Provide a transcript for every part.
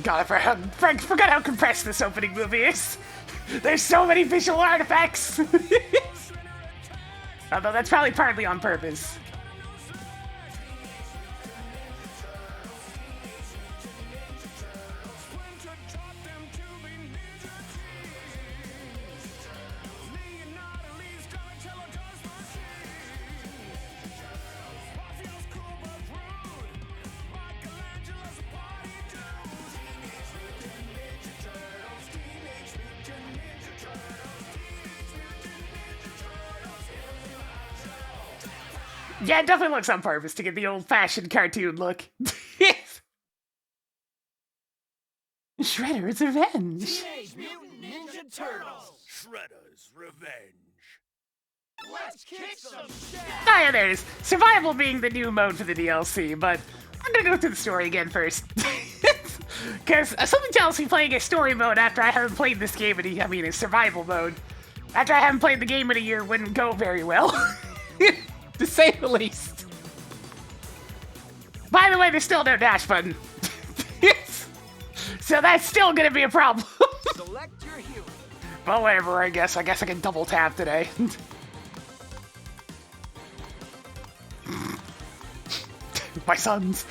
God, I forgot how compressed this opening movie is. There's so many visual artifacts. Although that's probably partly on purpose. Yeah, it definitely looks on purpose to get the old-fashioned cartoon look. Shredder's Revenge! Teenage Mutant Ninja Turtles! Shredder's Revenge. Let's kick some shit! Ah, yeah, there it is. Survival being the new mode for the DLC, but I'm gonna go through the story again first. Because something tells me playing a story mode after I haven't played this game a survival mode, after I haven't played the game in a year wouldn't go very well. To say the least. By the way, there's still no dash button. So that's still gonna be a problem. Select your hero. But whatever, I guess I can double tap today. My sons.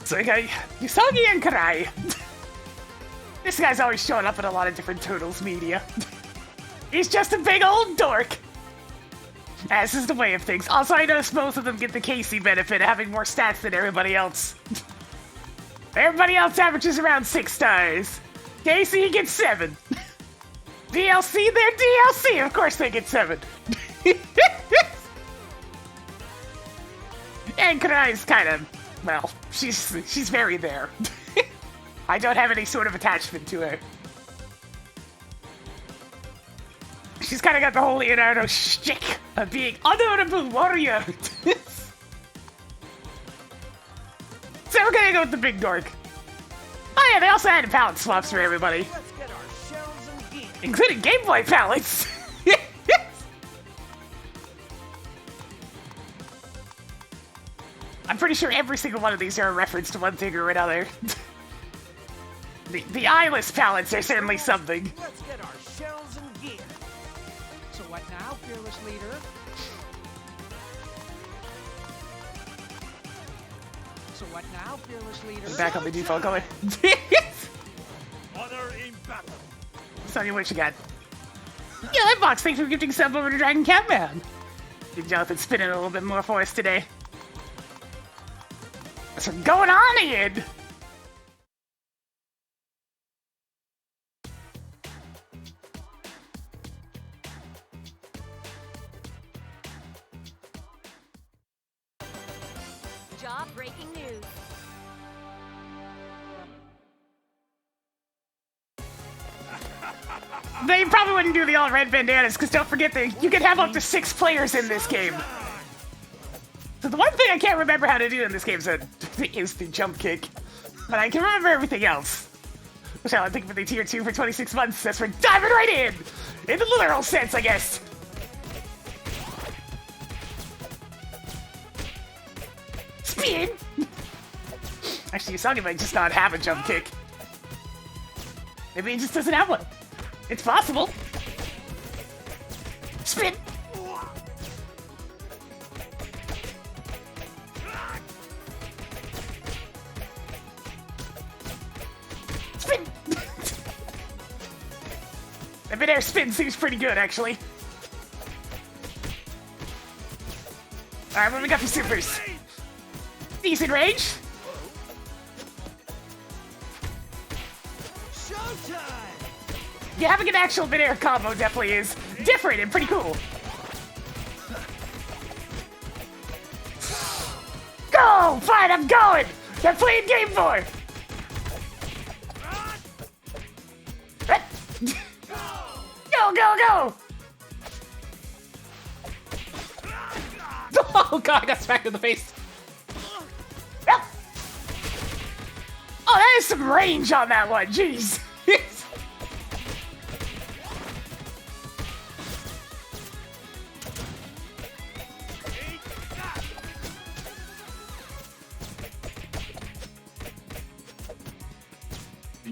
So you got Usagi and Karai. This guy's always showing up in a lot of different Turtles media. He's just a big old dork. As is the way of things. Also, I noticed both of them get the Casey benefit of having more stats than everybody else. Everybody else averages around 6 stars. Casey gets 7. DLC, they're DLC. Of course they get 7. And Karai's kind of, well, she's very there. I don't have any sort of attachment to her. She's kind of got the whole Leonardo shtick of being honorable warrior. So we're gonna go with the big dork. Oh yeah, they also had palette swaps for everybody. Let's get our shells and gear. Including Game Boy palettes. I'm pretty sure every single one of these are a reference to one thing or another. The eyeless palettes are certainly something. Let's get our shells and gear. So what now, fearless leader? So what now, fearless leader? Back on the default color. Honor in battle. Sonya, what you got? Yeah, that box, thanks for gifting sub over to Dragon Catman. Good job at spinning a little bit more for us today. What's going on, Ian? Job breaking news. They probably wouldn't do the all red bandanas, because don't forget that you can have up to 6 players in this game. So the one thing I can't remember how to do in this game is the jump kick. But I can remember everything else. Which I think for the tier 2 for 26 months, that's for diving right in! In the literal sense, I guess. Spin! Actually, Usagi might just not have a jump kick. Maybe he just doesn't have one. It's possible. Spin! Spin! The midair spin seems pretty good, actually. Alright, what we got for supers? Decent range. Showtime! Yeah, having an actual midair combo definitely is different and pretty cool. Go! Fine, I'm going! I'm playing Game Boy! Go, go, go! Oh god, I got smacked in the face. Oh, that is some range on that one, jeez.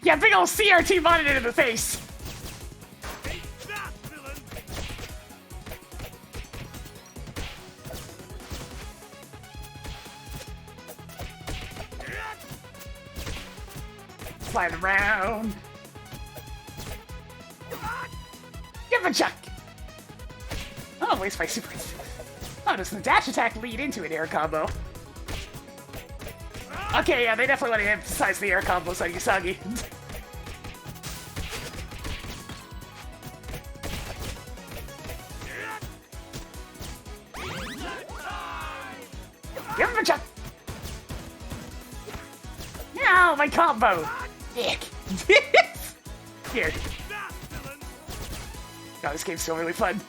Yeah, big old CRT monitor in the face. Take that, villain! Slide around. Give a chuck. Oh, waste my super. Oh, does the dash attack lead into an air combo? Okay, yeah, they definitely want to emphasize the air combos on Usagi. Give him a chuck. No, my combo. Dick. Here. God, this game's still really fun.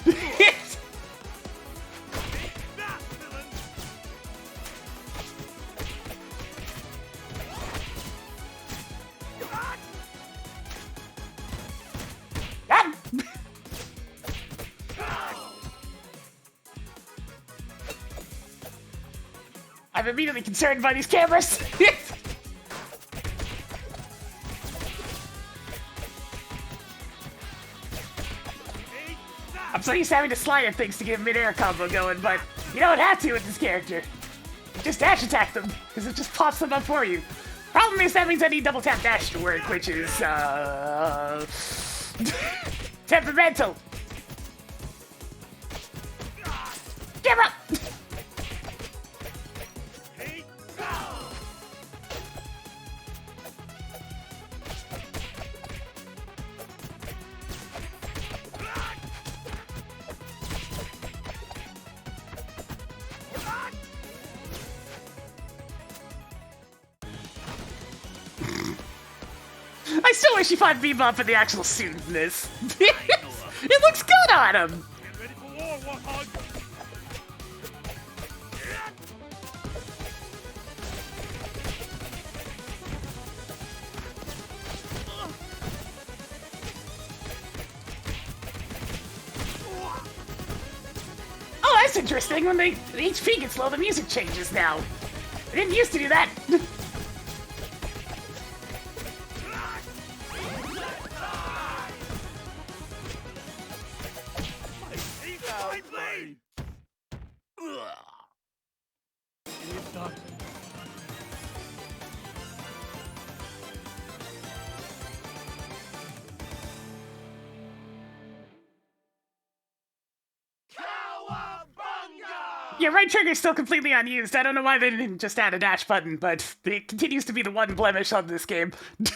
Ah! I'm immediately concerned by these cameras. I'm so used to having to slide at things to get a mid-air combo going, but you don't have to with this character. You just dash attack them, because it just pops them up for you. Problem is, that means I need double tap dash to work, which is, temperamental. Give up! I still wish you fought Bebop in the actual suit in this. It looks good on him! Get ready for war, Warthog! Oh, that's interesting. When the HP gets low, the music changes now. I didn't used to do that. My blade! Yeah, right trigger's still completely unused. I don't know why they didn't just add a dash button, but it continues to be the one blemish on this game. You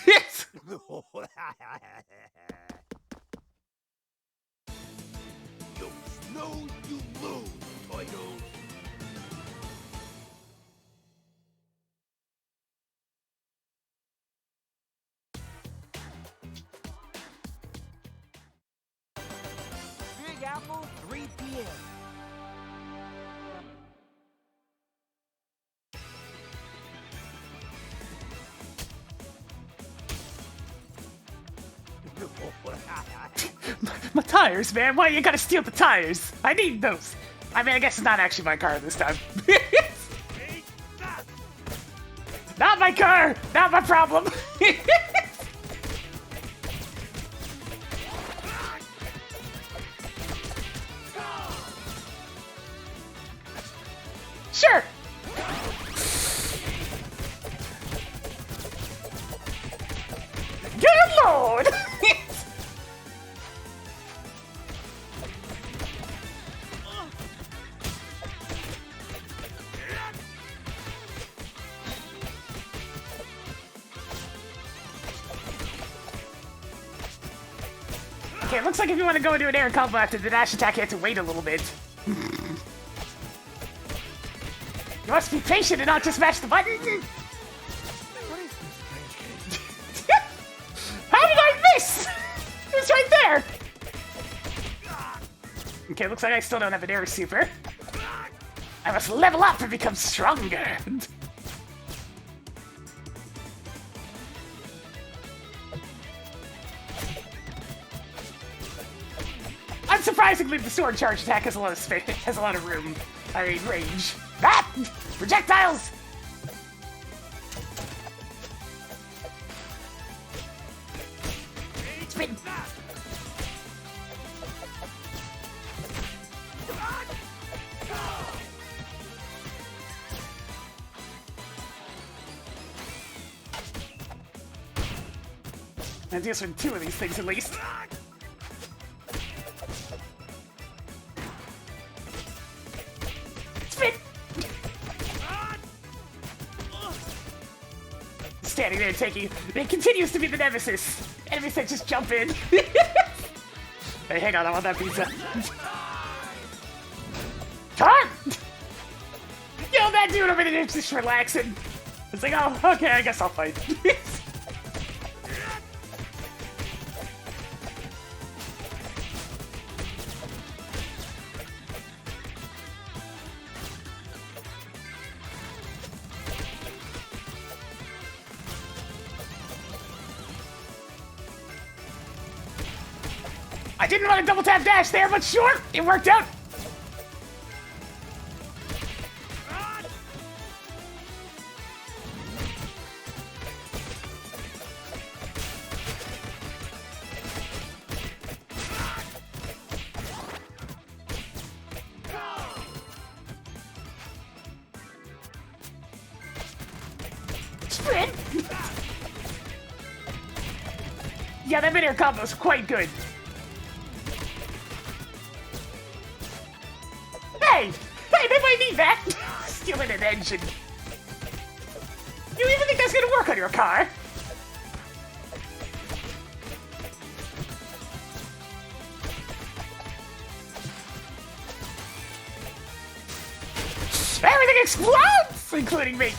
snooze, you lose, Toyo. Big Apple, 3 p.m. My tires, man. Why you gotta steal the tires? I need those. I mean, I guess it's not actually my car this time. Not my car! Not my problem! Sure! Good lord! Okay, it looks like if you want to go into an air combo after the dash attack, you have to wait a little bit. You must be patient and not just mash the button. How did I miss? It was right there. Okay, looks like I still don't have an air super. I must level up and become stronger. Unsurprisingly, the sword charge attack has a lot of space, has a lot of room. I mean, range. Ah! Projectiles! I deals with 2 of these things at least. Spin! Standing there taking... It continues to be the nemesis. Enemies that just jump in. Hey, hang on, I want that pizza. Come! Yo, that dude over there is just relaxing. It's like, oh, okay, I guess I'll fight. I didn't want to double tap dash there, but sure, it worked out. Sprint. Yeah, that mid-air combo's quite good. Hey! Hey, they might need that! Stealing an engine. You even think that's gonna work on your car? Everything explodes! Including me.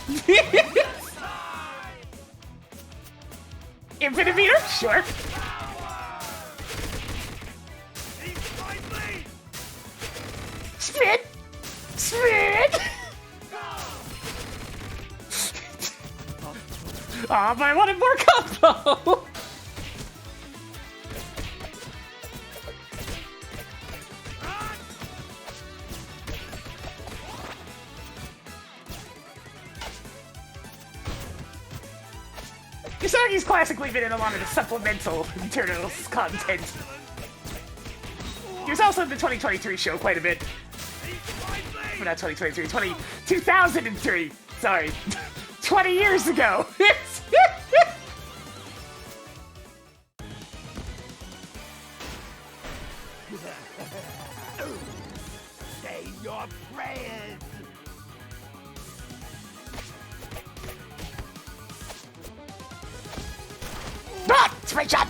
Infinite meter? Sure. Spin! Spin! Aw, but I wanted more combo! Usagi's classically been in a lot of the supplemental Turtles content. He was also in the 2023 show quite a bit. Well, not 2023, 2003. Sorry. 20 years ago. Say your prayers. Ah! Spray shot!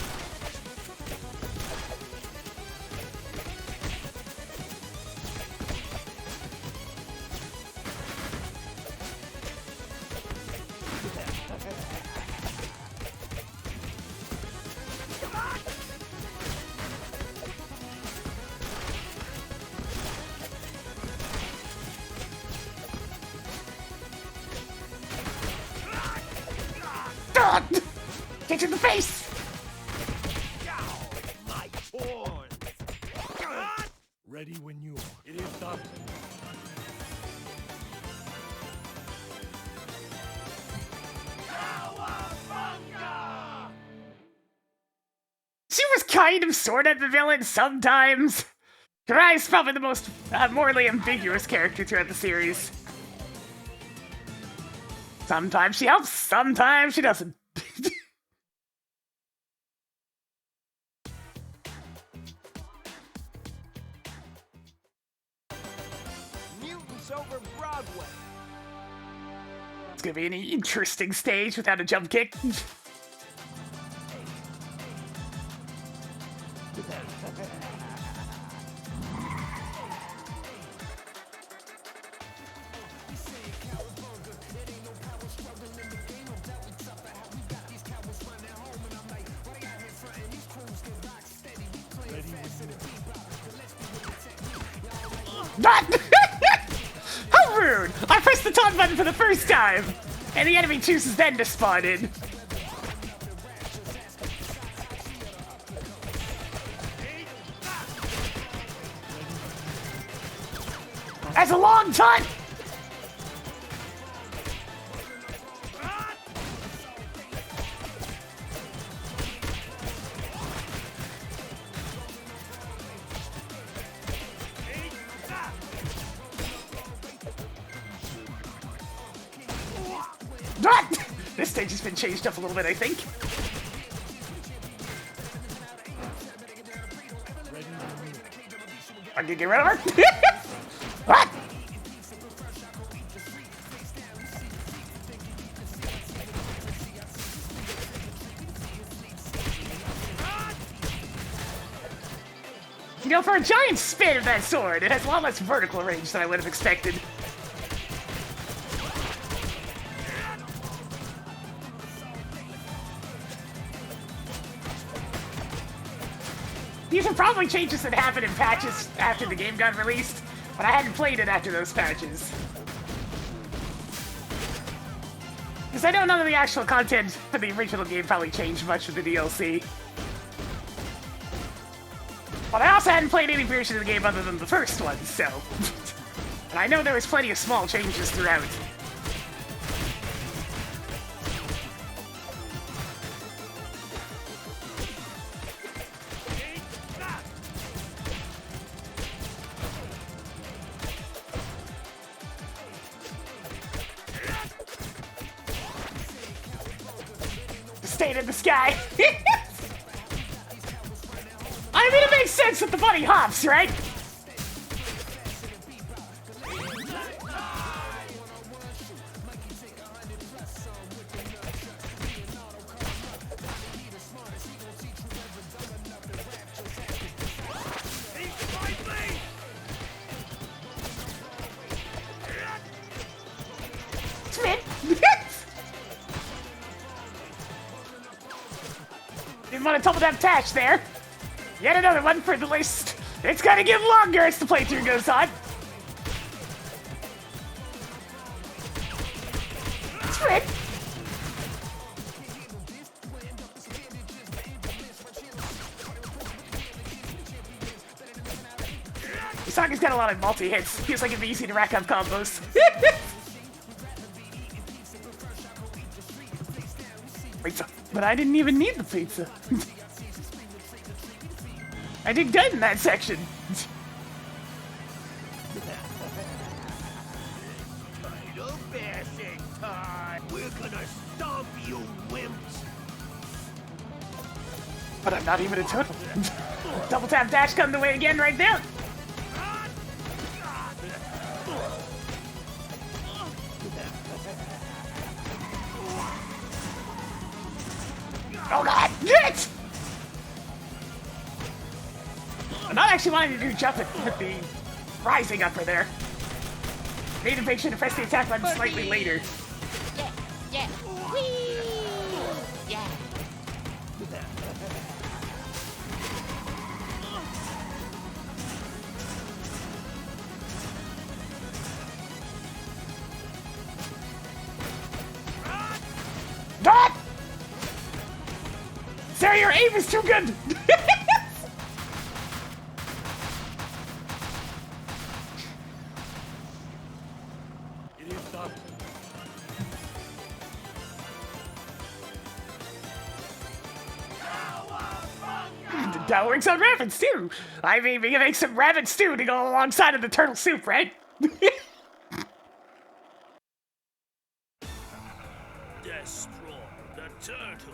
Get you in the face! My horn. Ready when you are. It is done. She was kind of sort of the villain sometimes. Karai's probably the most morally ambiguous character throughout the series. Sometimes she helps, sometimes she doesn't. Mutants over Broadway. It's gonna be an interesting stage without a jump kick. Not! How rude! I pressed the taunt button for the first time! And the enemy chooses then to spawn in. That's a long taunt! This stage has been changed up a little bit, I think. I can get rid of her. What? You know, for a giant spin of that sword, it has a lot less vertical range than I would have expected. These are probably changes that happened in patches after the game got released, but I hadn't played it after those patches. Because I know none of the actual content for the original game probably changed much with the DLC. But I also hadn't played any version of the game other than the first one, so... And I know there was plenty of small changes throughout. Stayed in the sky. I mean, it makes sense that the bunny hops, right? Spin. Didn't want to double that patch there. Yet another one for the list. It's gonna get longer as the playthrough goes on. Spin. Usaga's got a lot of multi-hits. Feels like it'd be easy to rack up combos. Pizza. But I didn't even need the pizza. I did good in that section. Title bashing time. We're gonna stomp you, wimps. But I'm not even a turtle. Double tap dash come the way again right there. Oh god! Get! I'm not actually wanting to do jump it with the rising upper there. Need to make sure to press the attack button slightly later. Yeah, yeah. Whee! Yeah. Dot! Sir, your aim is too good! It is done. That works on rabbit stew. I mean, we can make some rabbit stew to go alongside of the turtle soup, right? Destroy the turtles.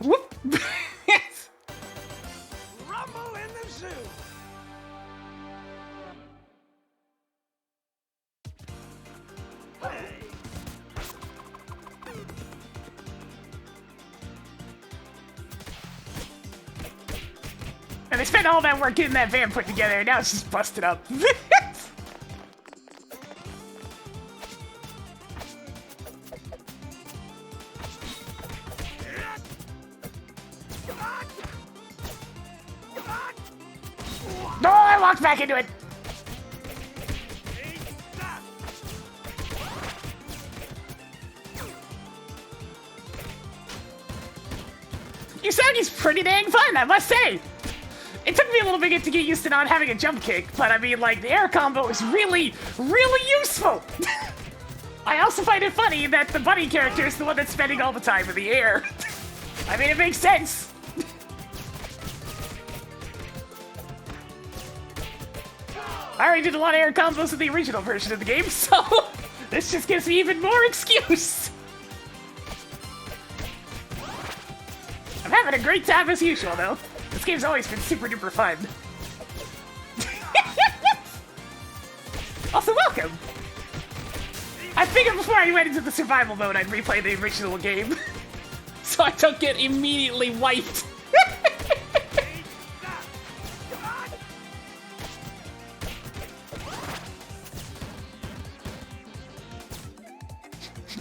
Whoop! Yes! Rumble in the zoo. And they spent all that work getting that van put together, and now it's just busted up. No, I walked back into it. Usagi's pretty dang fun, I must say. It took me a little bit to get used to not having a jump kick, but I mean, like, the air combo is really, really useful. I also find it funny that the bunny character is the one that's spending all the time in the air. I mean, it makes sense. I already did a lot of air combos in the original version of the game, so This just gives me even more excuse. I'm having a great time as usual, though. This game's always been super duper fun. Also, welcome! I figured before I went into the survival mode, I'd replay the original game. So I don't get immediately wiped.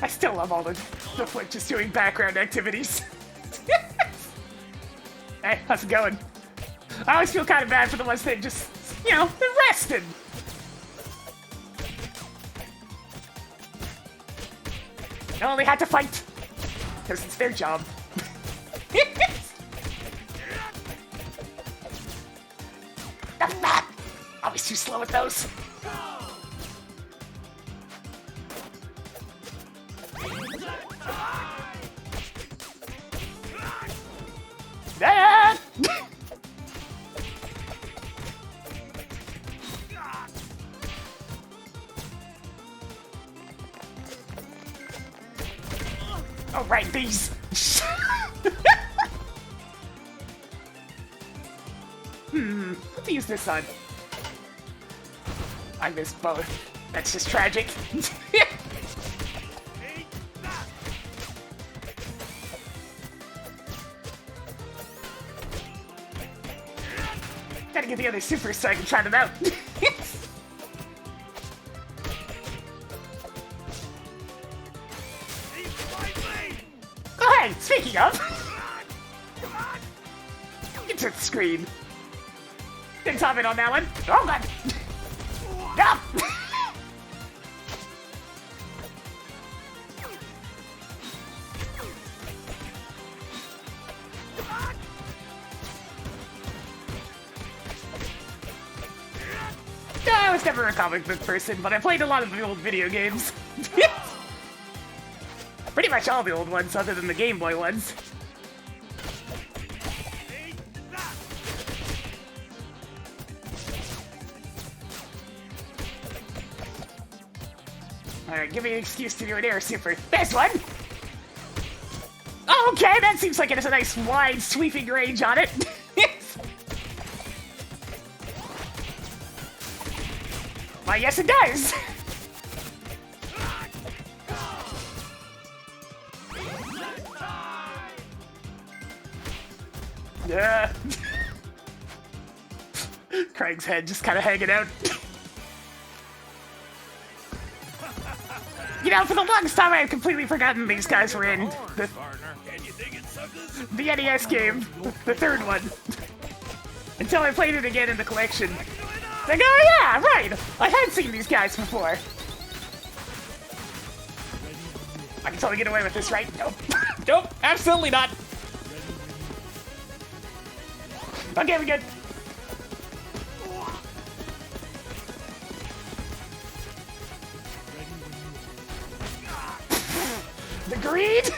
I still love all the Flip just doing background activities. Hey, how's it going? I always feel kind of bad for the ones that just, you know, they're resting. They only had to fight, because it's their job. Always too slow with those. Ah! Oh, right, these. What to use this on? I missed both. That's just tragic. Gotta get the other supers so I can try them out. Oh, hey, speaking of. Get to the screen. Didn't top it on that one. Oh, God. No. I was never a comic book person, but I played a lot of the old video games. Pretty much all the old ones, other than the Game Boy ones. Alright, give me an excuse to do an air super. There's one! Oh, okay, that seems like it has a nice wide sweeping range on it. Why, yes it does! Yeah. Craig's head just kind of hanging out. You know, for the longest time I had completely forgotten these guys were in the NES game, the third one. Until I played it again in the collection. Like, oh yeah, right! I had seen these guys before. I can totally get away with this, right? Nope. Nope, absolutely not. Okay, we're good. The greed?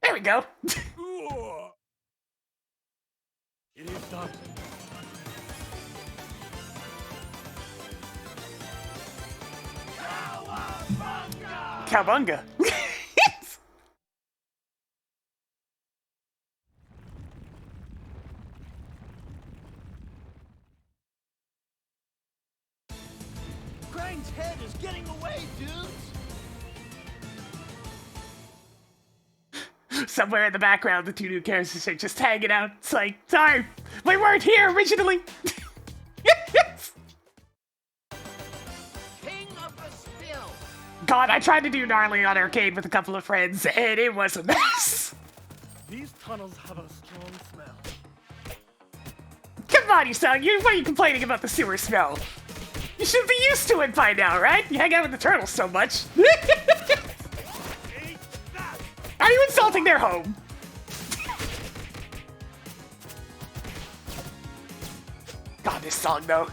There we go. It is done. Cowabunga. Krang's head is getting away, dudes! Somewhere in the background, the two new characters are just hanging out. It's like, sorry, we weren't here originally. King of the Spill. God, I tried to do Gnarly on arcade with a couple of friends, and it was a mess. These tunnels have a strong smell. Come on, why are you complaining about the sewer smell? You should be used to it by now, right? You hang out with the turtles so much. Are you insulting their home? God, this song, though.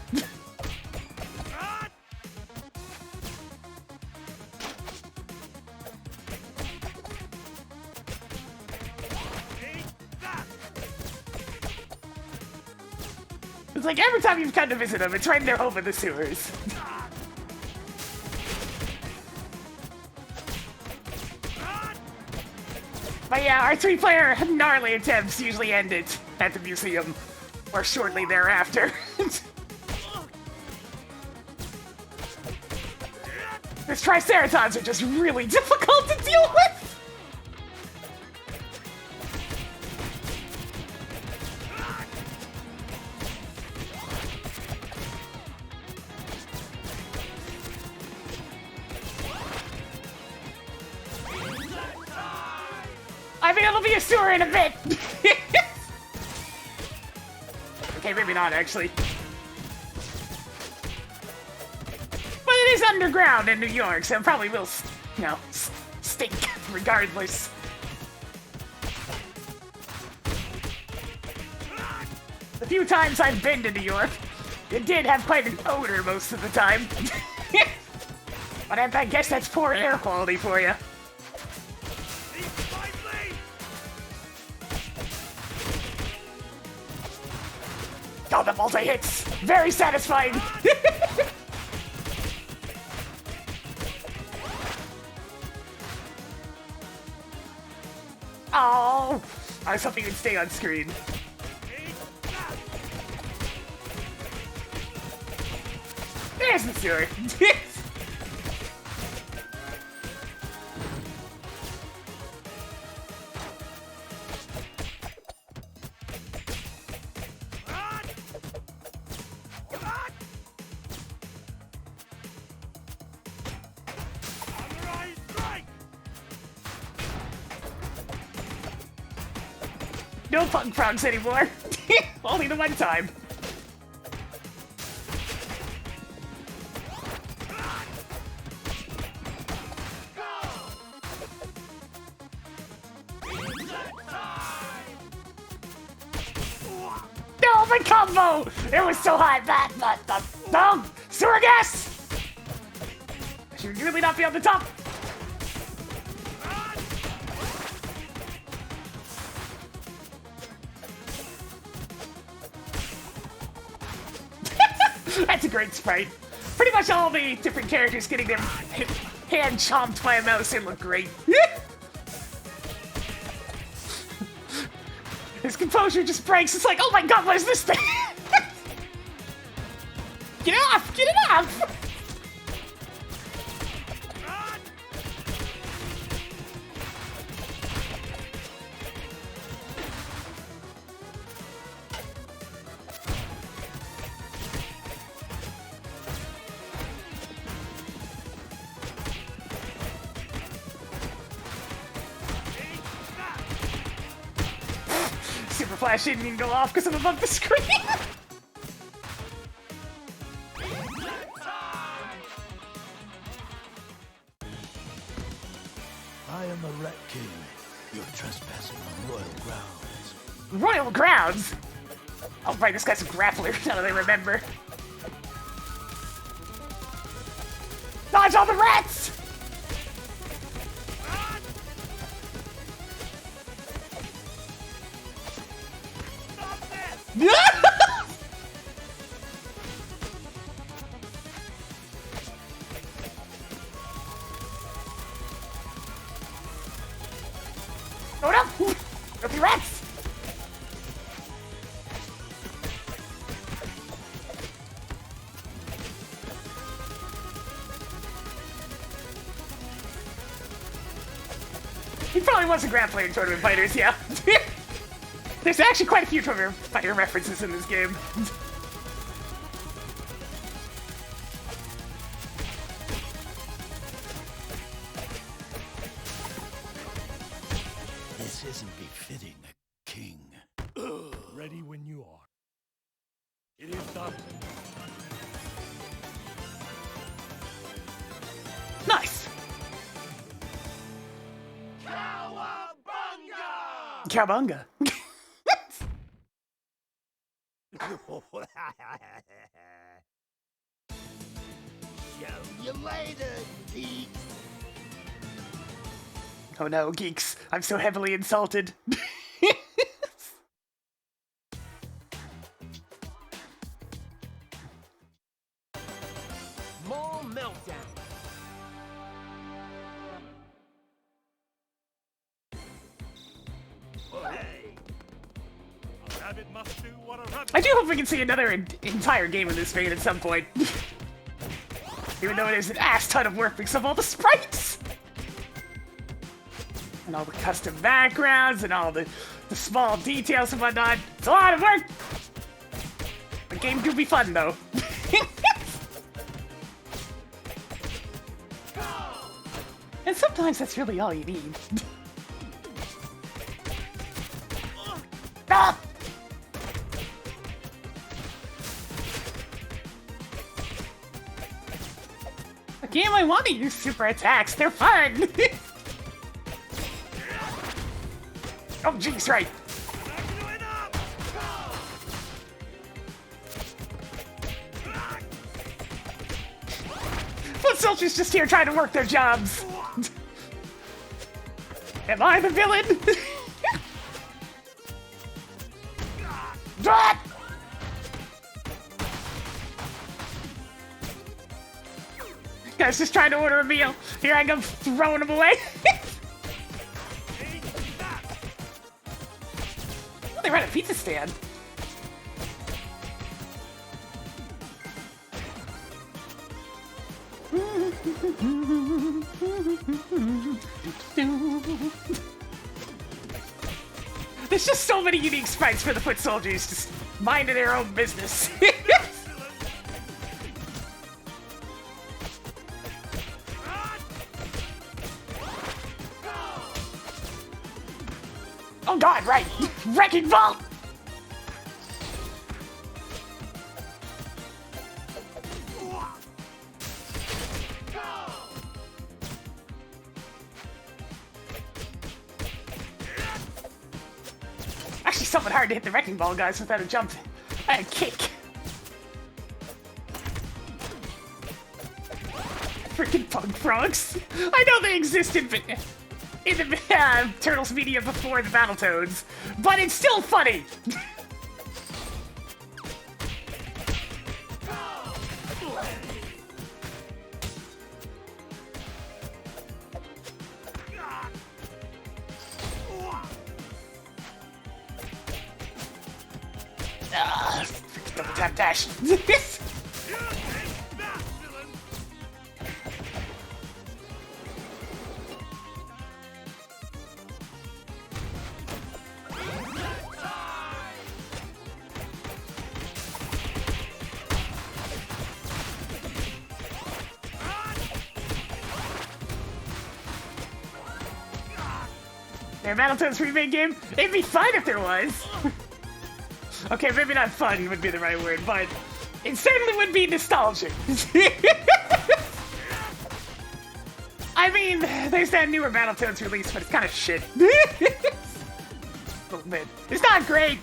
It's like every time you've come to visit them, it's right in their home in the sewers. But yeah, our 3-player gnarly attempts usually end it at the museum, or shortly thereafter. These Triceratons are just really difficult to deal with! I think it'll be a sewer in a bit! Okay, maybe not, actually. But it is underground in New York, so it probably will, you know, stink regardless. The few times I've been to New York, it did have quite an odor most of the time. But I guess that's poor air quality for you. Oh, the multi-hits! Very satisfying! Oh! I was hoping you'd stay on screen. There's the sewer! No punk frogs anymore. Only the one time. No, my combo! It was so high, no! Sewer gas! I should really not be on the top. That's a great sprite. Pretty much all the different characters getting their hand chomped by a mouse and look great. His composure just breaks. It's like, oh my god, what is this thing? Get it off! Get it off! Super Flash didn't even go off because I'm above the screen. I am the Rat King. You're trespassing on royal grounds. Royal grounds? Oh right, this guy's a grappler, now that I remember. Dodge all the rats! Oh no! Don't be rats! He probably was a grappler in Tournament Fighters, yeah. There's actually quite a few Tournament Fighter references in this game. This isn't befitting a king. Ready when you are. It is done. Nice! Cowabunga! Show you later, geek. Oh no, geeks. I'm so heavily insulted. meltdown. Hey! A rabbit must do what a rabbit. I do hope we can see another entire game in this vein at some point. Even though it is an ass ton of work because of all the sprites! And all the custom backgrounds and all the small details and whatnot. It's a lot of work! The game do be fun though. And sometimes that's really all you need. Ah! A game I want to use super attacks. They're fun. Oh, jeez, right. Foot soldiers just here trying to work their jobs. Am I the villain? Drop! Guy's just trying to order a meal. Here I go throwing them away. Oh, they ran a pizza stand. There's just so many unique sprites for the foot soldiers, just minding their own business. Oh god, right! Wrecking Vault! Actually, somewhat hard to hit the Wrecking Ball guys without a jump and a kick. Freaking pug frogs. I know they existed in the Turtles media before the Battletoads, but it's still funny. Double tap dash. Their Battletoads remake game? It'd be fine if there was. Okay, maybe not fun would be the right word, but it certainly would be nostalgic. I mean, there's that newer Battletoads release, but it's kind of shit. A little bit. It's not great.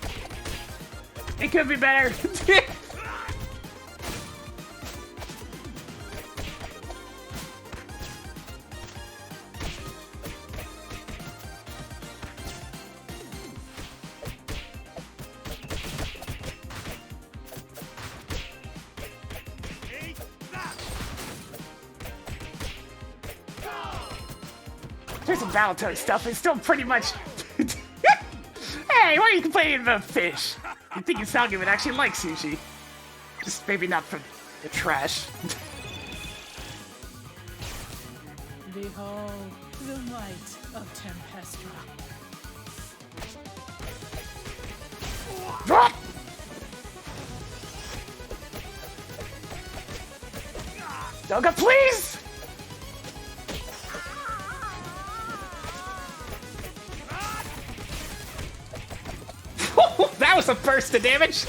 It could be better. There's some Battletoads stuff. It's still pretty much. Hey, why are you complaining about fish? You think Usagi would actually like sushi? Just maybe not for the trash. Behold the might of Tempestra. Drop! Doga, please! That was a burst of damage!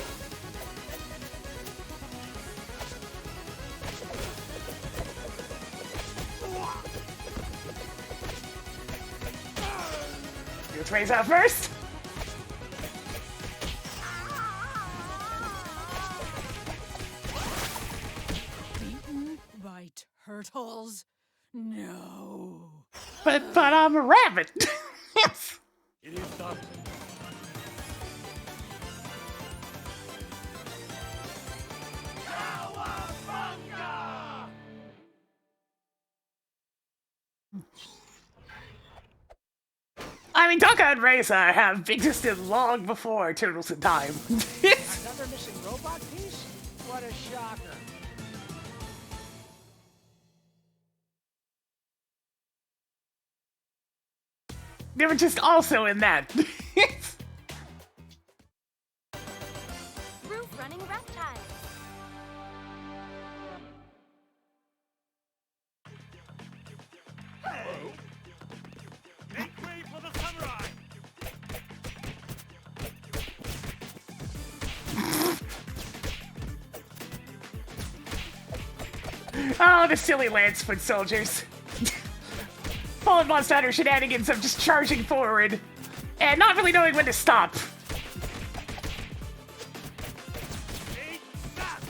Which way's out first? Beaten by turtles? No. But I'm a rabbit! It is done. I mean, Donka and Reza have existed long before Turtles in Time. Another missing robot piece? What a shocker. They were just also in that. Roof running reptile. Make way for the samurai! Oh, the silly lance foot soldiers. Full of Monster Hunter shenanigans of just charging forward and not really knowing when to stop. Take that!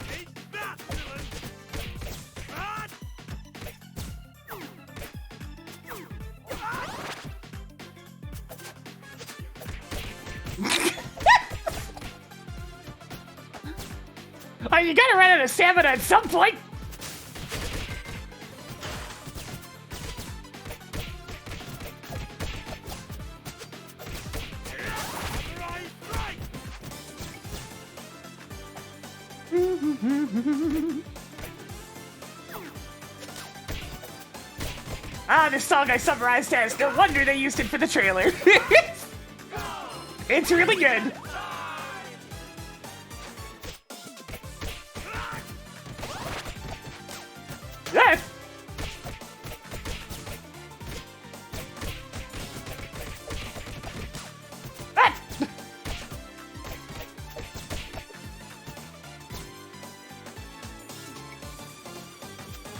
Take that, villain! Ah! Oh, you gotta run out of stamina at some point. Right, right! Ah, this song I summarized as no wonder they used it for the trailer. It's really good. Yes. Ah!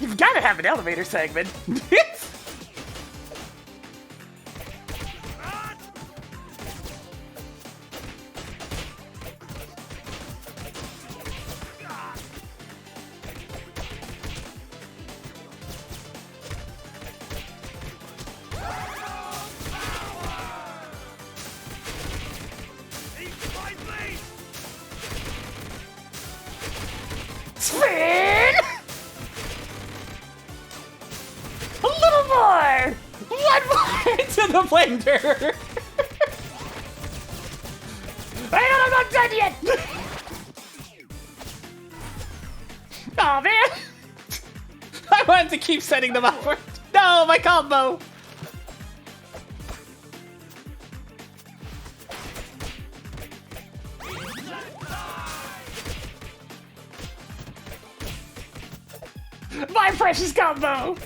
You've got to have an elevator segment. Take my blade! Spin! A little more! One more to the blender! Hang on, I'm not done yet! Aw, man! I wanted to keep setting them up. No, my combo! My precious combo!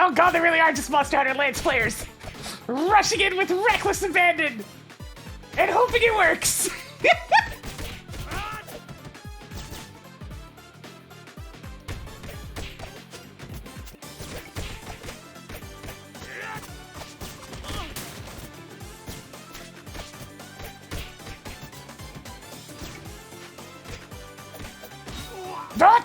Oh god, they really are just Monster Hunter Lance players! Rushing in with reckless abandon! And hoping it works! What?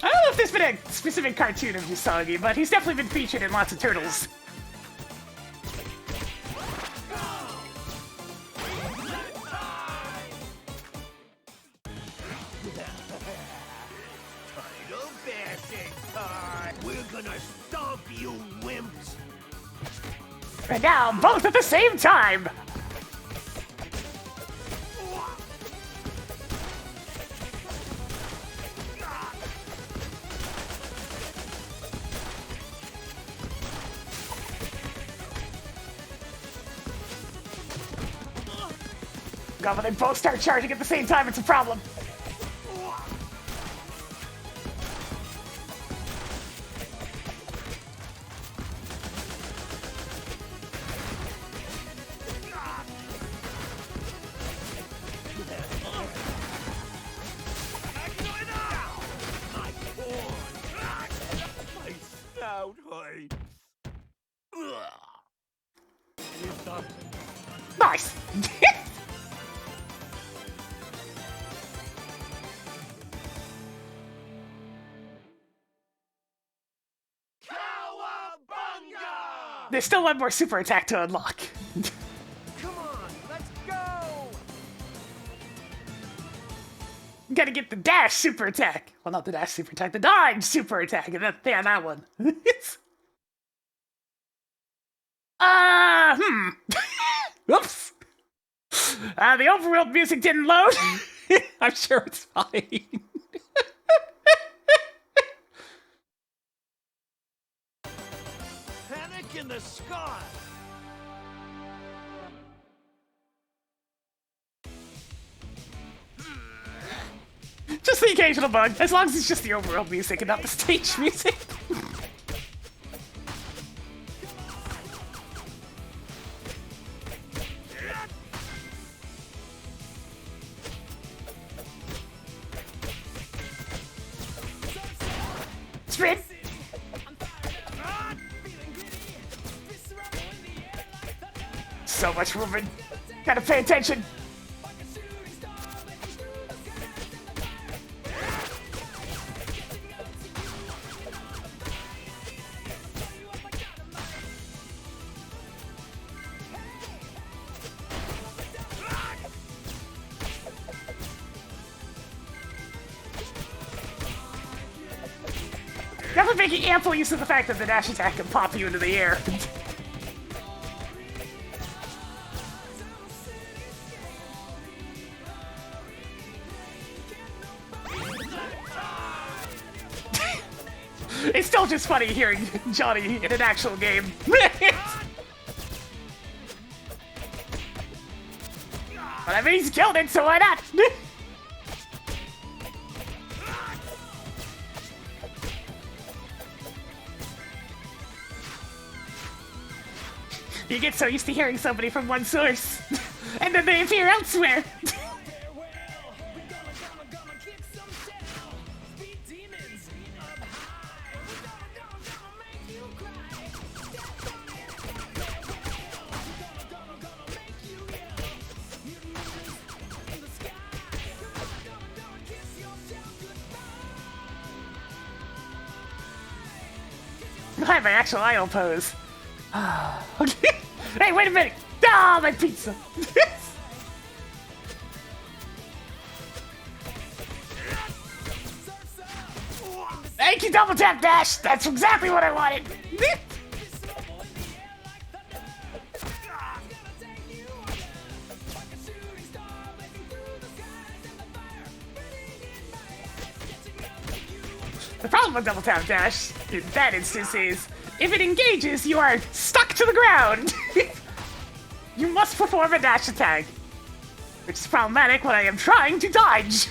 I don't know if there's been a specific cartoon of Usagi, but he's definitely been featured in lots of Turtles. Title bashing time! We're gonna stomp you wimps! And now, both at the same time! God, when they both start charging at the same time, it's a problem. done. Nice. Cowabunga! There's still one more super attack to unlock. Come on, let's go! Gotta get the dash super attack. Well, not the dash super attack, the dodge super attack. And that one. Oops. The overworld music didn't load. I'm sure it's fine. Panic in the sky! Just the occasional bug, as long as it's just the overworld music and not the stage music. Sprint! So much movement. Gotta pay attention. Definitely making ample use of the fact that the dash attack can pop you into the air. It's still just funny hearing Johnny in an actual game. But I mean, he's killed it, so why not? You get so used to hearing somebody from one source, and then they appear elsewhere. I have my actual idol pose. Okay. Hey, wait a minute! Ah, my pizza! Thank you, double tap dash! That's exactly what I wanted! The problem with double tap dash in that instance is, if it engages, you are stuck to the ground! You must perform a dash attack, which is problematic when I am trying to dodge.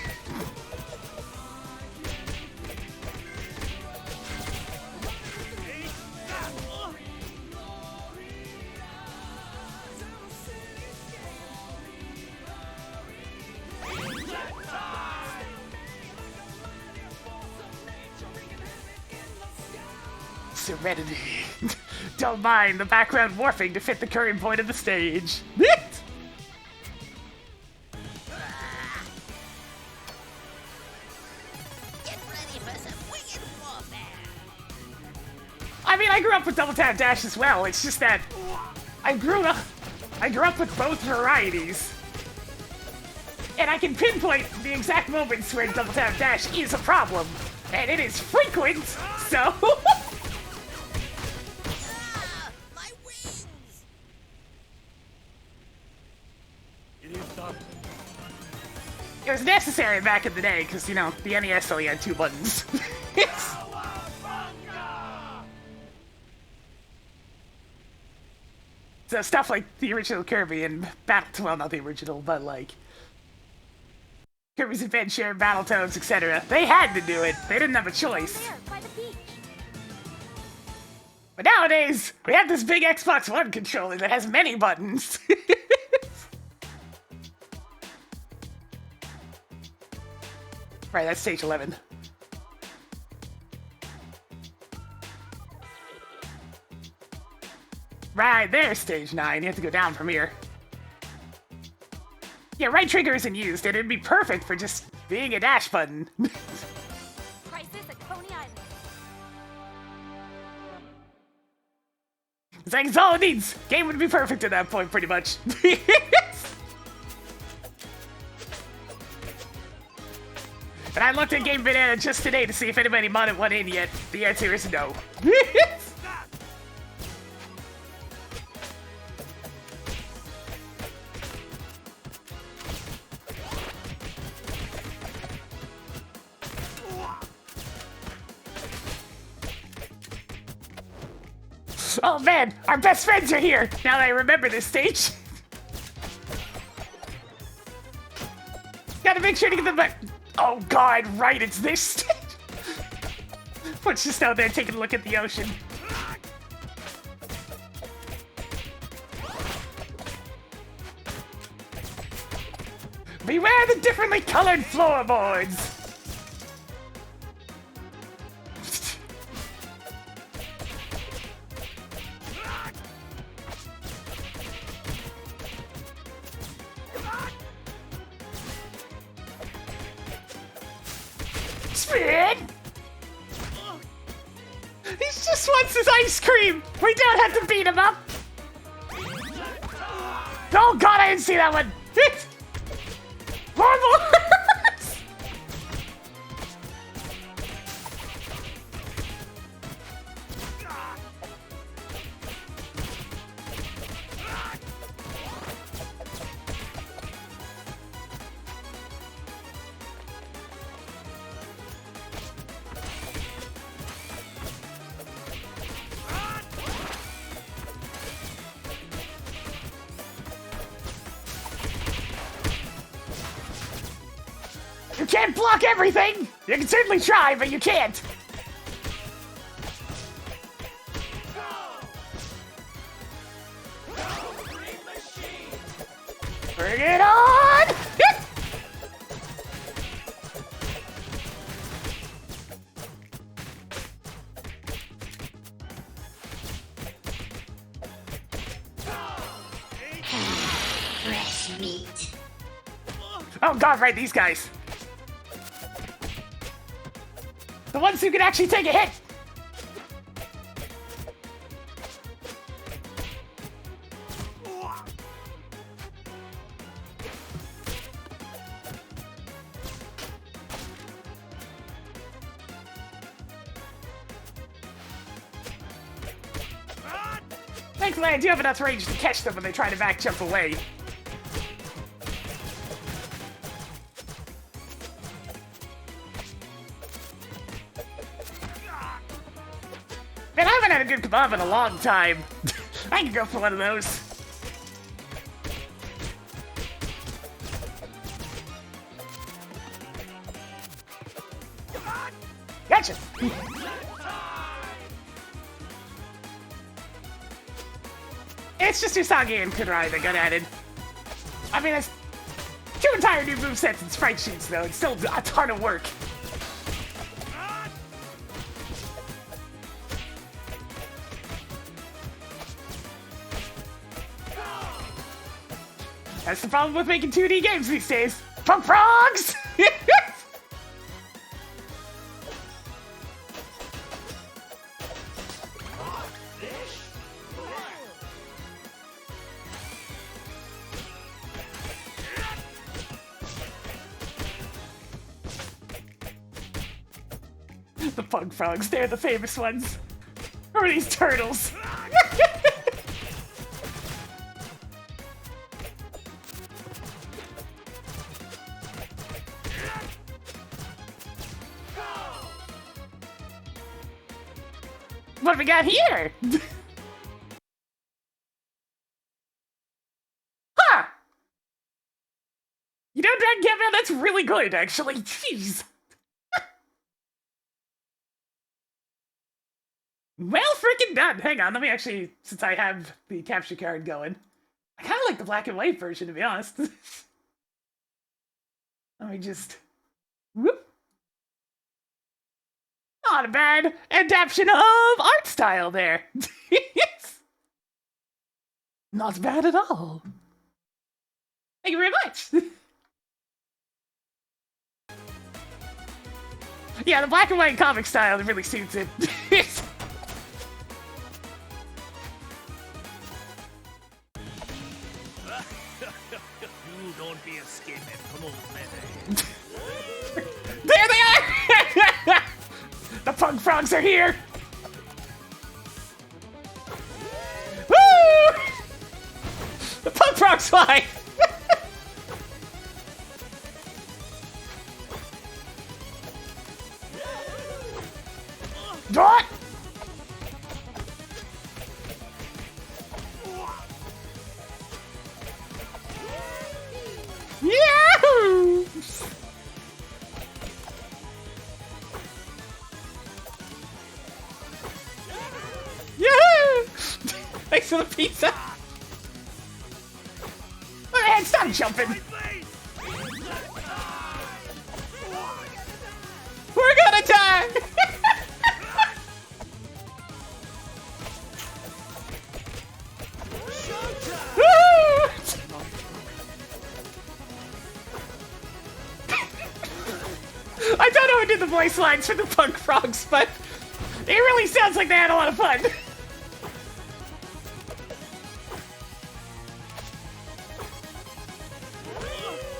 Serenity. Don't mind the background morphing to fit the current point of the stage. I mean, I grew up with double tap dash as well. It's just that I grew up with both varieties, and I can pinpoint the exact moments where double tap dash is a problem, and it is frequent. So. It was necessary back in the day, because, you know, the NES only had 2 buttons. So stuff like the original Kirby and well, not the original, but like Kirby's Adventure, Battletoads, etc. They had to do it. They didn't have a choice. But nowadays, we have this big Xbox One controller that has many buttons. Right, that's stage 11. Right, there's stage 9. You have to go down from here. Yeah, right trigger isn't used, and it'd be perfect for just being a dash button. Crisis at Coney Island. It's like, it's all it needs. Game would be perfect at that point, pretty much. And I looked at Game Banana just today to see if anybody modded one in yet. The answer is no. Oh man, our best friends are here! Now that I remember this stage. Gotta make sure to get them back. Oh god, right, it's this stage. What's just out there taking a look at the ocean. Beware the differently colored floorboards! Spin! He just wants his ice cream! We don't have to beat him up! Oh god, I didn't see that one! Horrible! You can't block everything! You can certainly try, but you can't! Bring it on! Fresh meat. Oh god, right, these guys. The ones who can actually take a hit! Thankfully, I do have enough range to catch them when they try to back jump away. Man, I haven't had a good kebab in a long time. I can go for one of those. Gotcha! It's just Usagi and Kunrai that got added. I mean, it's 2 entire new movesets and sprite sheets, though. It's still a ton of work. That's the problem with making 2D games these days. Punk frogs! The punk frogs, they're the famous ones. Or these turtles. What do we got here? Huh! You know, Dragon Campbell, that's really good, actually. Jeez. Well freaking done. Hang on, let me actually, since I have the capture card going. I kind of like the black and white version, to be honest. Let me just... Whoop. Not a bad adaptation of art style there. Not bad at all. Thank you very much. Yeah, the black and white comic style really suits it. You don't be escaping from old Mete. There they are! The punk frogs are here! Woo! The punk frogs fly! What? Yahoo! Yahoo! Thanks for the pizza. Oh, man, stop jumping. We're gonna die. Woo! I don't know who did the voice lines for the punk frogs, but it really sounds like they had a lot of fun.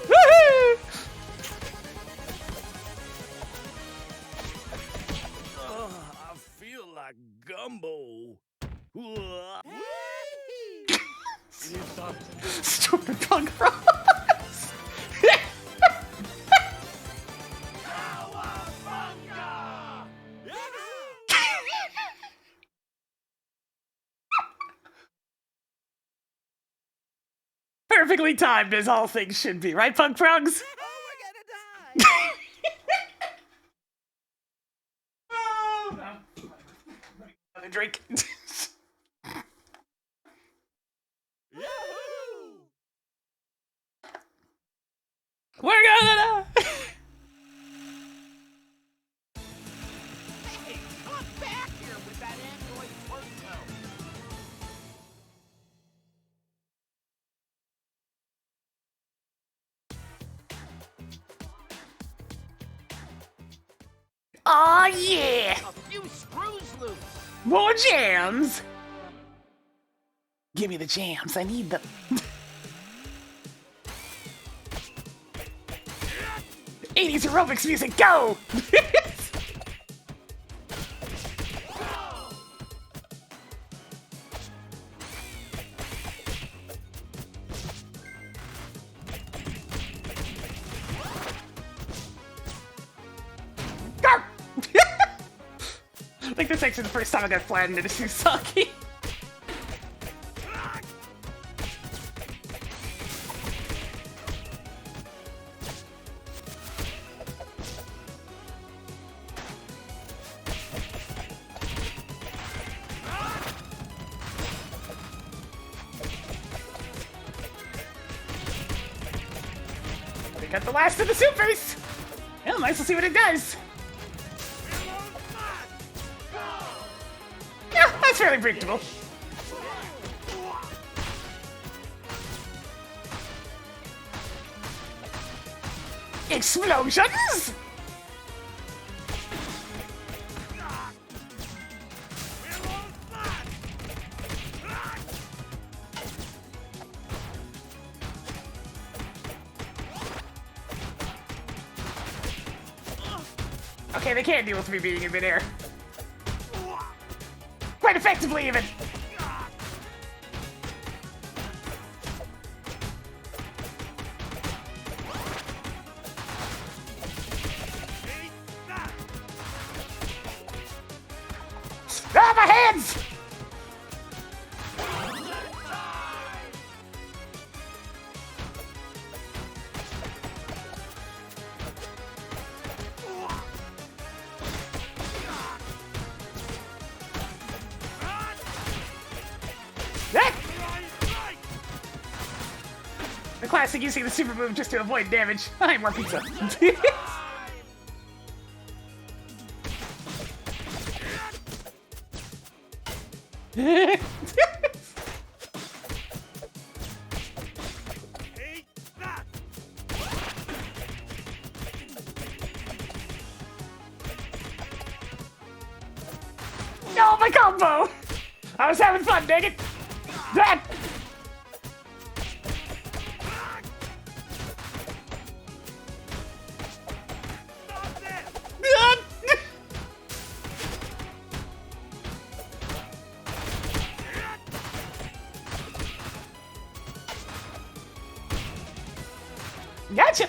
Woohoo! I feel like gumbo. Stupid punk frogs. Perfectly timed as all things should be, right, punk frogs? Oh, no. Another drink. We're gonna. Hey, come back here with that android torso. Aw, yeah! A few screws loose. More jams! Give me the jams, I need them. 80s aerobics music, go! Go! I think this is actually the first time I got flattened into Susaki. We got the last of the supers! Well, nice to see what it does. Yeah, that's fairly predictable. Explosions! Okay, they can't deal with me being in midair. Quite effectively, even. Ah, my hands! Ah! The classic using the super move just to avoid damage. I want pizza. No, my combo! I was having fun, dang it! That! Gotcha!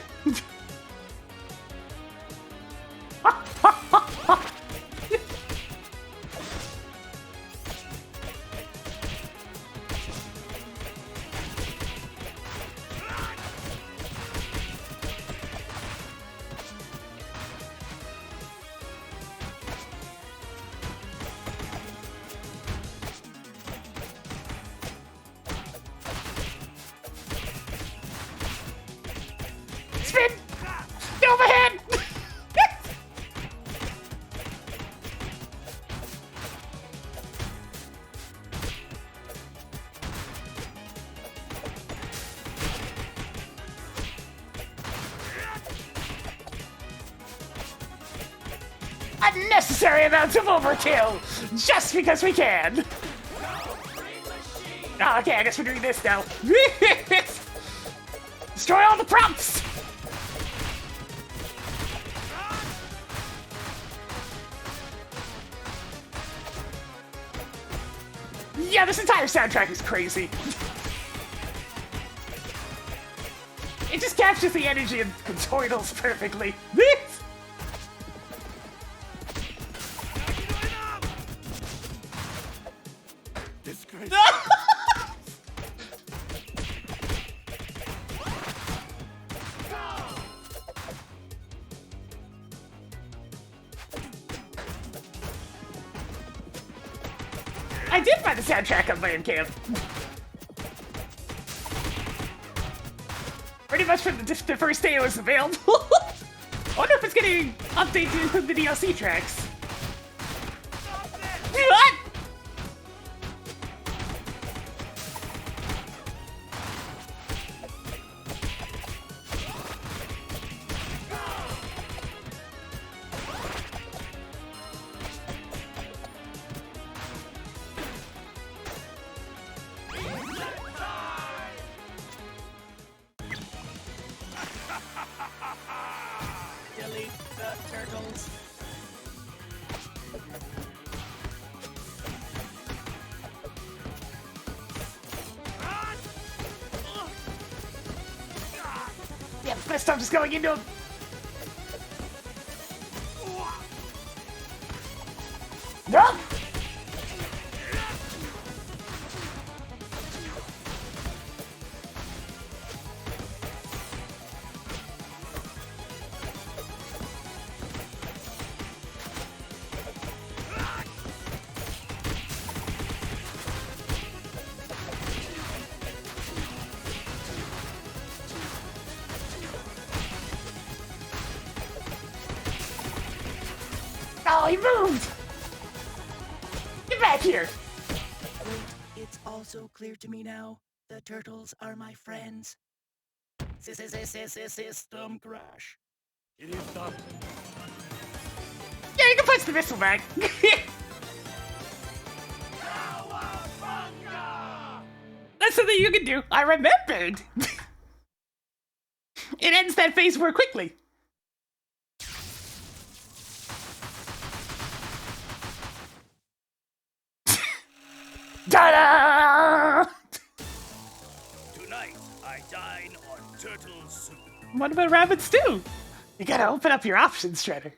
Spin! Get over head! Unnecessary amounts of overkill! Just because we can! Oh, okay, I guess we're doing this now. Destroy all the prompts! Yeah, this entire soundtrack is crazy. It just captures the energy of Contoidals perfectly. Disgrace. I did find the soundtrack on Bandcamp. Pretty much from the first day it was available. I wonder if it's getting updated to include the DLC tracks. What? Delete the turtles. Yeah, best time just going into him. No! Oh, he moved! Get back here! Wait, it's also clear to me now. The turtles are my friends. System crash. It is done. Yeah, you can punch the missile back. That's something you can do. I remembered. It ends that phase more quickly. Ta-da! Tonight, I dine on turtle soup. What about rabbit stew? You gotta open up your options, Shredder.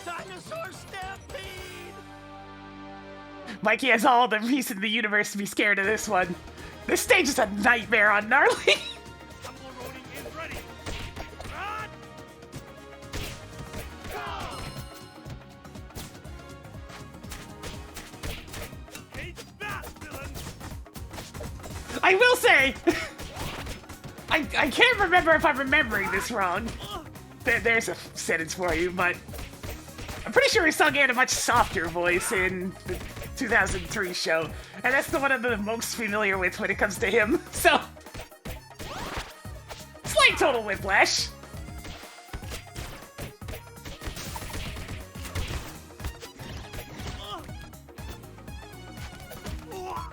Dinosaur stampede! Mikey has all the reason in the universe to be scared of this one. This stage is a nightmare on Gnarly. Double rolling is ready. Run! Go! Hate that, villain! I will say, I can't remember if I'm remembering this wrong. There's a sentence for you, but I'm pretty sure he sung in a much softer voice in 2003 show, and that's the one I'm the most familiar with when it comes to him. So, slight total whiplash.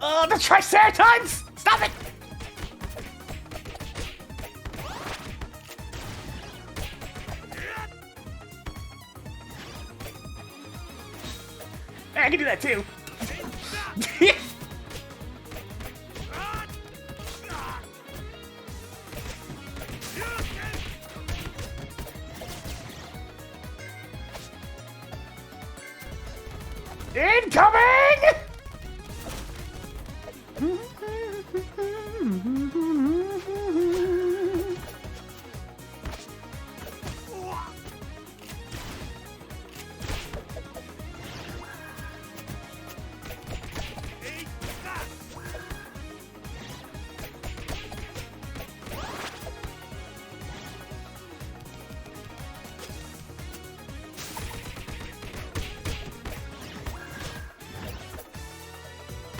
Oh, the Triceratons! Stop it! I can do that too. Incoming!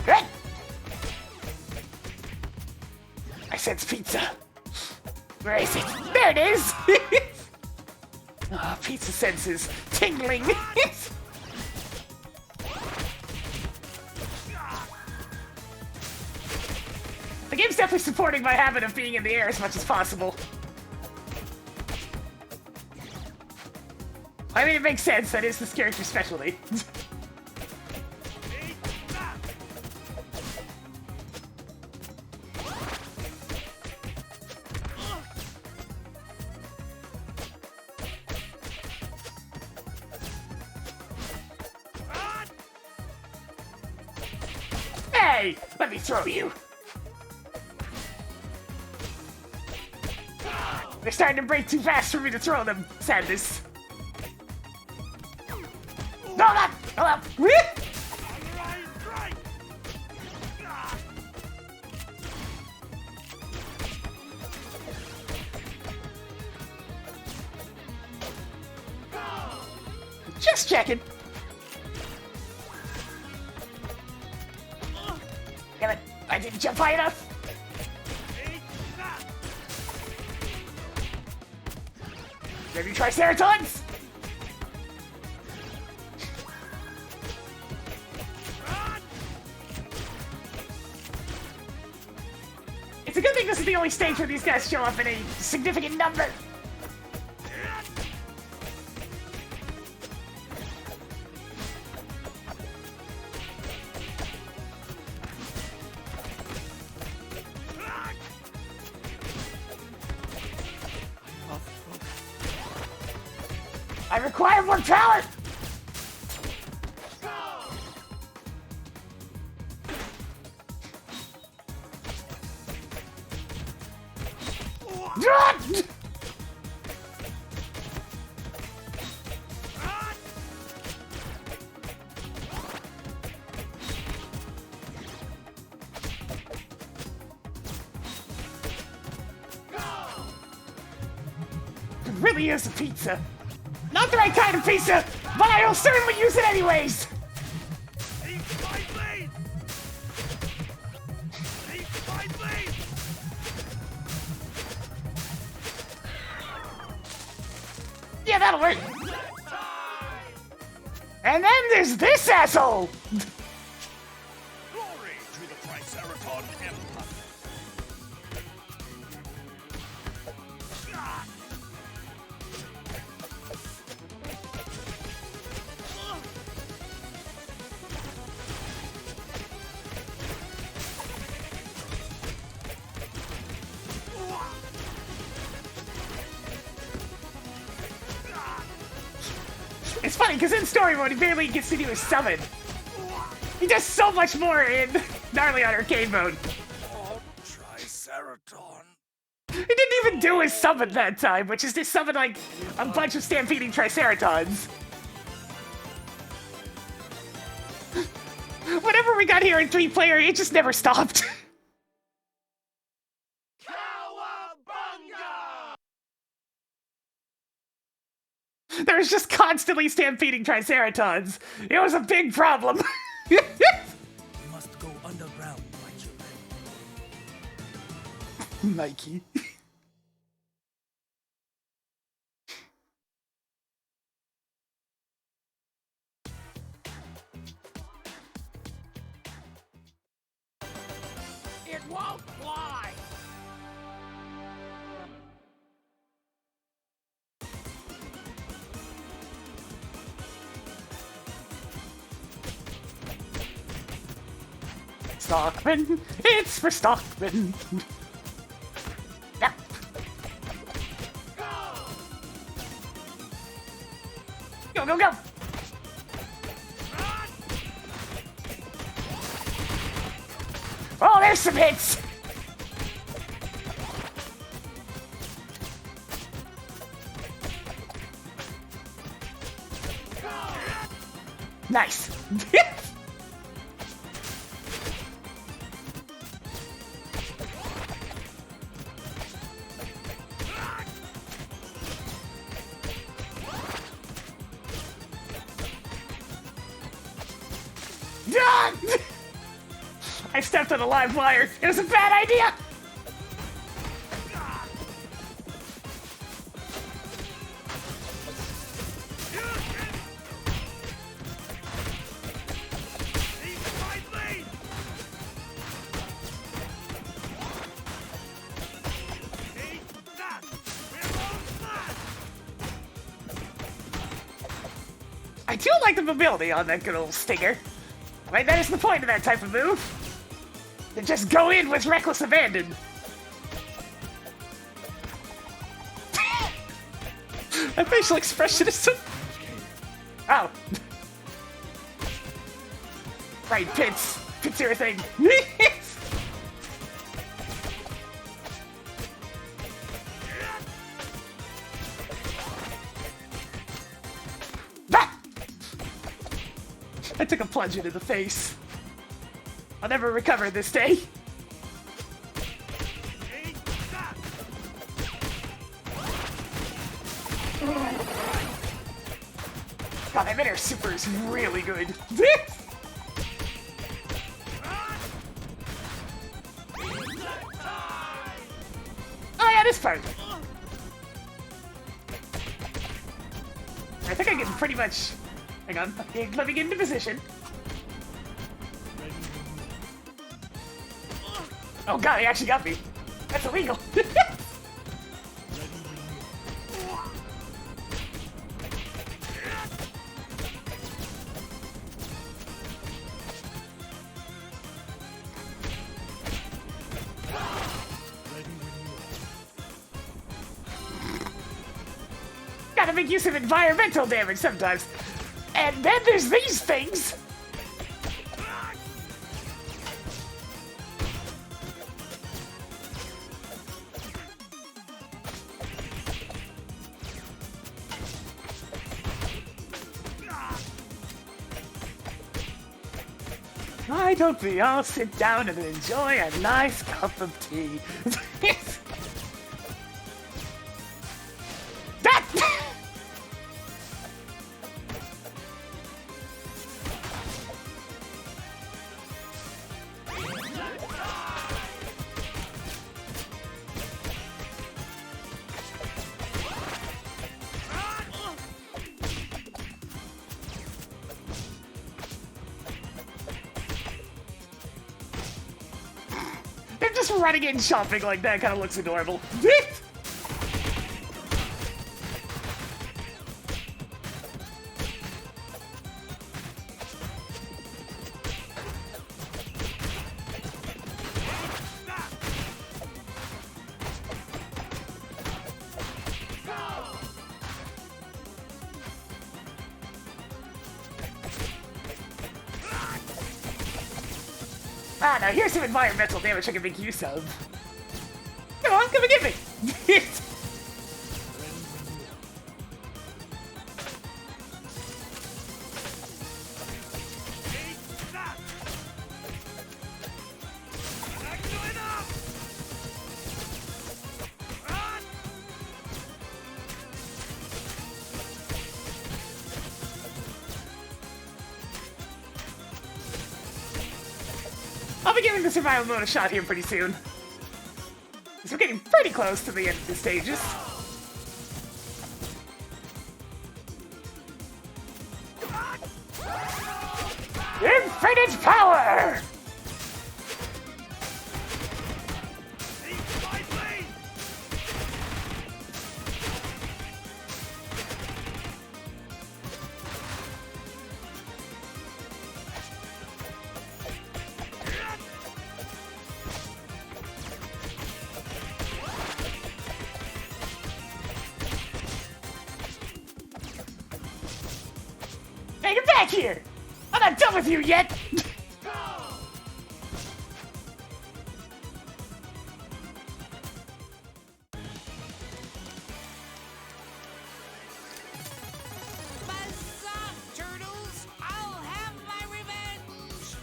Hey! I sense pizza. Where is it? There it is! Ah, pizza senses tingling. The game's definitely supporting my habit of being in the air as much as possible. I mean, it makes sense. That is this character's specialty. Hey! Let me throw you! They're starting to break too fast for me to throw them. Sadness. No, not! Hello! Just checking. Damn it, I didn't jump high enough. Maybe Triceratons? It's a good thing this is the only stage where these guys show up in a significant number. I require more power! It really is a pizza. Not the right kind of pizza, but I will certainly use it anyways! Yeah, that'll work. And then there's this asshole! Glory to the Triceraton Empire. It's funny, because in story mode, he barely gets to do his summon. He does so much more in Gnarly on Arcade mode. Oh, Triceraton. He didn't even do his summon that time, which is to summon, like, a bunch of stampeding Triceratons. Whatever we got here in 3-player, it just never stopped. There was just constantly stampeding Triceratons. It was a big problem. Nike. It won't fly! Stockman, it's for Stockman. Yeah. Go, go, go! Oh, there's some hits! Nice! I stepped on a live wire. It was a bad idea! I do like the mobility on that good old stinger. Right, that is the point of that type of move. To just go in with reckless abandon. That facial expression is so... Oh. Right, Pits. Pits are a thing. I took a plunge into the face. I'll never recover this day. God, that mid-air super is really good. Oh yeah, this part. I think I can pretty much... Hang on, let me get into position. Oh god, he actually got me. That's illegal. Gotta make use of environmental damage sometimes. And then there's these things. Why don't we all sit down and enjoy a nice cup of tea? Just running in shopping like that kind of looks adorable. Ah, now here's some environmental damage I can make use of. Come on, come and get me! I'll be giving the survival mode a shot here pretty soon. we're getting pretty close to the end of the stages. Infinite power! Hey, get back here! I'm not done with you yet! Buzz off, turtles! I'll have my revenge!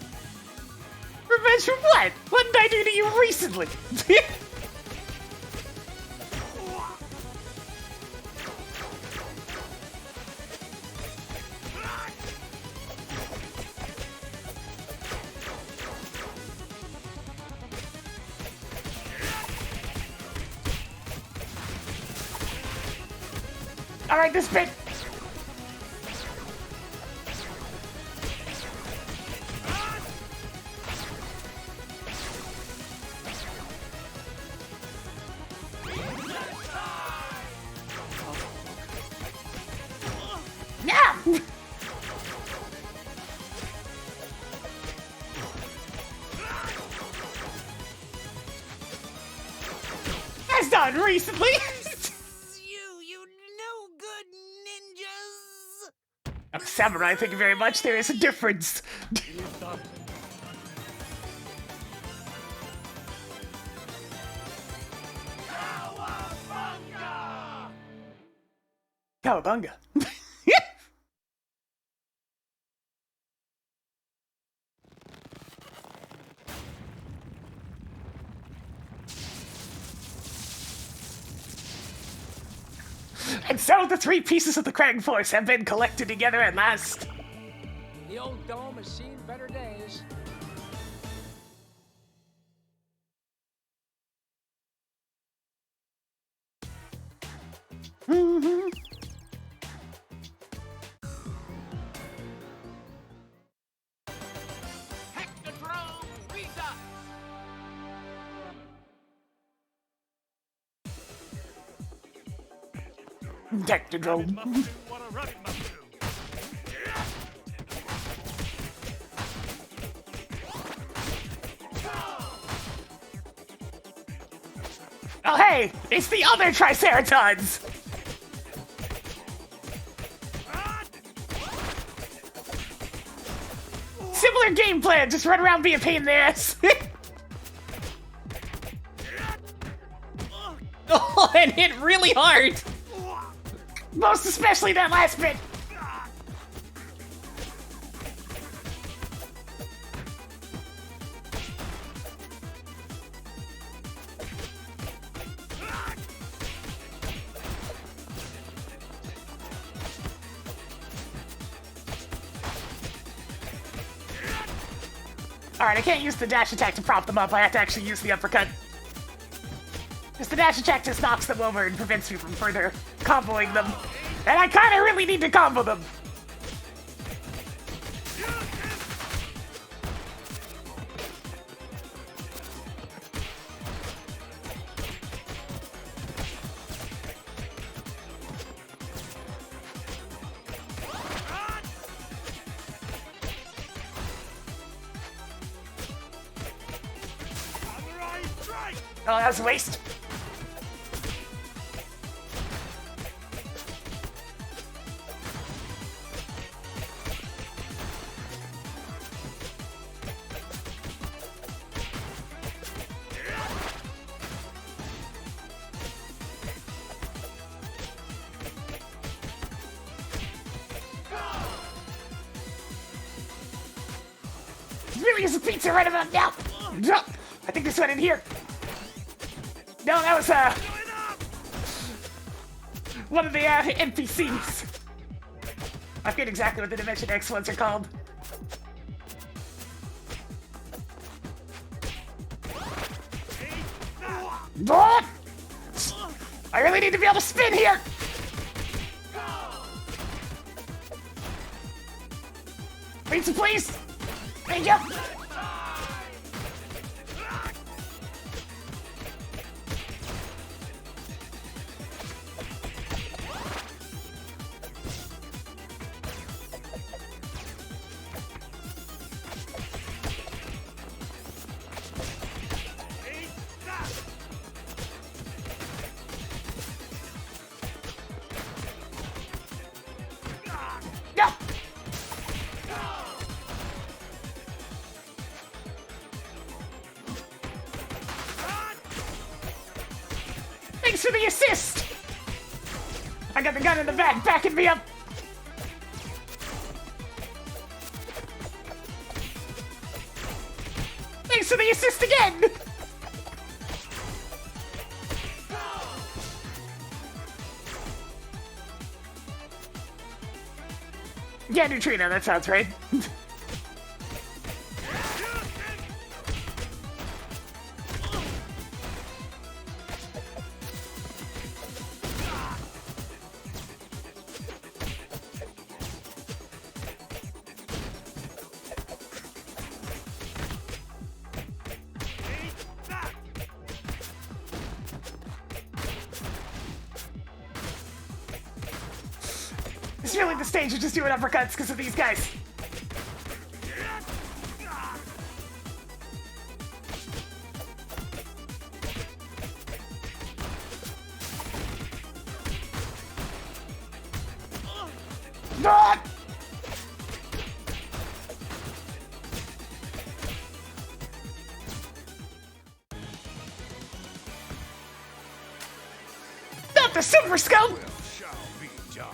Revenge for what? What did I do to you recently? Alright, this bit. Yeah! That's done recently! You no good ninjas! I'm a samurai, thank you very much. There is a difference. It is done. Cowabunga. And so the three pieces of the Krang Force have been collected together at last. The old dome has seen better days. Hectodrome Redux! Hectodrome. Must do what a rabbit must do. Oh hey, it's the other Triceratons! Similar game plan, just run around, be a pain in the ass. Oh, and hit really hard! Most especially that last bit. Alright, I can't use the dash attack to prop them up, I have to actually use the uppercut. Because the dash attack just knocks them over and prevents me from further comboing them. And I kinda really need to combo them! Oh, that was a waste. Really is a pizza right about now. I think this went in here. No, that was one of the NPCs. I forget exactly what the Dimension X ones are called. What? I really need to be able to spin here! Pizza, please! Thank you! No! Thanks for the assist! I got the gun in the back, backing me up! Thanks for the assist again! Yeah, Neutrino, that sounds right. It's really the stage of just doing uppercuts because of these guys. Ah! Not the super scope! Shall be done.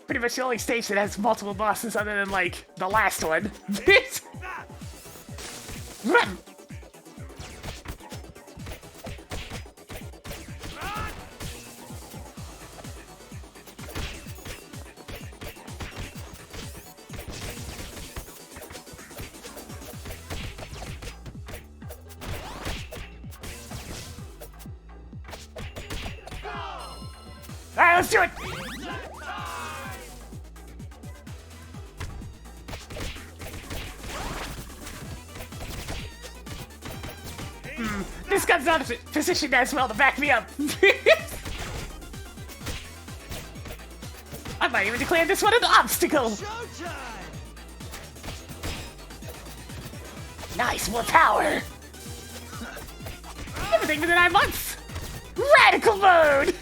Pretty much the only stage that has multiple bosses other than, like, the last one. Alright, let's do it! This gun's not positioned as well to back me up. I might even declare this one an obstacle. Nice, more power. Everything for the 9 months. Radical mode.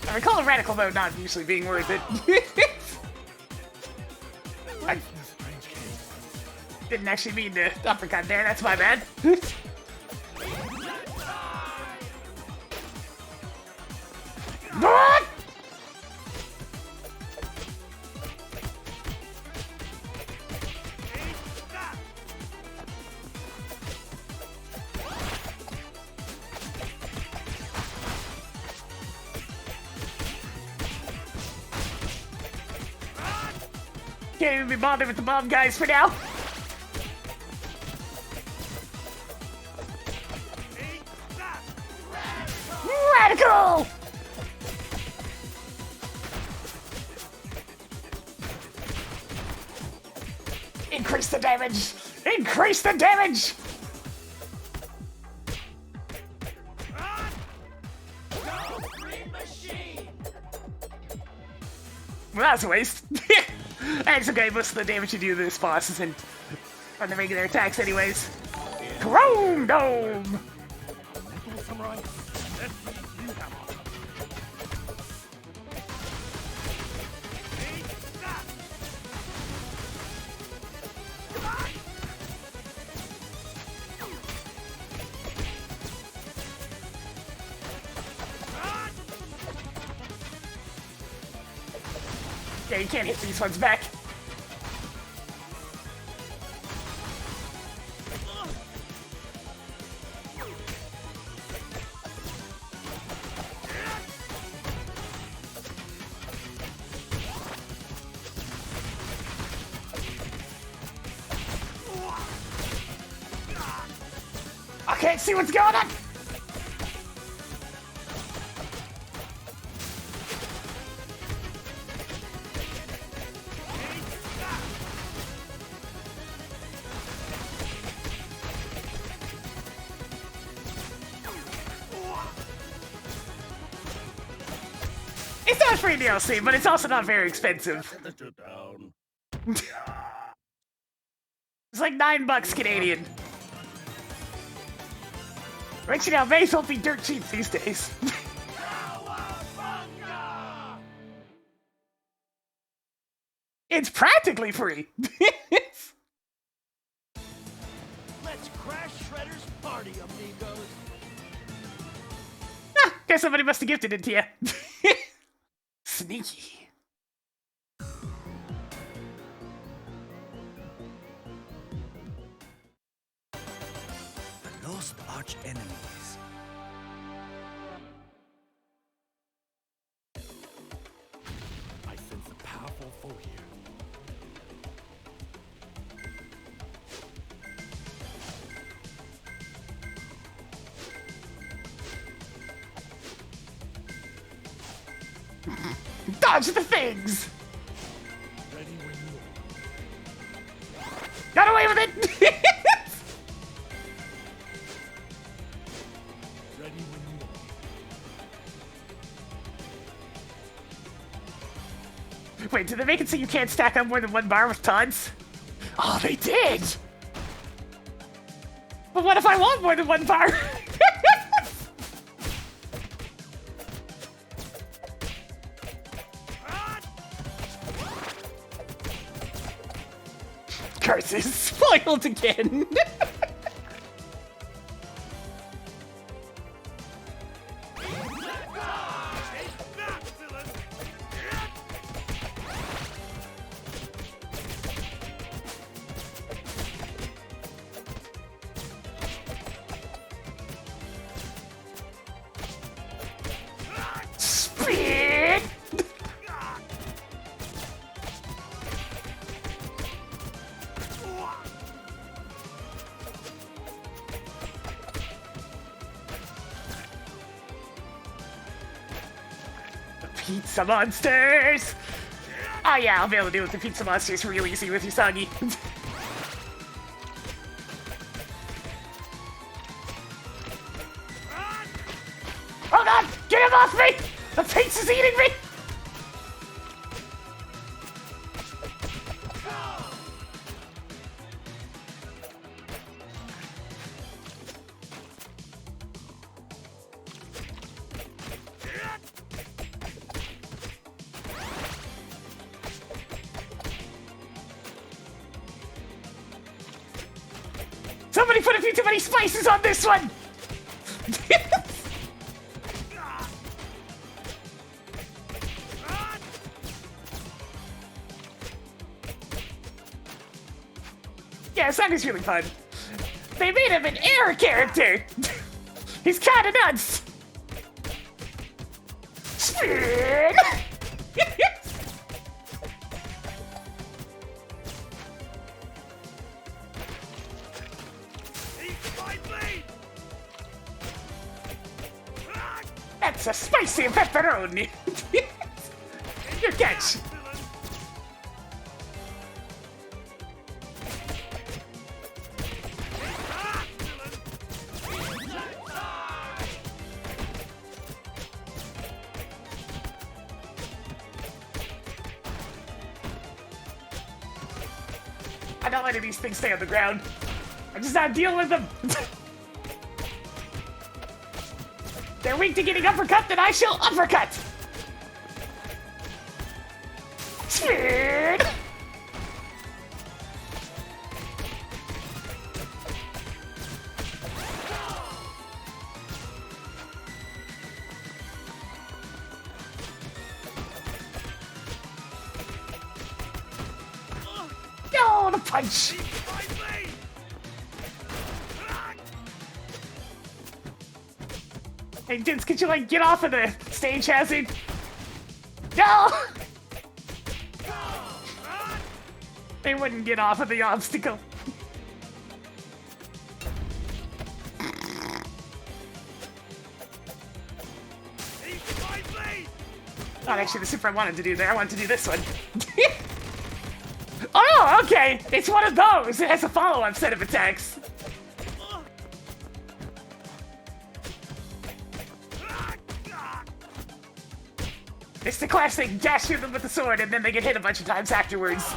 I recall a radical mode not usually being worth it. I didn't actually mean to uppercut there, that's my bad. What? Can't even be bothered with the bomb guys for now. Radical! Increase the damage! Increase the damage! Well, that's a waste. It's okay, most of the damage you do to this boss isn't on the regular attacks anyways. Chrome Dome! Samurai, let's see you have Yeah, you can't hit these ones back. I can't see what's going on! It's not free DLC, but it's also not very expensive. It's like $9 Canadian. Which, you know, may as well be dirt cheap these days. It's practically free. Let's crash Shredder's party, amigos. Ah, guess somebody must have gifted it to you. Sneaky. The lost arch enemies. I sense a powerful foe here. Dodge the things! Ready when you are. Got away with it! Ready when you are. Wait, did they make it so you can't stack up more than one bar with taunts? Oh, they did! But what if I want more than one bar? Curses! Spoiled again. Speed! Pizza monsters! Oh yeah, I'll be able to deal with the pizza monsters real easy with Usagi. Oh god! Get him off me! The pizza's eating me! Somebody put a few too many spices on this one! Yeah, Saku's really fun. They made him an air character! He's kinda nuts! Spin! That's a spicy pepperoni! Your catch! I'm not letting these things stay on the ground. I'm just not dealing with them. They're weak to getting uppercut, then I shall uppercut! Spin! punch. Hey, Dins, could you, like, get off of the stage hazard? No! They wouldn't get off of the obstacle. Not actually the super I wanted to do there. I wanted to do this one. Oh, okay. It's one of those. It has a follow-up set of attacks. It's the classic dash through them with the sword and then they get hit a bunch of times afterwards.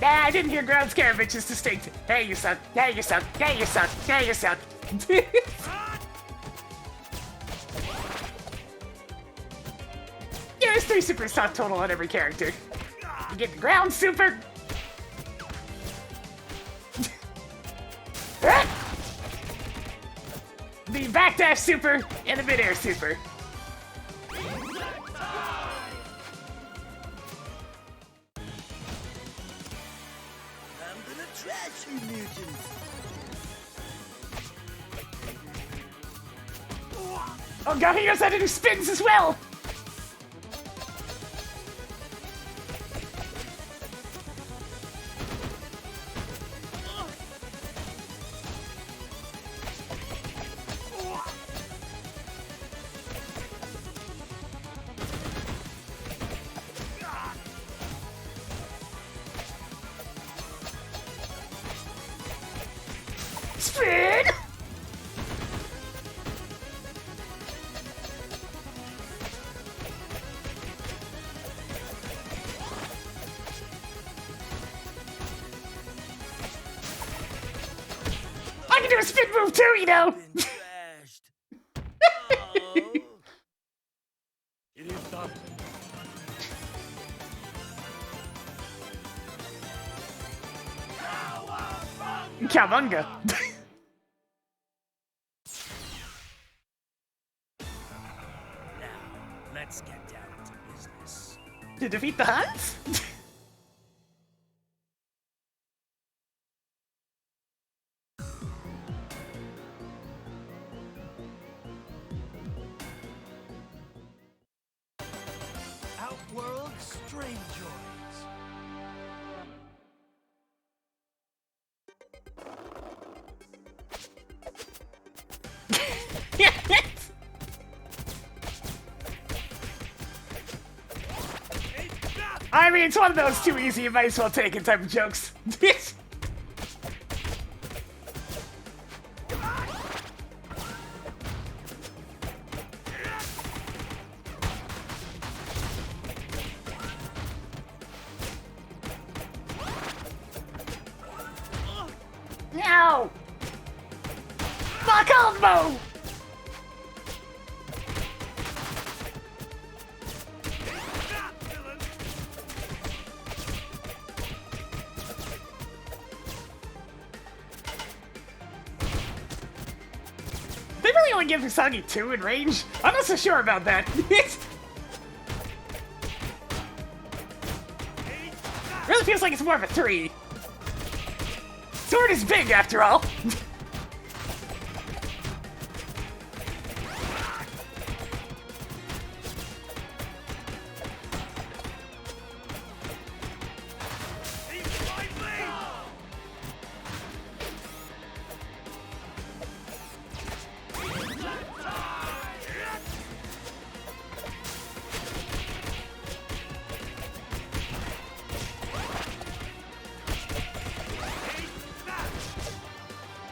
I didn't hear ground scare, which is distinct. Hey, you suck. Hey, you suck. Hey, you suck. Hey, you suck. Yeah, there's 3 super stuff total on every character. You get the ground super. The backdash super and the midair super. Oh god, he knows how to do spins as well! Spin! I can do a spin move too, you know! It is done. Cowabunga! Let's get down to business. To defeat the Huns? Outworld strange joys. I mean, it's one of those too easy, you might as well take it type of jokes. No! My combo! They really only give Usagi 2 in range? I'm not so sure about that. Really feels like it's more of a 3. Sword is big, after all.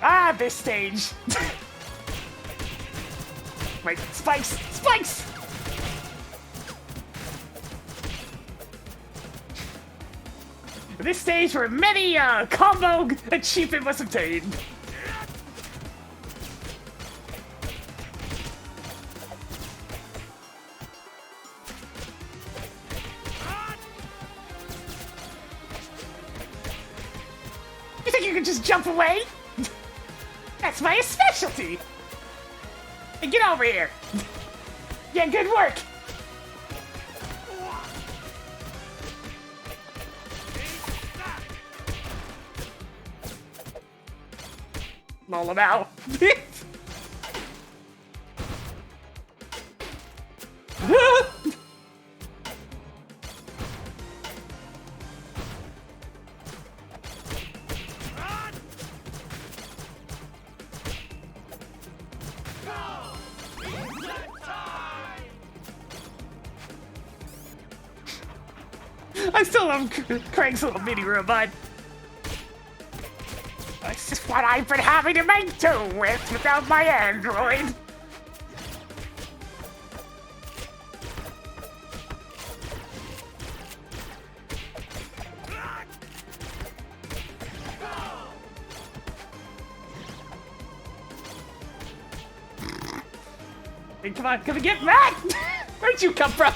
Ah, this stage. Wait, spikes! Spikes! This stage where many combo achievement was obtained. You think you can just jump away? That's my specialty! Hey, get over here! Yeah, good work. Lull him out. I still love Craig's little mini robot. That's just what I've been having to make do with without my android. Hey, come on, come and get Matt! Where'd you come from?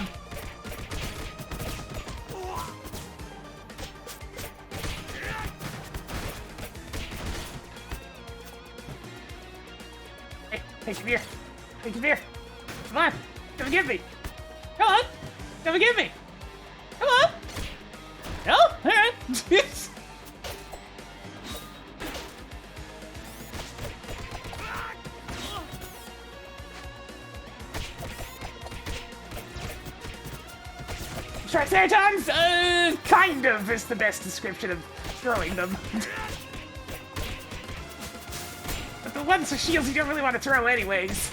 Hey, come here. Hey, come here. Come on. Come and get me. Come on. Come and get me. Come on. No? Alright. Triceratons? Kind of is the best description of throwing them. But the ones with shields you don't really want to throw anyways.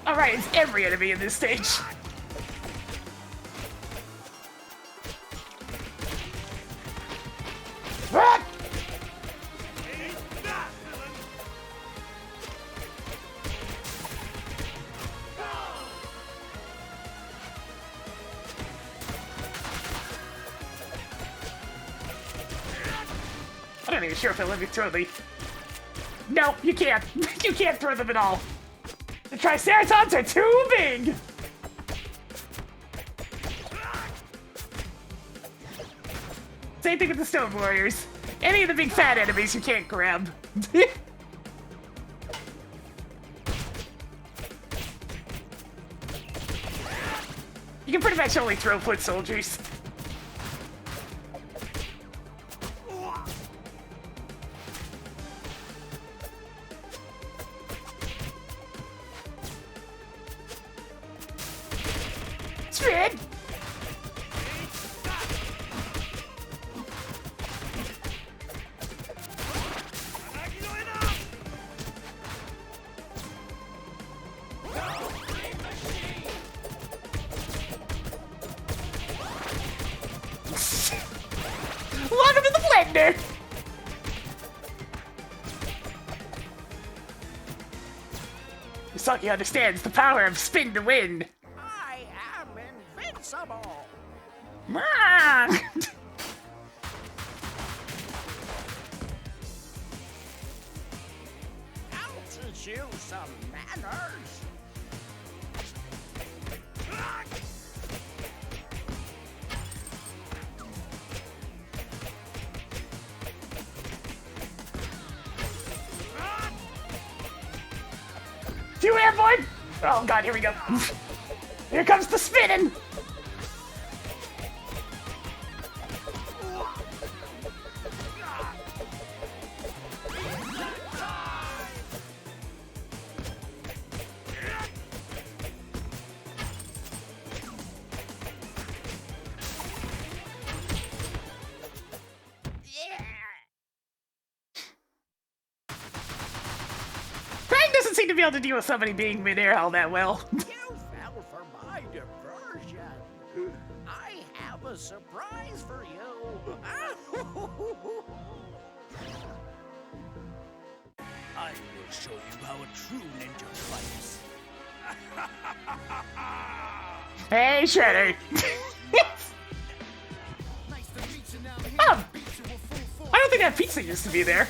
Alright, it's every enemy in this stage. Ah! I'm not even sure if they'll let me throw the... No, you can't. You can't throw them at all. The Triceratons are too big! Same thing with the Stone Warriors. Any of the big fat enemies you can't grab. You can pretty much only throw foot soldiers. Spin! Welcome to the blender! Misaki understands the power of spin to win. I am invincible. Ah! I'll teach you some manners. You airborne? Oh god, here we go. Here comes the spinning! Krang doesn't seem to be able to deal with somebody being mid-air all that well. You fell for my diversion. I have a surprise for you. I will show you how a true ninja fights. Hey, Shredder! Oh! I don't think that pizza used to be there.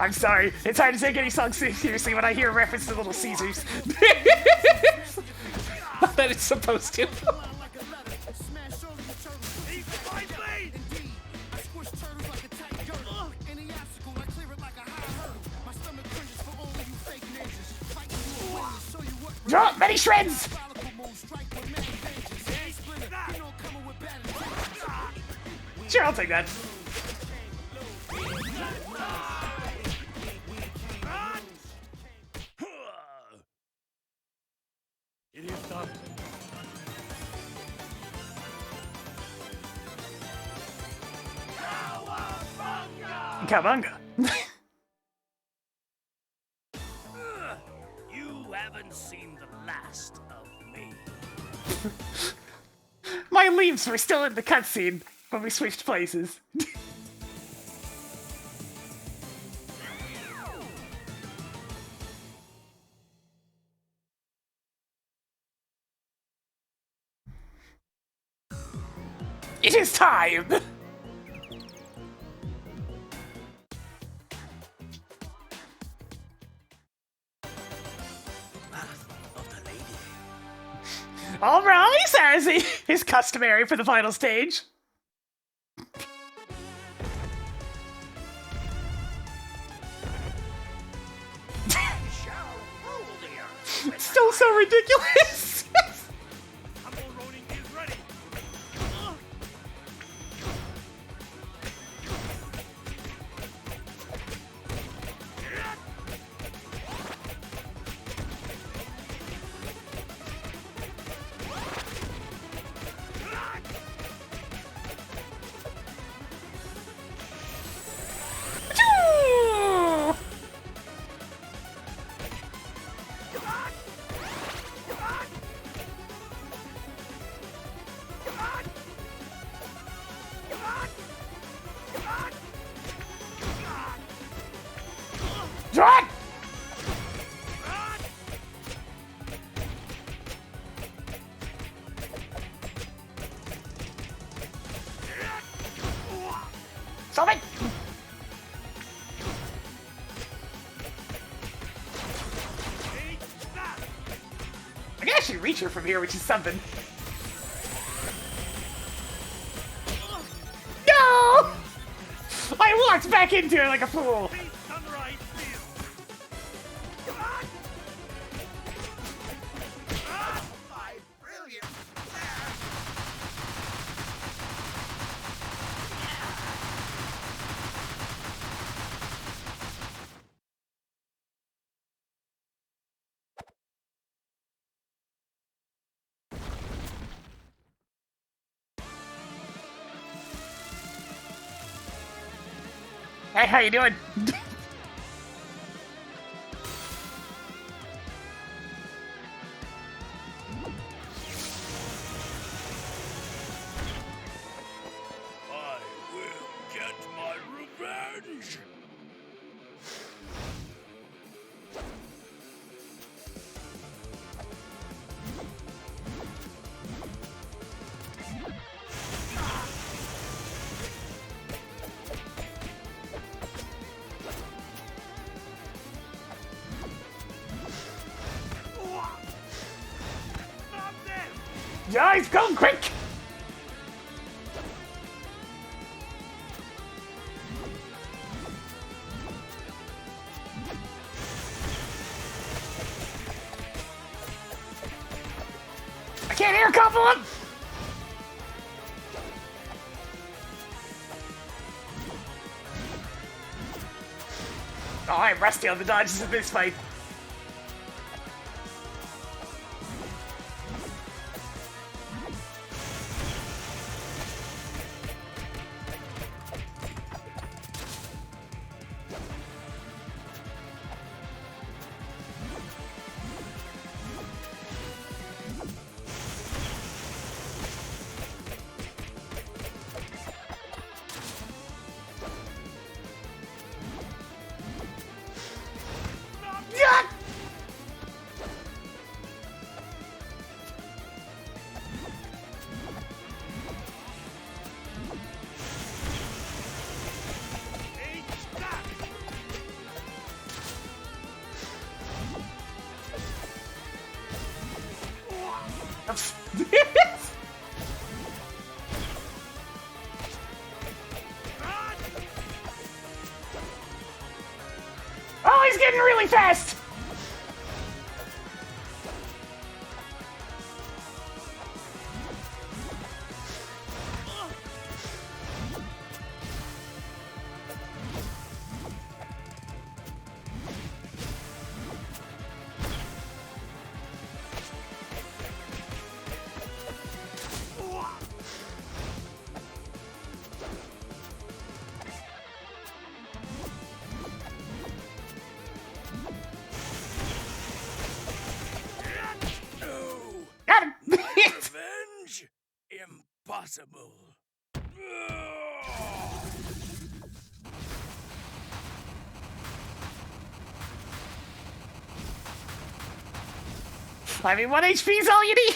I'm sorry, it's hard to take any song seriously when I hear a reference to Little Caesars. what it's supposed to. Drop many shreds! Sure, I'll take that. It is done. Cowabunga. You haven't seen the last of me. My leaves were still in the cutscene when we switched places. It is time! Alright, as is customary for the final stage. It's still so ridiculous! Humble Ronin is ready. Choo! Draw it! Stop it! I can actually reach her from here, which is something. No! I walked back into it like a fool. Sunrise field. My brilliant Hey, how you doing? I will get my revenge. Stop this! Guys, go quick! I can't air couple him! Oh, I'm rusty on the dodges of this fight. Oh, he's getting really fast! Got him! Revenge? Impossible. I mean, 1 HP is all you need!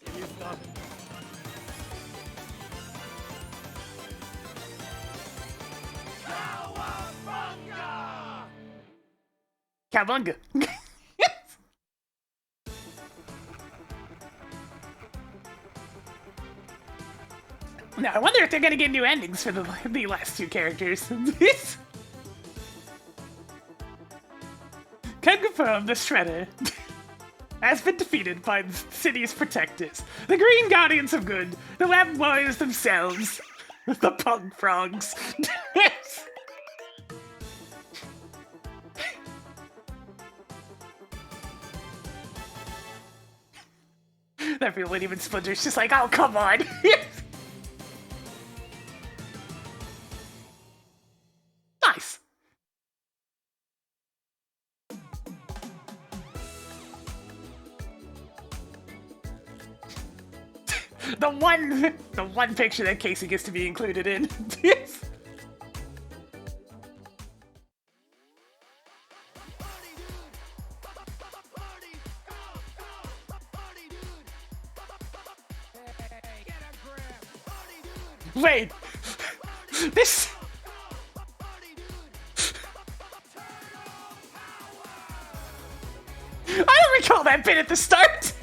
It is not. Cowabunga! Now, I wonder if they're gonna get new endings for the last two characters. Can confirm the Shredder has been defeated by the city's protectors, the Green Guardians of Good, the Lab Warriors themselves, the Pug Frogs. That really even Splinter's just like, oh, come on. Nice. the one picture that Casey gets to be included in. Wait, this. I don't recall that bit at the start.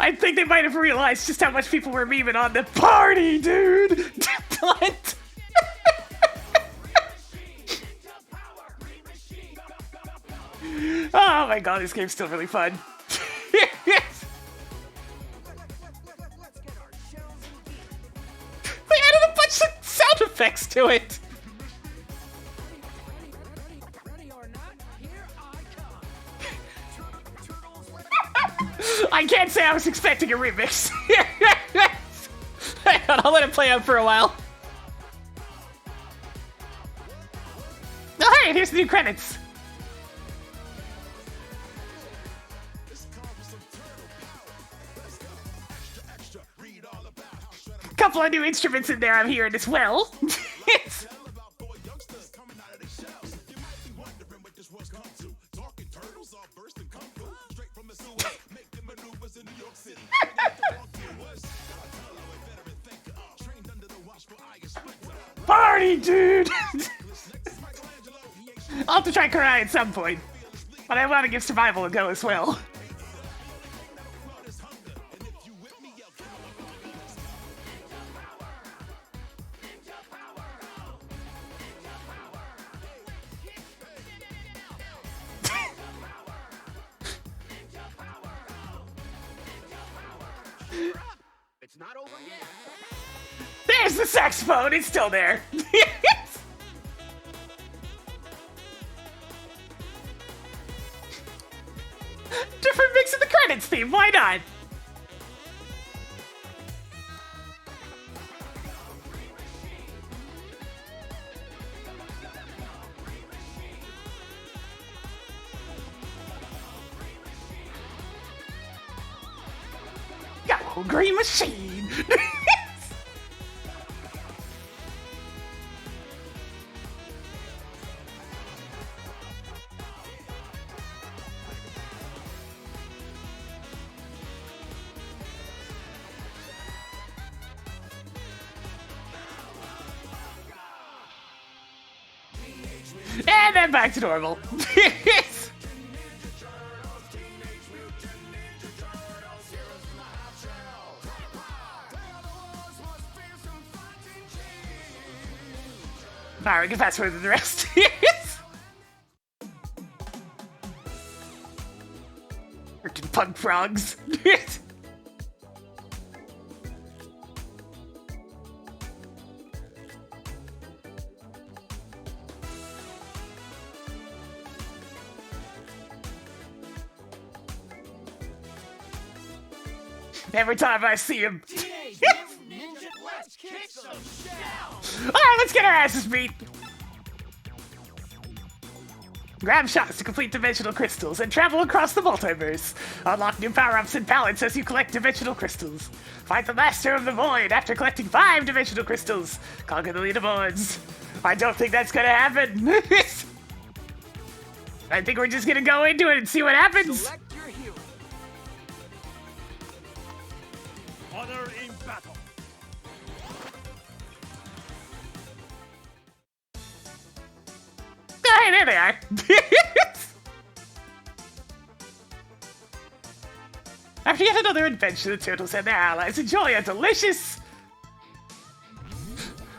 I think they might have realized just how much people were memeing on the party, dude. What? Oh my god, this game's still really fun. They added a bunch of sound effects to it. I can't say I was expecting a remix. Hang on, I'll let it play out for a while. Oh, hey, here's the new credits. Couple of new instruments in there I'm hearing as well. Party, dude! I'll have to try Karai at some point, but I want to give Survival a go as well. It's not over yet. There's the saxophone, it's still there. Different mix of the credits theme, why not? Go, Green Machine! And then back to normal. Alright, we can fast forward to the rest. Freaking punk frogs. Every time I see him. Alright, let's get our asses beat. Grab shots to complete dimensional crystals and travel across the multiverse. Unlock new power-ups and palettes as you collect dimensional crystals. Fight the Master of the Void after collecting 5 dimensional crystals. Conquer the leaderboards. I don't think that's gonna happen. I think we're just gonna go into it and see what happens. Select your hero. Honor in battle. Oh, hey, there they are. After yet another adventure, the turtles and their allies enjoy a delicious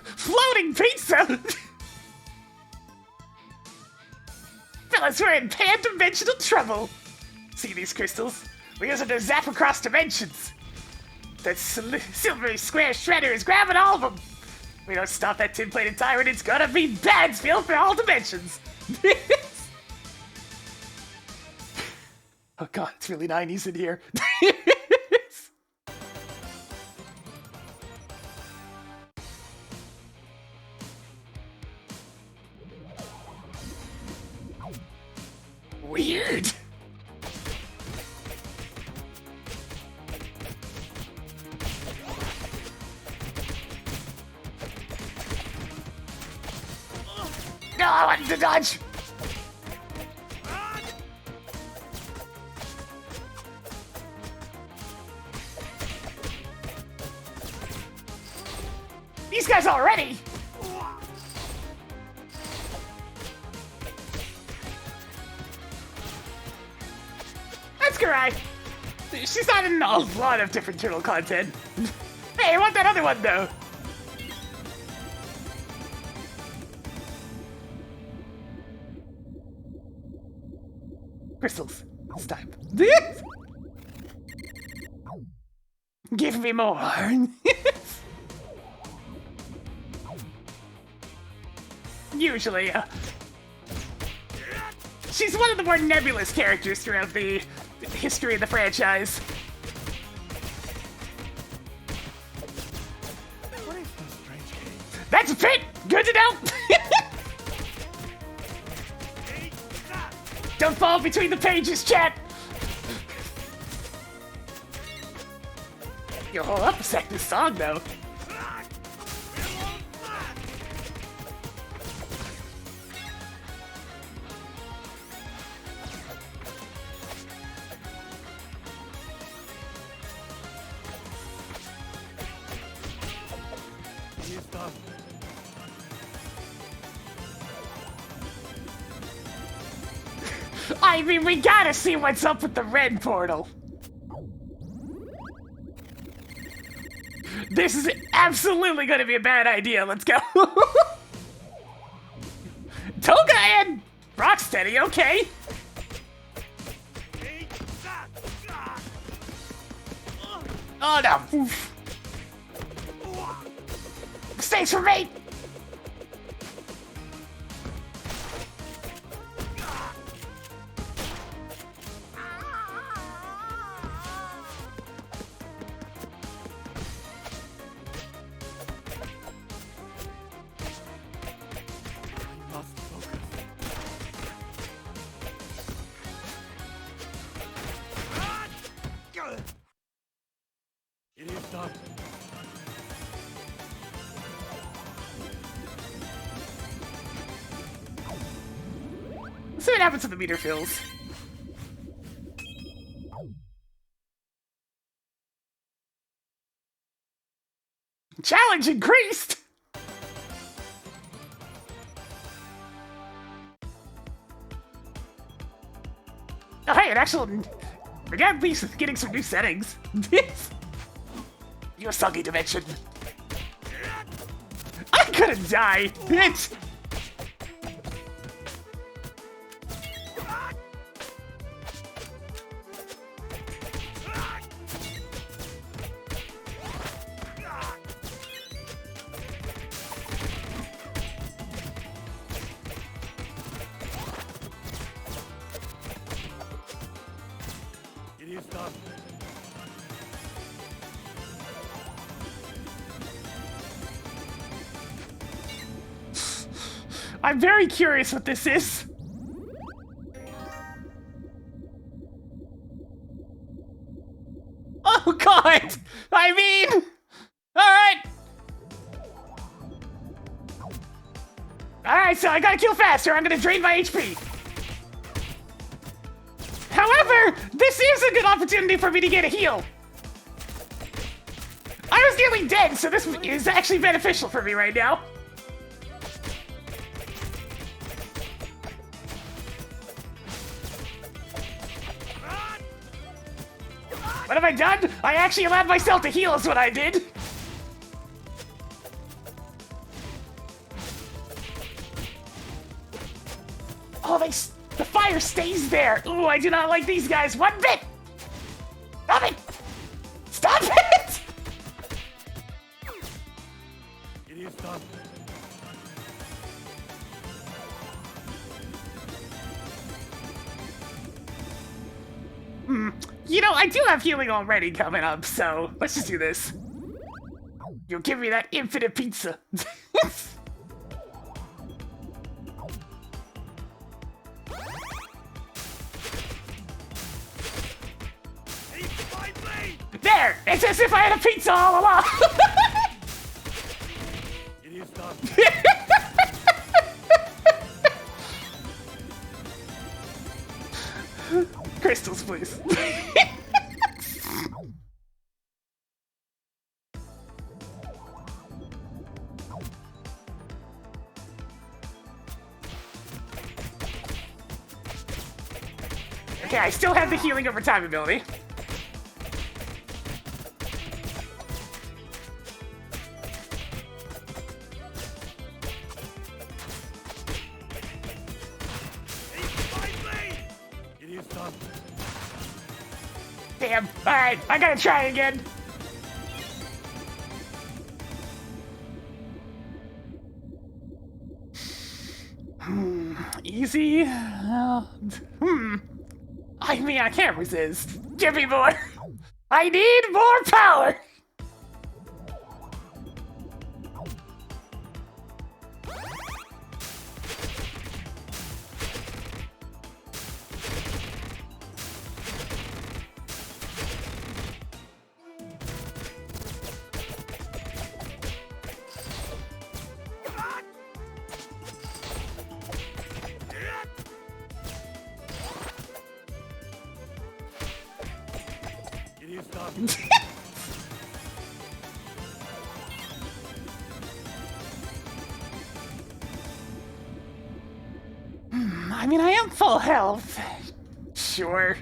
floating pizza. Fellas, we're in pan-dimensional trouble. See these crystals? We use them to zap across dimensions. That silvery square shredder is grabbing all of them. We don't stop that tin-plated tyrant, it's gonna be Badsfield for all dimensions. Oh god, it's really 90s in here. Weird. No, I wanted to dodge. These guys already. That's Karai. She's not in a lot of different turtle content. Hey, I want that other one though. Crystals. It's time. Give me more. Usually, she's one of the more nebulous characters throughout the history of the franchise. What is this strange game? That's a pit! Good to know! Don't fall between the pages, chat! Yo, hold up a sec, this song, though. He's done. I mean, we gotta see what's up with the red portal. This is absolutely gonna be a bad idea. Let's go. Toga and Rocksteady, okay. Oh no. Oof. Mistakes were made. Must focus. It is done. Let's see what happens when the meter fills. Challenge increased! Oh, hey, an actual... We got at least getting some new settings. You soggy dimension. I couldn't die. It's... It is done. I'm very curious what this is. Oh god! I mean... Alright! Alright, so I gotta kill faster, I'm gonna drain my HP. However, this is a good opportunity for me to get a heal. I was nearly dead, so this is actually beneficial for me right now. What have I done? I actually allowed myself to heal is what I did. Oh, the fire stays there. Ooh, I do not like these guys one bit. Stop it! Stop it! It is done. You know, I do have healing already coming up, so let's just do this. You'll give me that infinite pizza. There! It's as if I had a pizza all along! It is done. Crystals, please. Okay, I still have the healing over time ability. It is done. Damn. Alright, I gotta try again. Easy. I mean, I can't resist. Give me more. I need more power. It is done. I mean, I am full health. Sure.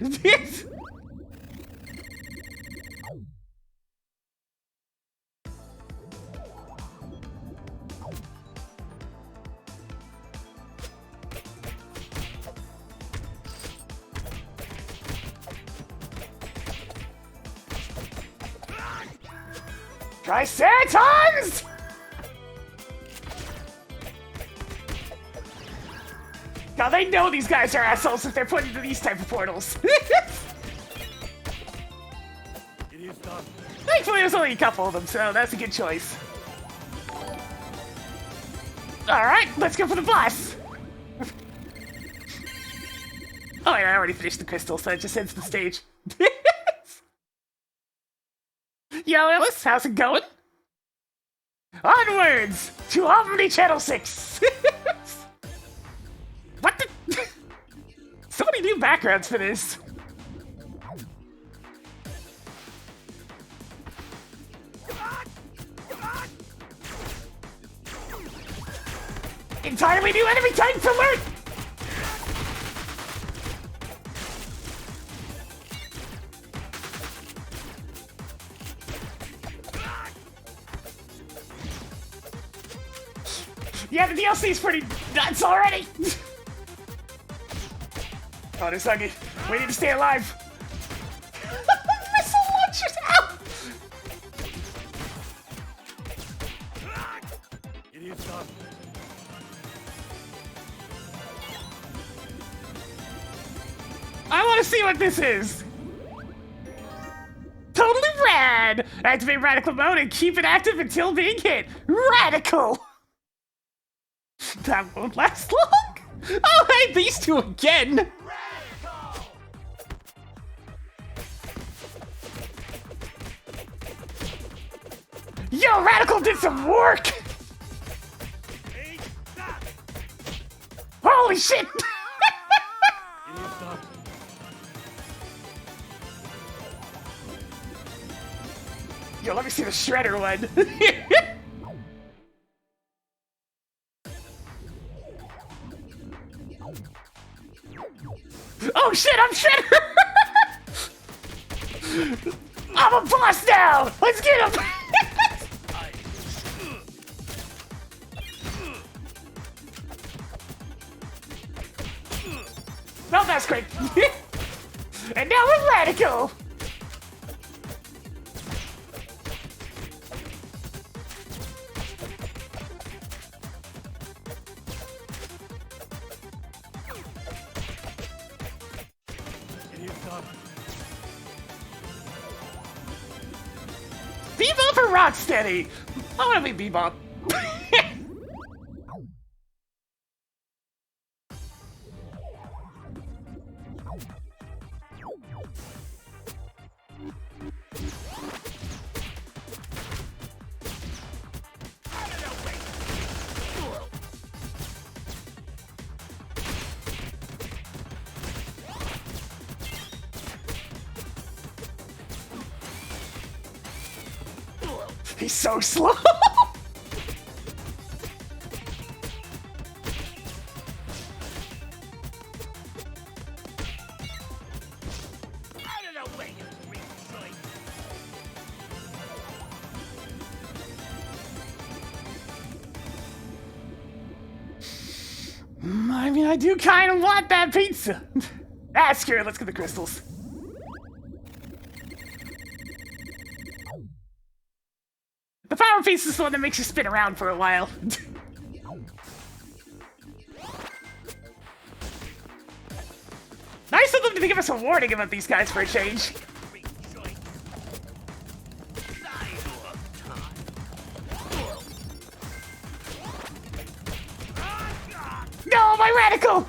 Triceratons! Now they know these guys are assholes if they're put into these type of portals. It is done. Thankfully there's only a couple of them, so that's a good choice. Alright, let's go for the boss! Oh wait, I already finished the crystal, so it just ends the stage. Yo, Ellis, how's it going? Onwards to Omni Channel 6! What the? So many new backgrounds for this. Entirely new enemy types alert! Yeah, the DLC's pretty nuts already. Oh, there's Huggy. We need to stay alive. Missile launchers out. It is done. I want to see what this is. Totally rad! Activate radical mode and keep it active until being hit. Radical! That won't last long. Oh, hey, these two again. Yo, Radical did some work! Holy shit! It is done. Yo, let me see the Shredder one. Oh shit, I'm Shredder! I'm a boss now! Let's get him! No, that's great. And now we're Radical! It is done. Bebop or Rocksteady? I want to be Bebop. He's so slow. I mean, I do kind of want that pizza. Ah, screw it, let's get the crystals. The power piece is the one that makes you spin around for a while. Nice of them to give us a warning about these guys for a change. No, my Radical!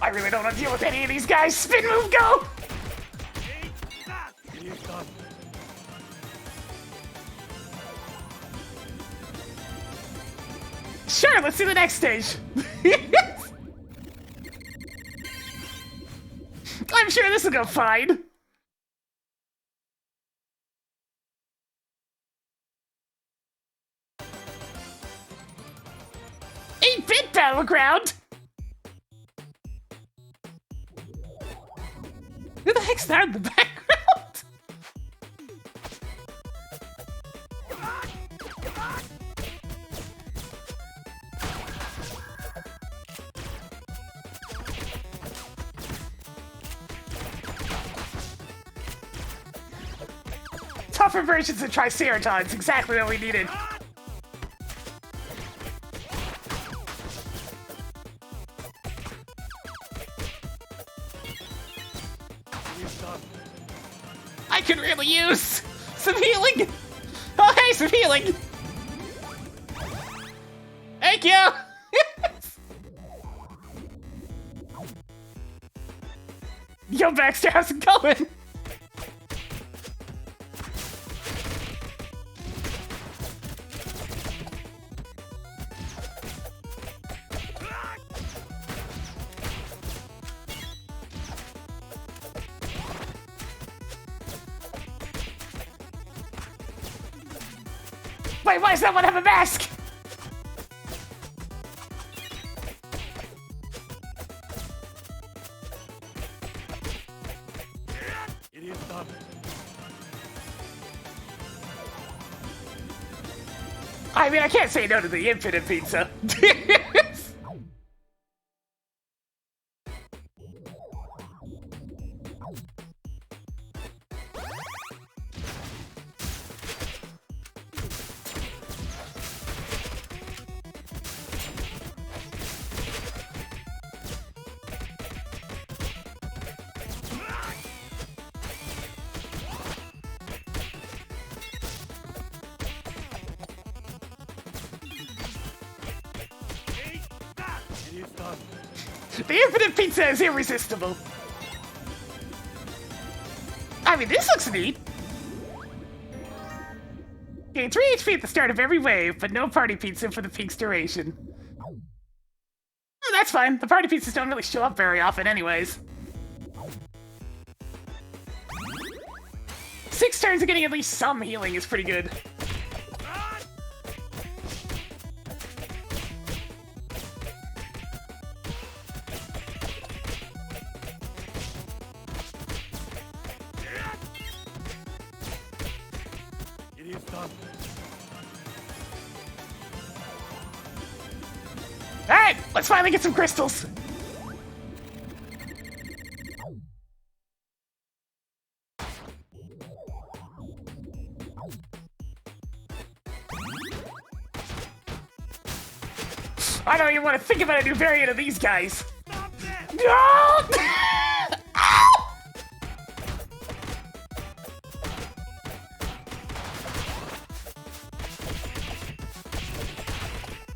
I really don't want to deal with any of these guys. Spin move, go! It is done. Sure, let's see the next stage. I'm sure this will go fine. 8-bit battleground. Who the heck's that in the background? Tougher versions of Triceratons, exactly what we needed. I could really use some healing. Oh, hey, some healing. Thank you. Yo, Baxter, how's it going? Wait, why does that one have a mask? I mean, I can't say no to the infinite pizza. It is done. The infinite pizza is irresistible. I mean, this looks neat. Gain 3 HP at the start of every wave, but no party pizza for the peak's duration. That's fine. The party pizzas don't really show up very often anyways. 6 turns of getting at least some healing is pretty good. It is done. Alright, let's finally get some crystals. I don't even want to think about a new variant of these guys. No! Ow!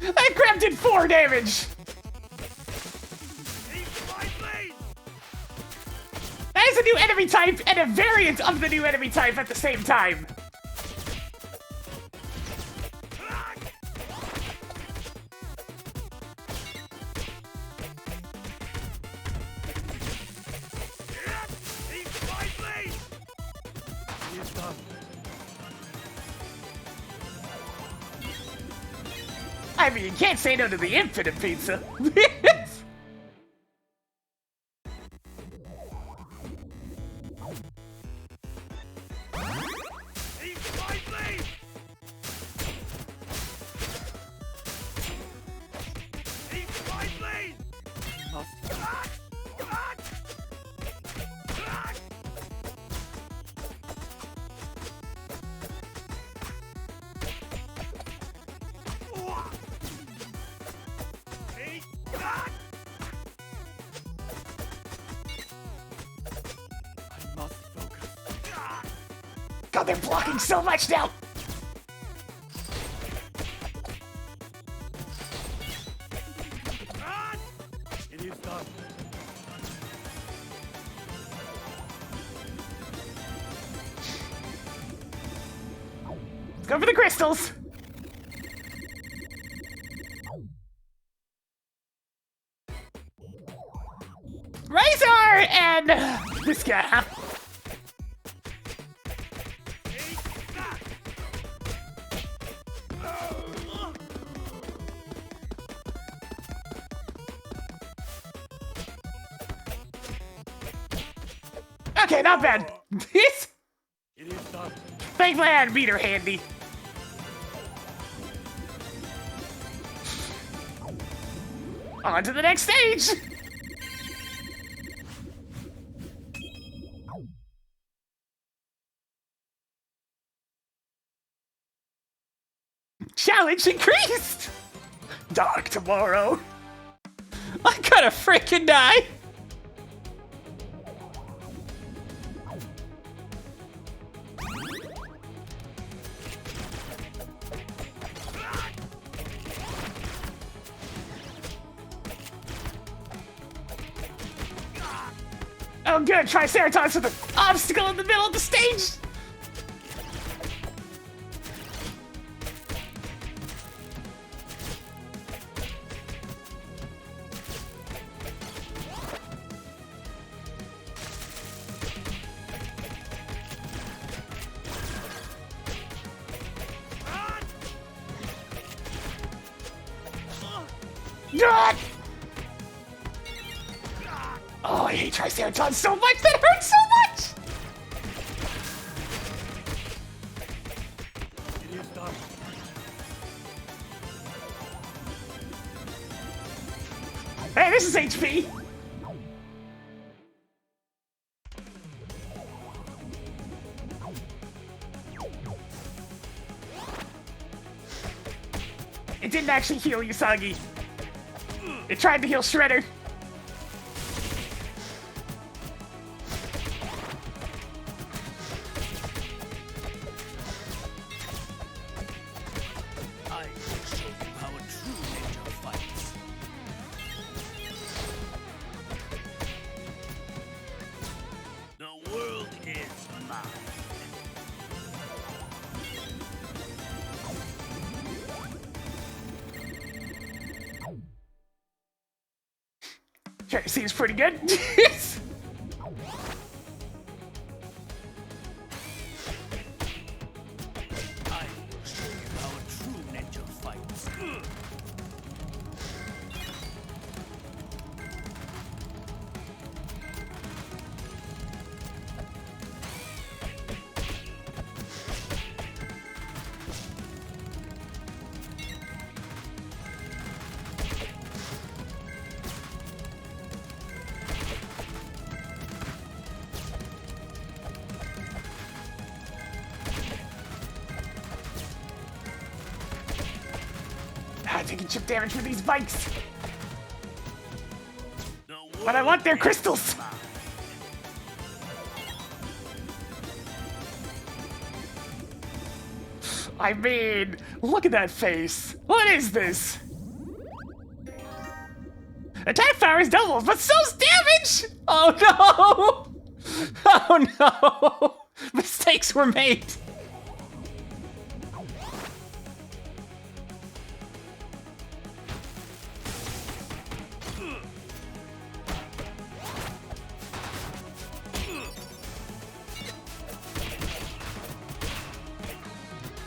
That grab did 4 damage! That is a new enemy type and a variant of the new enemy type at the same time. It is done. I mean, you can't say no to the infinite pizza. God, they're blocking so much now! It is done. Let's go for the crystals! Razor and this guy. Okay, not bad. This. It is done. Thankfully, I had meter handy. On to the next stage. Challenge increased. Dark tomorrow. I gotta freaking die. Oh good, Triceratops with an obstacle in the middle of the stage! God! Oh, I hate Triceratops so much! That hurts so much! It is done. Hey, this is HP! It didn't actually heal Usagi. It tried to heal Shredder. I will show you how a true ninja fights. The world is mine. Okay, seems pretty good. I will show you how a true ninja fights. I'm taking chip damage for these bikes. The But I want their crystals. I mean, look at that face. What is this? Attack power is doubled, but so's damage! Oh no! Oh no! Mistakes were made.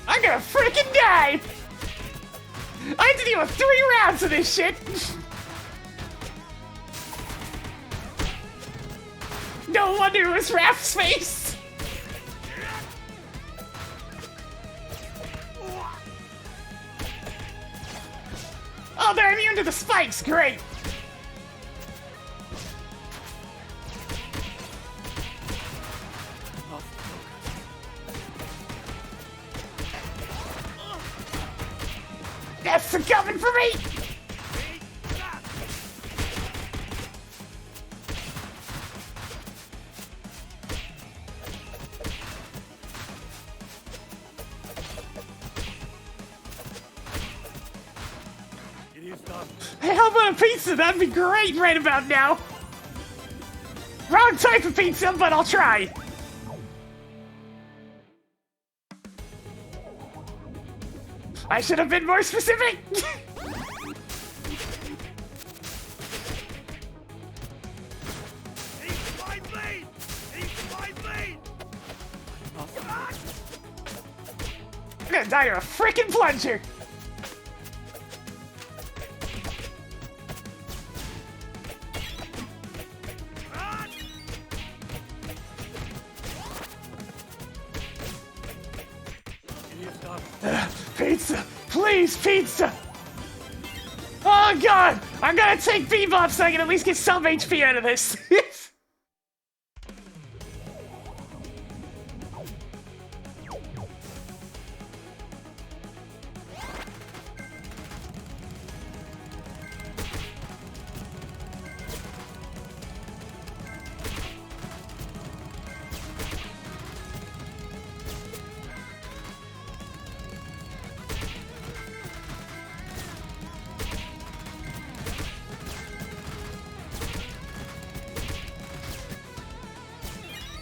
I'm gonna freaking die! I have to deal with 3 rounds of this shit! No wonder it was Raph's face! Oh, they're immune to the spikes, great! That's coming for me! It is done. Hey, how about a pizza? That'd be great right about now! Wrong type of pizza, but I'll try! I should have been more specific! Eat my blade! Eat my blade! I'm gonna die of a freaking plunger! It is done. Pizza! Please, pizza! Oh god! I'm gonna take Bebop so I can at least get some HP out of this!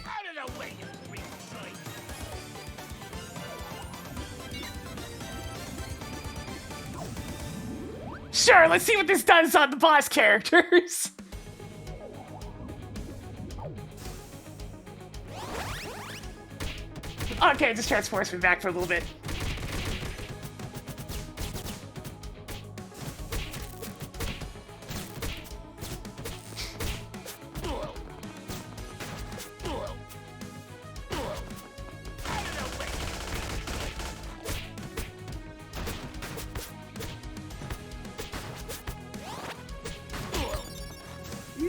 Out of the way, you green slime! Sure, let's see what this does on the boss characters! Okay, it just transports me back for a little bit.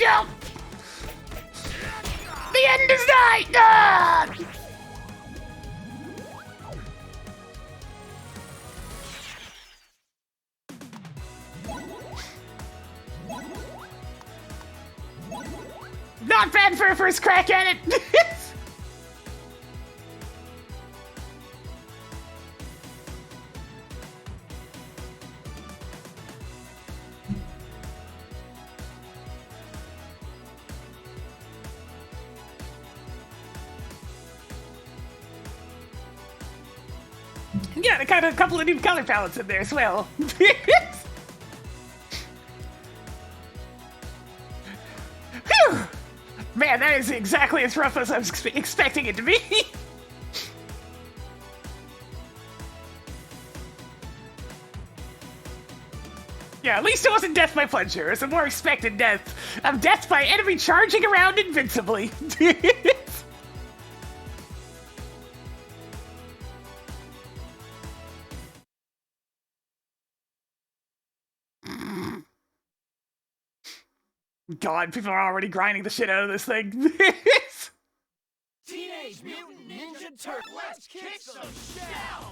No! The end is nigh! Ah! Not bad for a first crack at it! Yeah, they got a couple of new color palettes in there as well. Phew! Man, that is exactly as rough as I was expecting it to be. Yeah, at least it wasn't death by plunger. It was a more expected death of death by enemy charging around invincibly. God, people are already grinding the shit out of this thing. Teenage Mutant Ninja Turtle, let's kick some shell!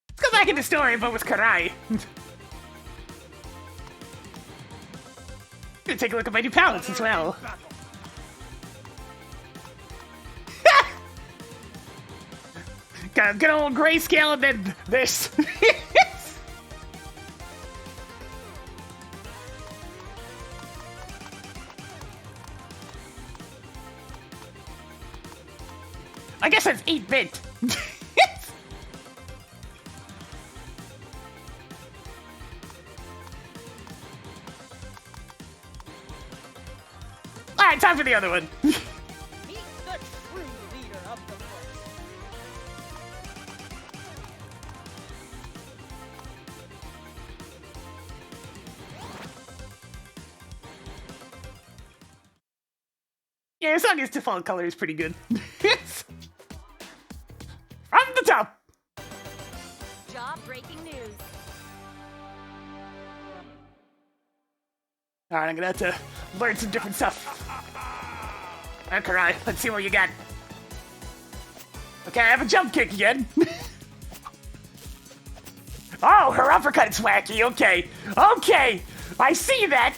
Let's go back into story, but with Karai. Gonna take a look at my new palettes as well. Got a good old grayscale and then this. I guess that's 8-bit. Alright, time for the other one. Meet the true leader of the force. Yeah, as long as default color is pretty good. From the top! Job-breaking news. Alright, I'm gonna have to learn some different stuff. Okay, right, let's see what you got. Okay, I have a jump kick again. Oh, her uppercut's wacky, okay. Okay, I see that.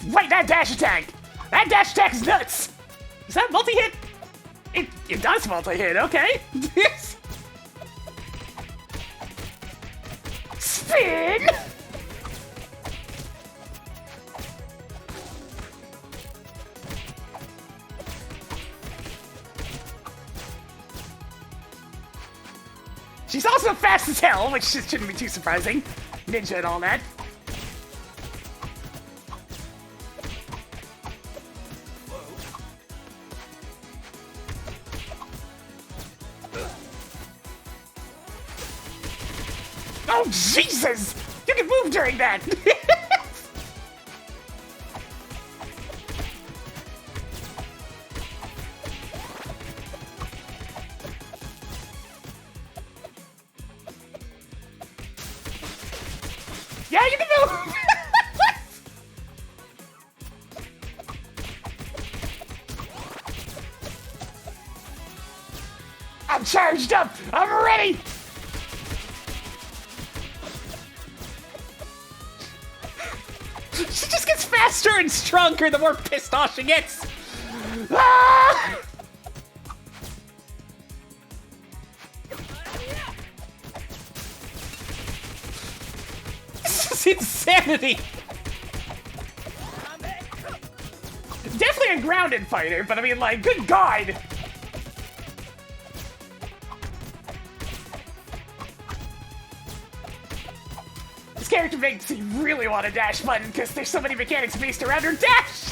Wait, that dash attack! That dash attack is nuts! Is that multi-hit? It does multi-hit, okay. Spin! She's also fast as hell, which shouldn't be too surprising. Ninja and all that. Oh, Jesus! You can move during that! Yeah, you can move! I'm charged up! I'm ready! She just gets faster and stronger the more pissed off she gets. Ah! This is insanity. Definitely a grounded fighter, but I mean, like, good God. This character makes you really want a dash button because there's so many mechanics based around her dash!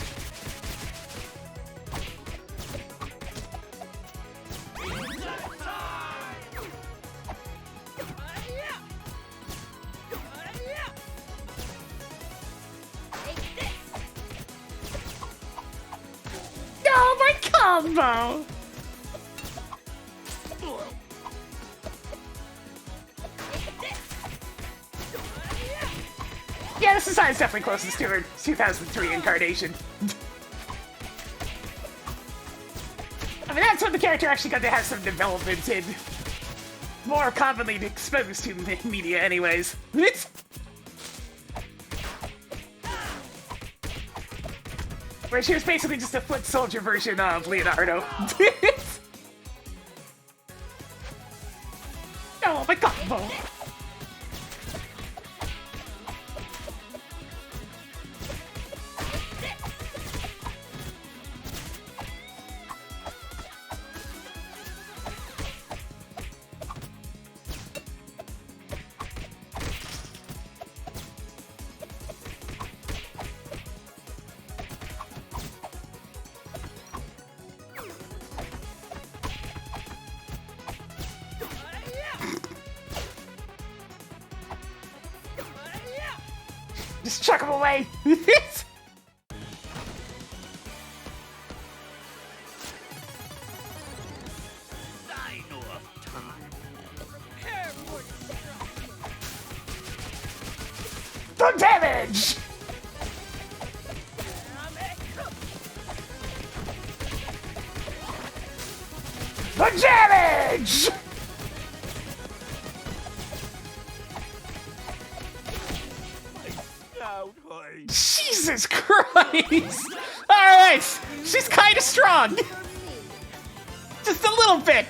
Oh, my combo! design is definitely closest to her 2003 incarnation. I mean, that's when the character actually got to have some development and more commonly exposed to media anyways. Where she was basically just a foot soldier version of Leonardo. Oh my god, Bo. Just chuck him away! The damage! The damage! Jesus Christ! Alright! She's kinda strong! Just a little bit!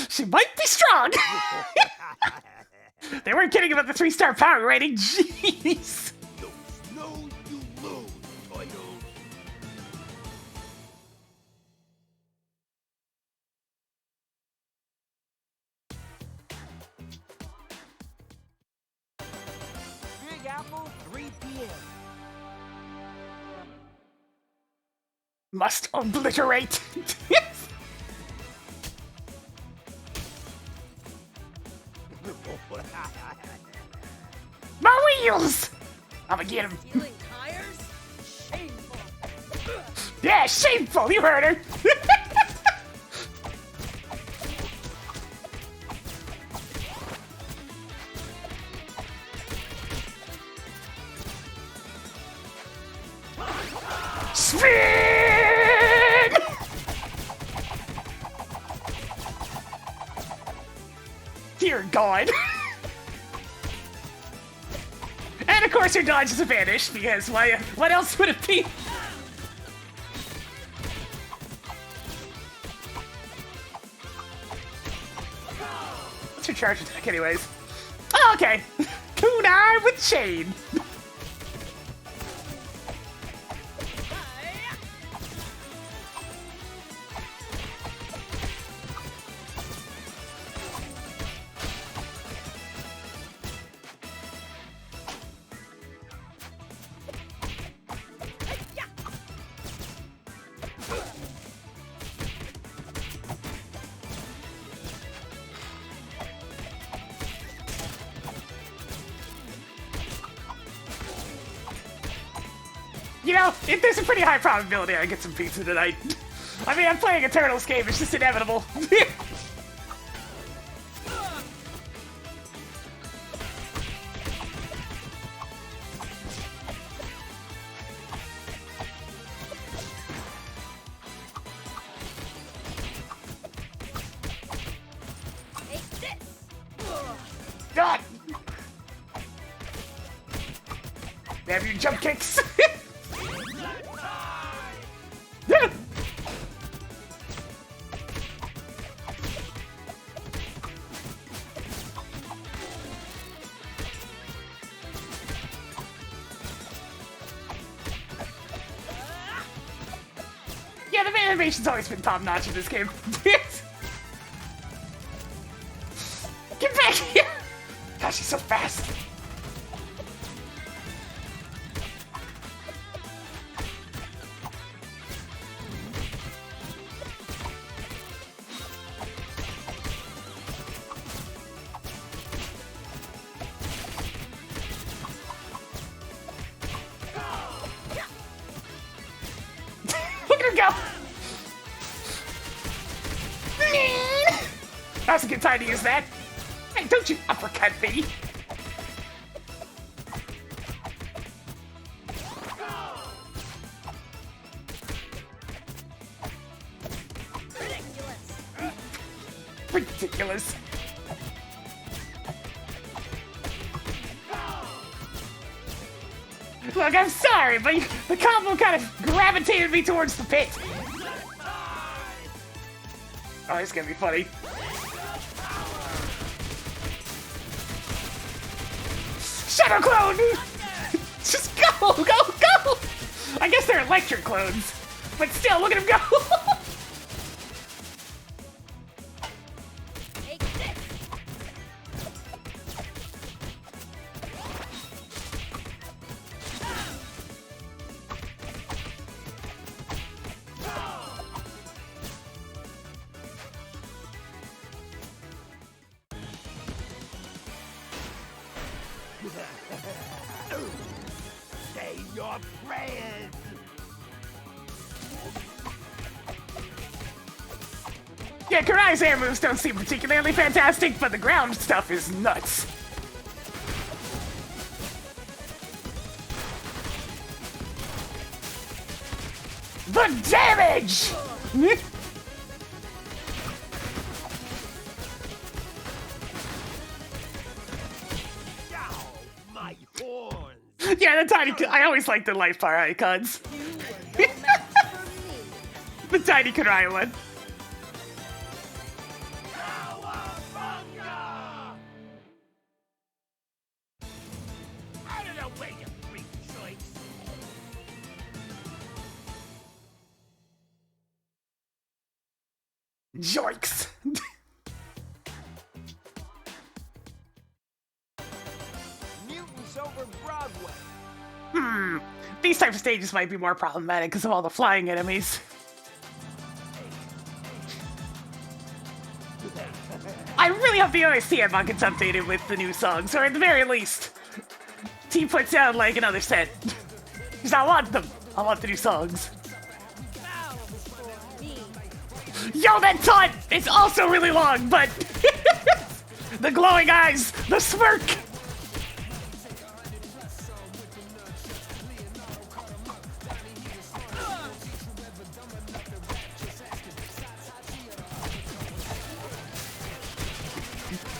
She might be strong! They weren't kidding about the 3-star power rating, jeez! No, you lose, Toyo. Big Apple, 3 p.m. Must obliterate! My wheels! I'ma get him. Stealing tires? Shameful. Yeah, shameful! You heard her! Spin! Dear God. And of course her dodge is a vanish, because why, what else would it be? What's her charge attack anyways? Oh, okay. Kunai with chain. You know, there's a pretty high probability I get some pizza tonight. I mean, I'm playing a Turtles game, it's just inevitable. Take this! God! Damn you jump kicks! Yeah, the animation's always been top-notch in this game. Get back here! Gosh, she's so fast. him go! That's a good time to use that. Hey, don't you uppercut me! Ridiculous. Look, I'm sorry, but the combo kind of gravitated me towards the pit. Oh, it's gonna be funny. Shadow clone! Just go, go, go! I guess they're electric clones, but still, look at him go! Take this. Say your prayers. Yeah, Karai's air moves don't seem particularly fantastic, but the ground stuff is nuts. The damage! Ow, my horns. Yeah, the tiny. I always like the life bar icons. You were no match for me. The tiny Karai one. Cowabunga! Out of the way, you freak choice. Joinks. Mutants over Broadway. These types of stages might be more problematic because of all the flying enemies. I really hope the OSTM gets updated with the new songs, or at the very least, T puts out like another set. Because I want them. I want the new songs. Bow before me. Yo, that taunt is also really long, but the glowing eyes, the smirk.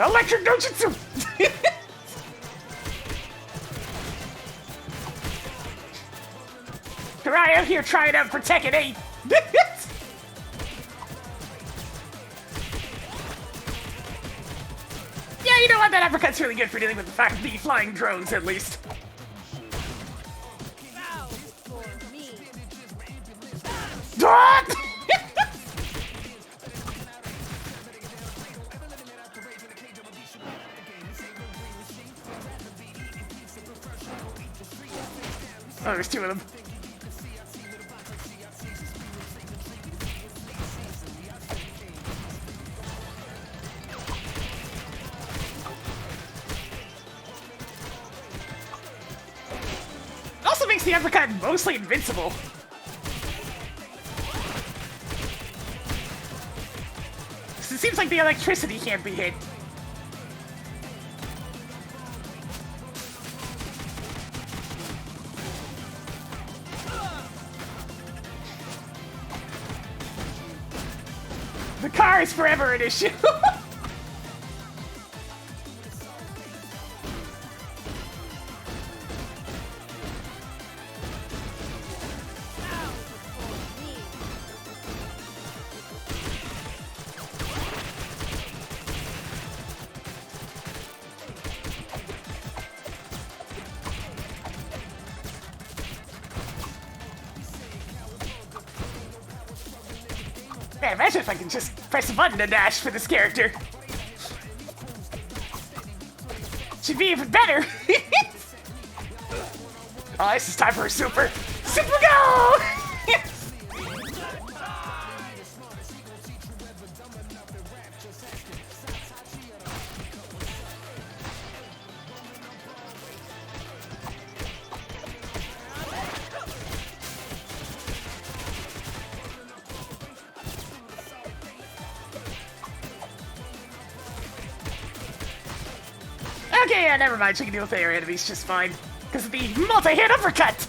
Electric Nojutsu! Karai out here trying out for Tekken 8. Yeah, you know what? That uppercut's really good for dealing with the flying drones, at least. Bow before me. Ah! Oh, there's two of them. It also makes the uppercut mostly invincible. It seems like the electricity can't be hit. The car is forever an issue. Man, imagine if I can just press a button to dash for this character. Should be even better. Oh, this is time for a super. Super go! Okay, yeah, never mind. She can deal with air enemies just fine. Because of the multi-hit uppercut!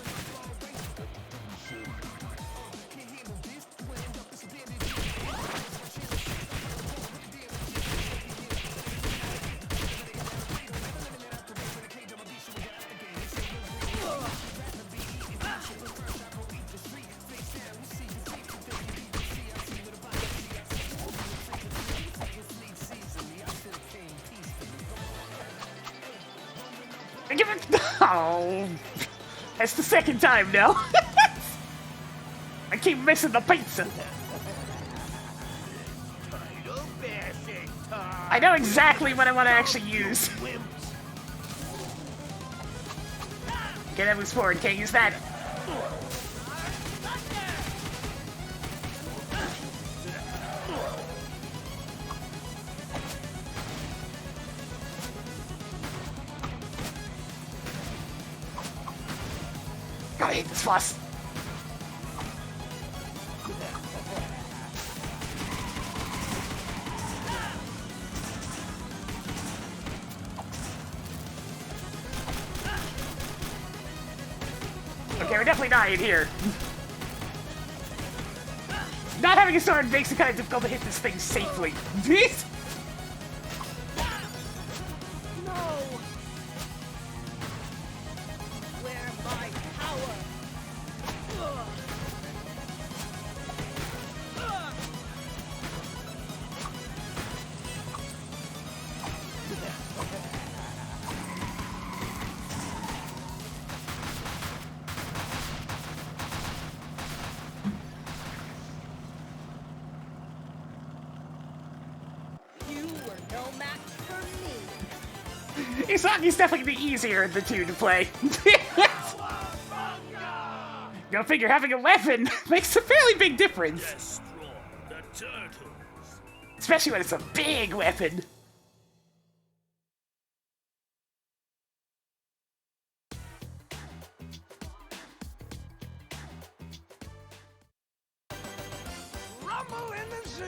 Give it. Oh, that's the second time now. I keep missing the pizza. I know exactly what I want to actually use. Okay, that moves forward. Can't use that. God, I hate this boss. Okay, we're definitely not in here. Not having a sword makes it kind of difficult to hit this thing safely. No! Where my power? Ugh. Ugh. You were no match for me. Isagi's definitely the easier of the two to play. Go figure, having a weapon makes a fairly big difference. Destroy the turtles. Especially when it's a big weapon. Rumble in the zoo.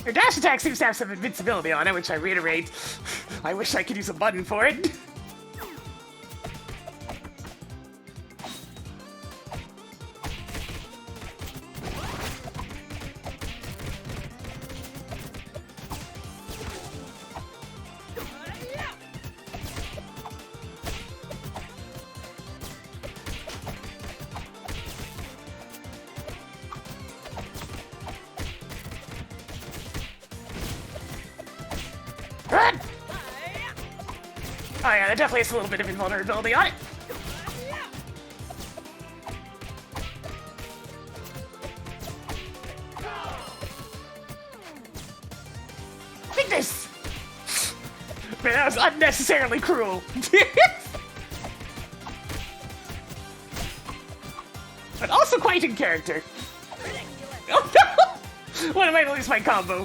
Your dash attack seems to have some invincibility on it, which I reiterate. I wish I could use a button for it. Run! Oh yeah, that definitely has a little bit of invulnerability on it. Take this! Man, that was unnecessarily cruel. But also quite in character. Oh no! What am I to lose my combo?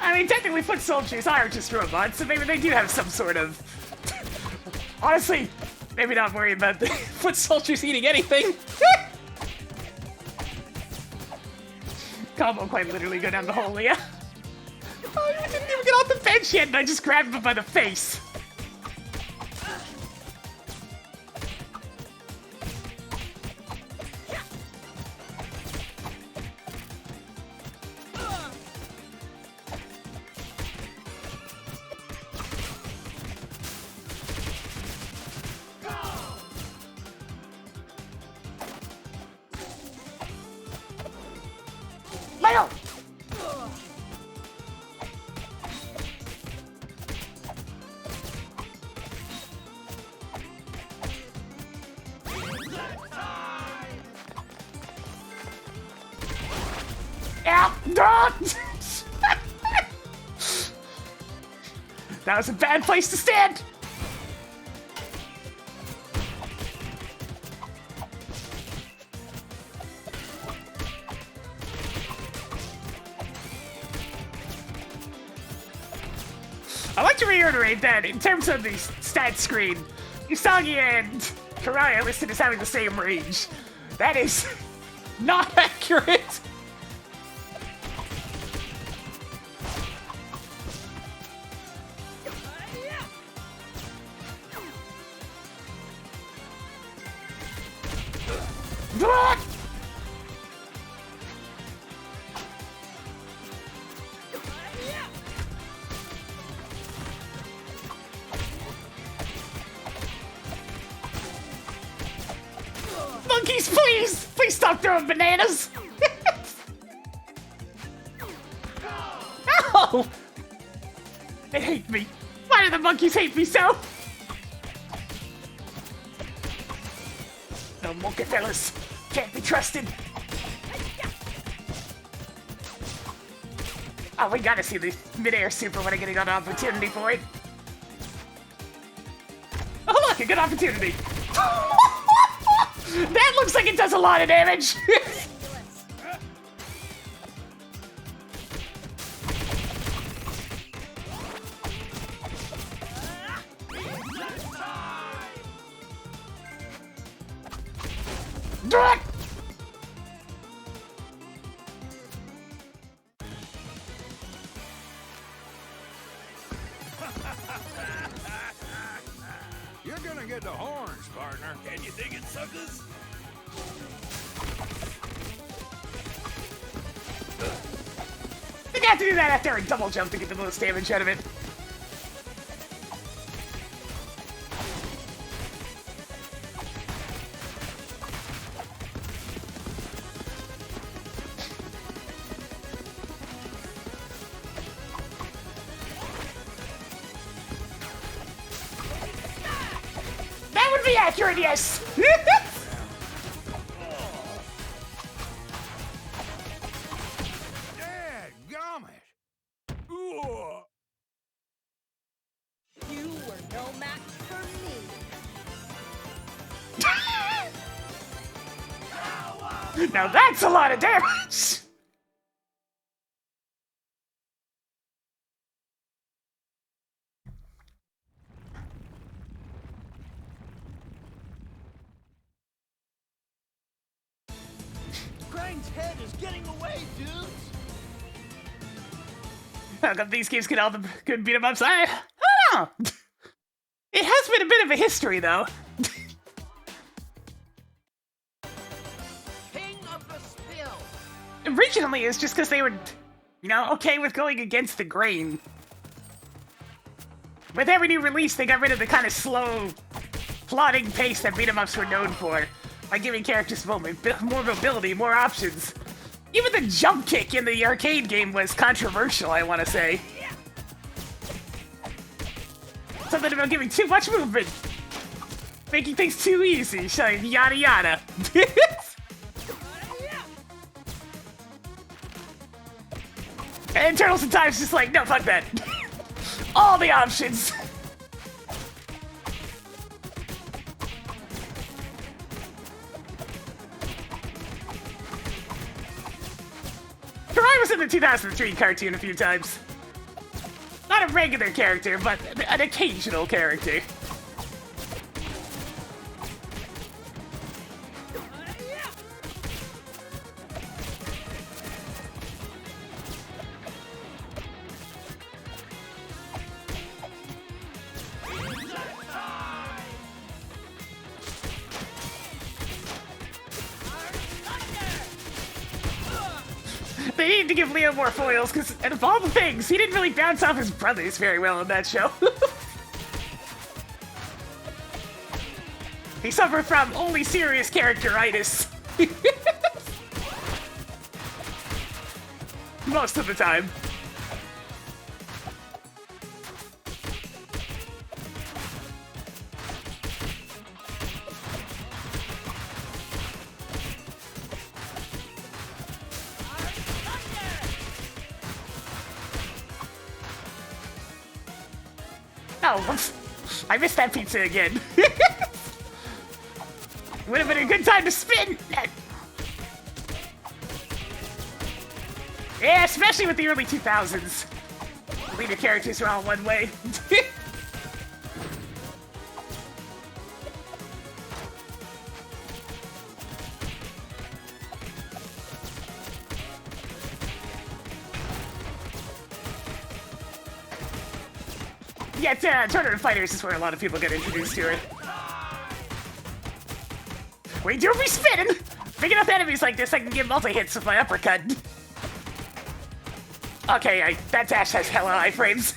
I mean, technically foot soldiers are just robots, so maybe they do have some sort of... Honestly, maybe not worry about the foot soldiers eating anything. Combo quite literally go down the hole, yeah. Oh, I didn't even get off the bench yet, and I just grabbed him by the face. Leo! Yeah! That was a bad place to stand! I like to reiterate that in terms of the stat screen, Usagi and Karai are listed as having the same range. That is not accurate. Monkeys, please! Please stop throwing bananas! No! They hate me. Why do the monkeys hate me so? No monkey fellas. Can't be trusted. Oh, we gotta see the mid-air super when I get an opportunity for it. Oh look, a good opportunity. That looks like it does a lot of damage. You're gonna get the horns, partner. Can you dig it, suckers? I got to do that after a double jump to get the most damage out of it. That would be accurate, yes! Dadgummit! Ooh. You were no match for me. Now that's a lot of damage! Crane's head is getting away, dudes! How come these games get all the good beat 'em ups? I don't know. It has been a bit of a history, though. King of the Spill. Originally, it's just because they were, you know, okay with going against the grain. With every new release, they got rid of the kind of slow, plodding pace that beat 'em ups were known for, by giving characters more mobility, more options. Even the jump kick in the arcade game was controversial, I want to say. Something about giving too much movement, making things too easy, so yada yada. And Turtles and Time's just like, no, fuck that. All the options. Karai was in the 2003 cartoon a few times. Not a regular character, but an occasional character. They need to give Leo more foils, because out of all the things, he didn't really bounce off his brothers very well in that show. He suffered from only serious characteritis. Most of the time. Oh, whoops. I missed that pizza again. Would have been a good time to spin. Yeah, especially with the early 2000s. Leave your characters are all one way. Yeah, Tournament Fighters is where a lot of people get introduced to it. Wait, don't be spinning! Big enough enemies like this, I can get multi-hits with my uppercut. Okay, that dash has hella iframes.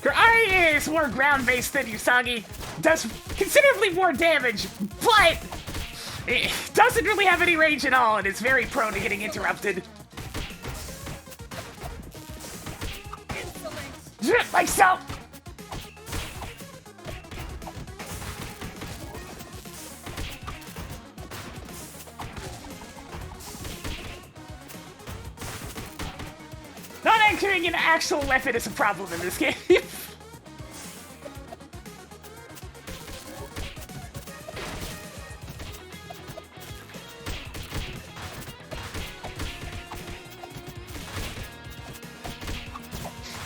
Karai is more ground-based than Usagi, does considerably more damage, but it doesn't really have any range at all, and is very prone to getting interrupted. Insolent. Myself! Not anchoring an actual weapon is a problem in this game.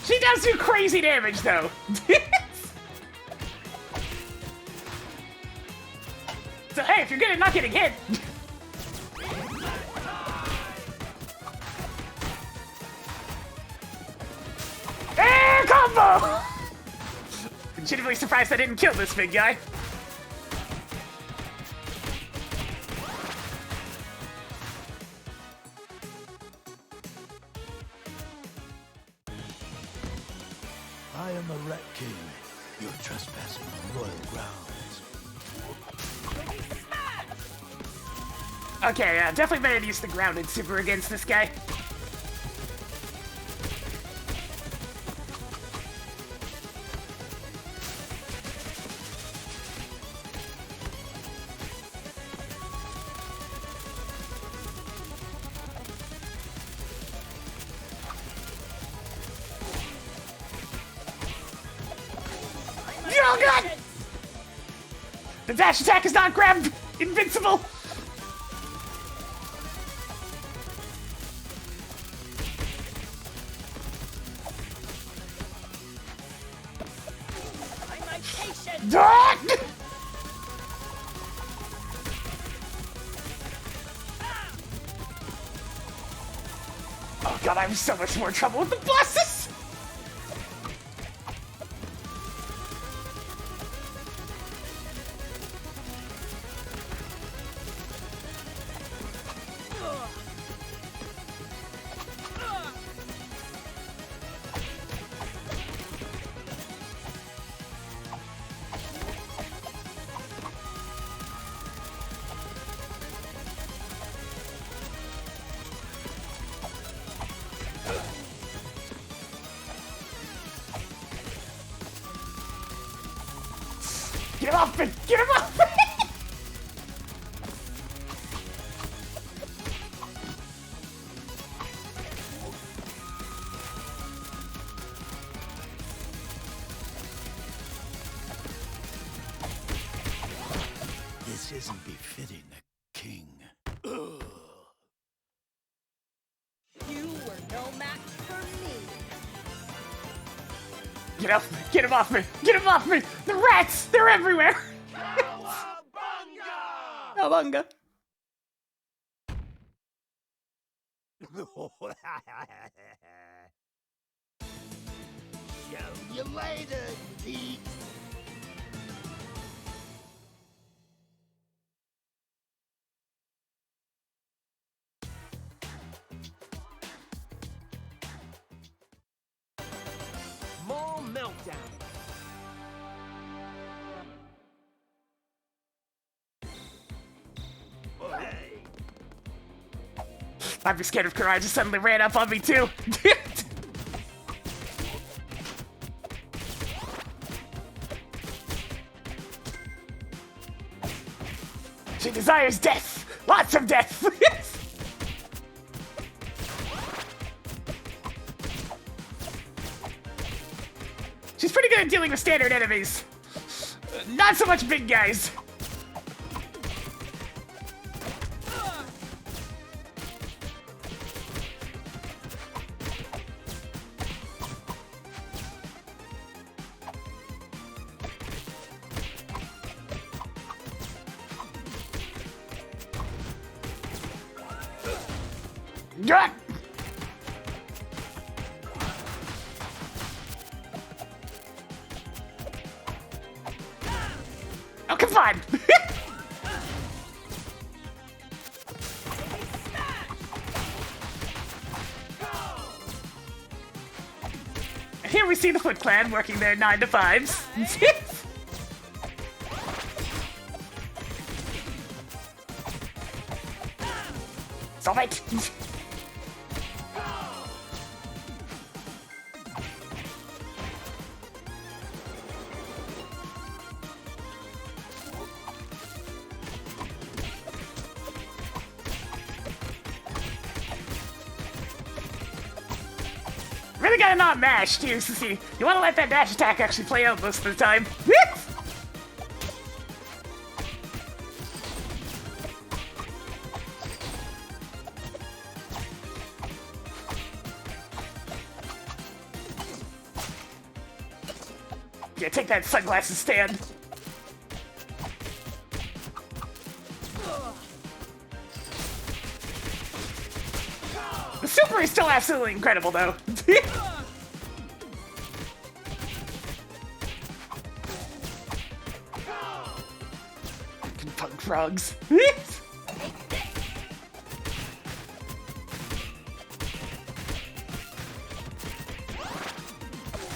She does do crazy damage, though. So, hey, if you're good at not getting hit... Air combo! Legitimately surprised I didn't kill this big guy. I am the Rat King. You're trespassing on royal grounds. Okay, definitely better to use the grounded super against this guy. Oh god! The dash attack is not grab invincible! I'm my patient. Oh god, I'm in so much more trouble with the bosses! Get him off me! Get him off me! This isn't befitting a king. You were no match for me. Get off me! Get him off me! Get him off me! The rats! They're everywhere! Cowabunga! Show you later, geek. More meltdown. Hey. I'd be scared if Karai just suddenly ran up on me too. She desires death! Lots of death! She's pretty good at dealing with standard enemies. Not so much big guys. Yeah. Oh, come on! Here we see the Foot Clan working their 9 to 5s. Stop it! Really gotta not mash too, so see, you wanna let that dash attack actually play out most of the time. Yeah, take that sunglasses stand. The super is still absolutely incredible, though. Punk frogs.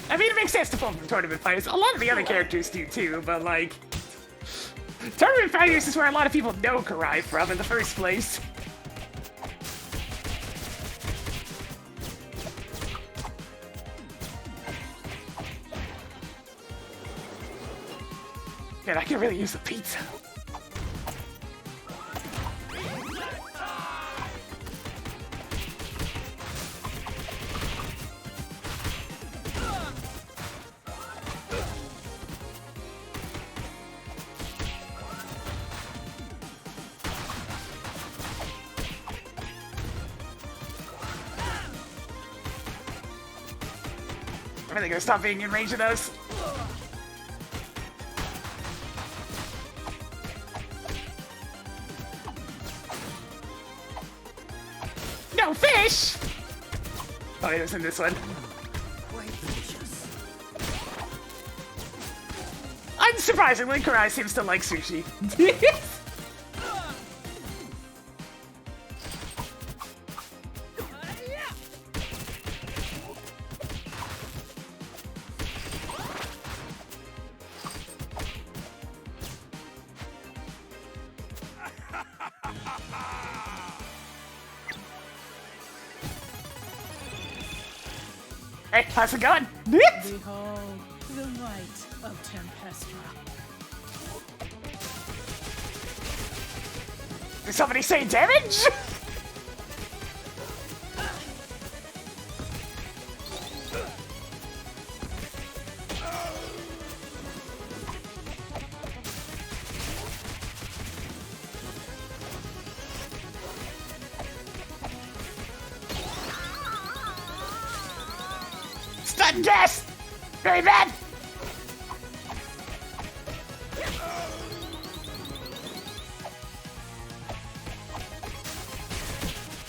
I mean, it makes sense to pull from tournament fighters. A lot of the other characters do too, but like, tournament fighters is where a lot of people know Karai from in the first place. Man, I can really use a pizza. I'm really gonna stop being in range of those. No fish! Oh, it was in this one. Quite delicious. Unsurprisingly, Karai seems to like sushi. Hey, how's it going? Behold the light of Tempestra. Did somebody say damage? Stun gas! Very bad!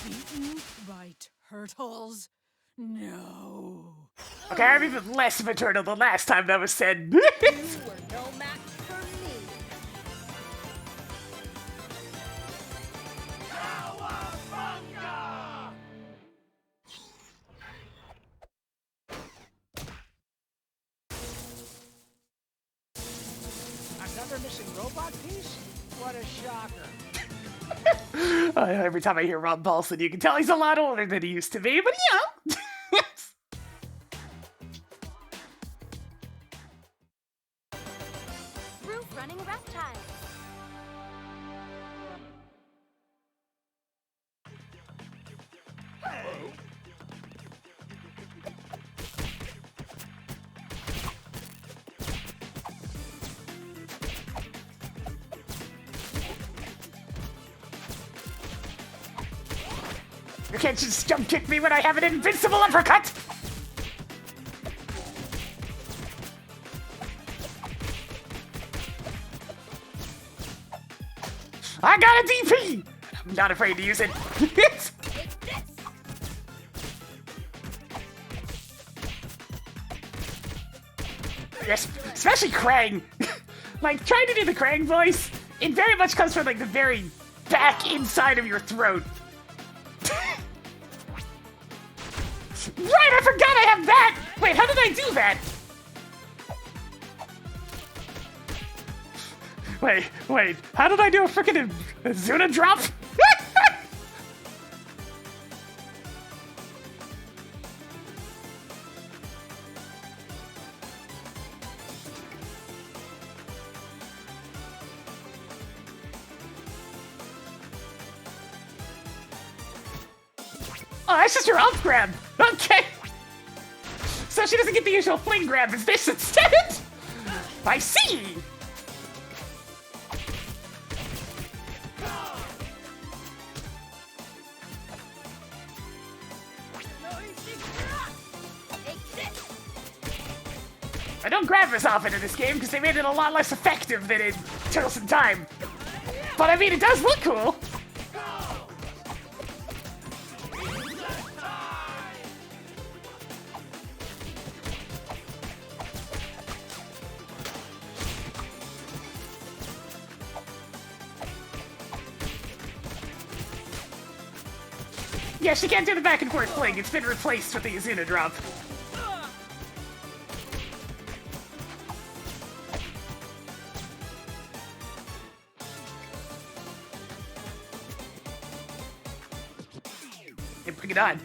Beaten by turtles? No. Okay, I'm even less of a turtle than last time that was said. You were no match for me. Another missing robot piece? What a shocker. Every time I hear Rob Paulson, you can tell he's a lot older than he used to be, but yeah. Roof running reptile. You can't just jump kick me when I have an invincible uppercut! I got a DP! I'm not afraid to use it. Take this. Yes, especially Krang. Like, trying to do the Krang voice, it very much comes from, like, the very back inside of your throat. Right, I forgot I have that! Wait, how did I do that? Wait, how did I do a freaking Zuna drop? Oh, that's just her up grab. Okay. So she doesn't get the usual fling grab. Is this instead? I see. I don't grab as often in this game because they made it a lot less effective than in Turtles in Time. But I mean, it does look cool. Yeah, she can't do the back and forth fling. It's been replaced with the Izuna drop. Hey, bring it on.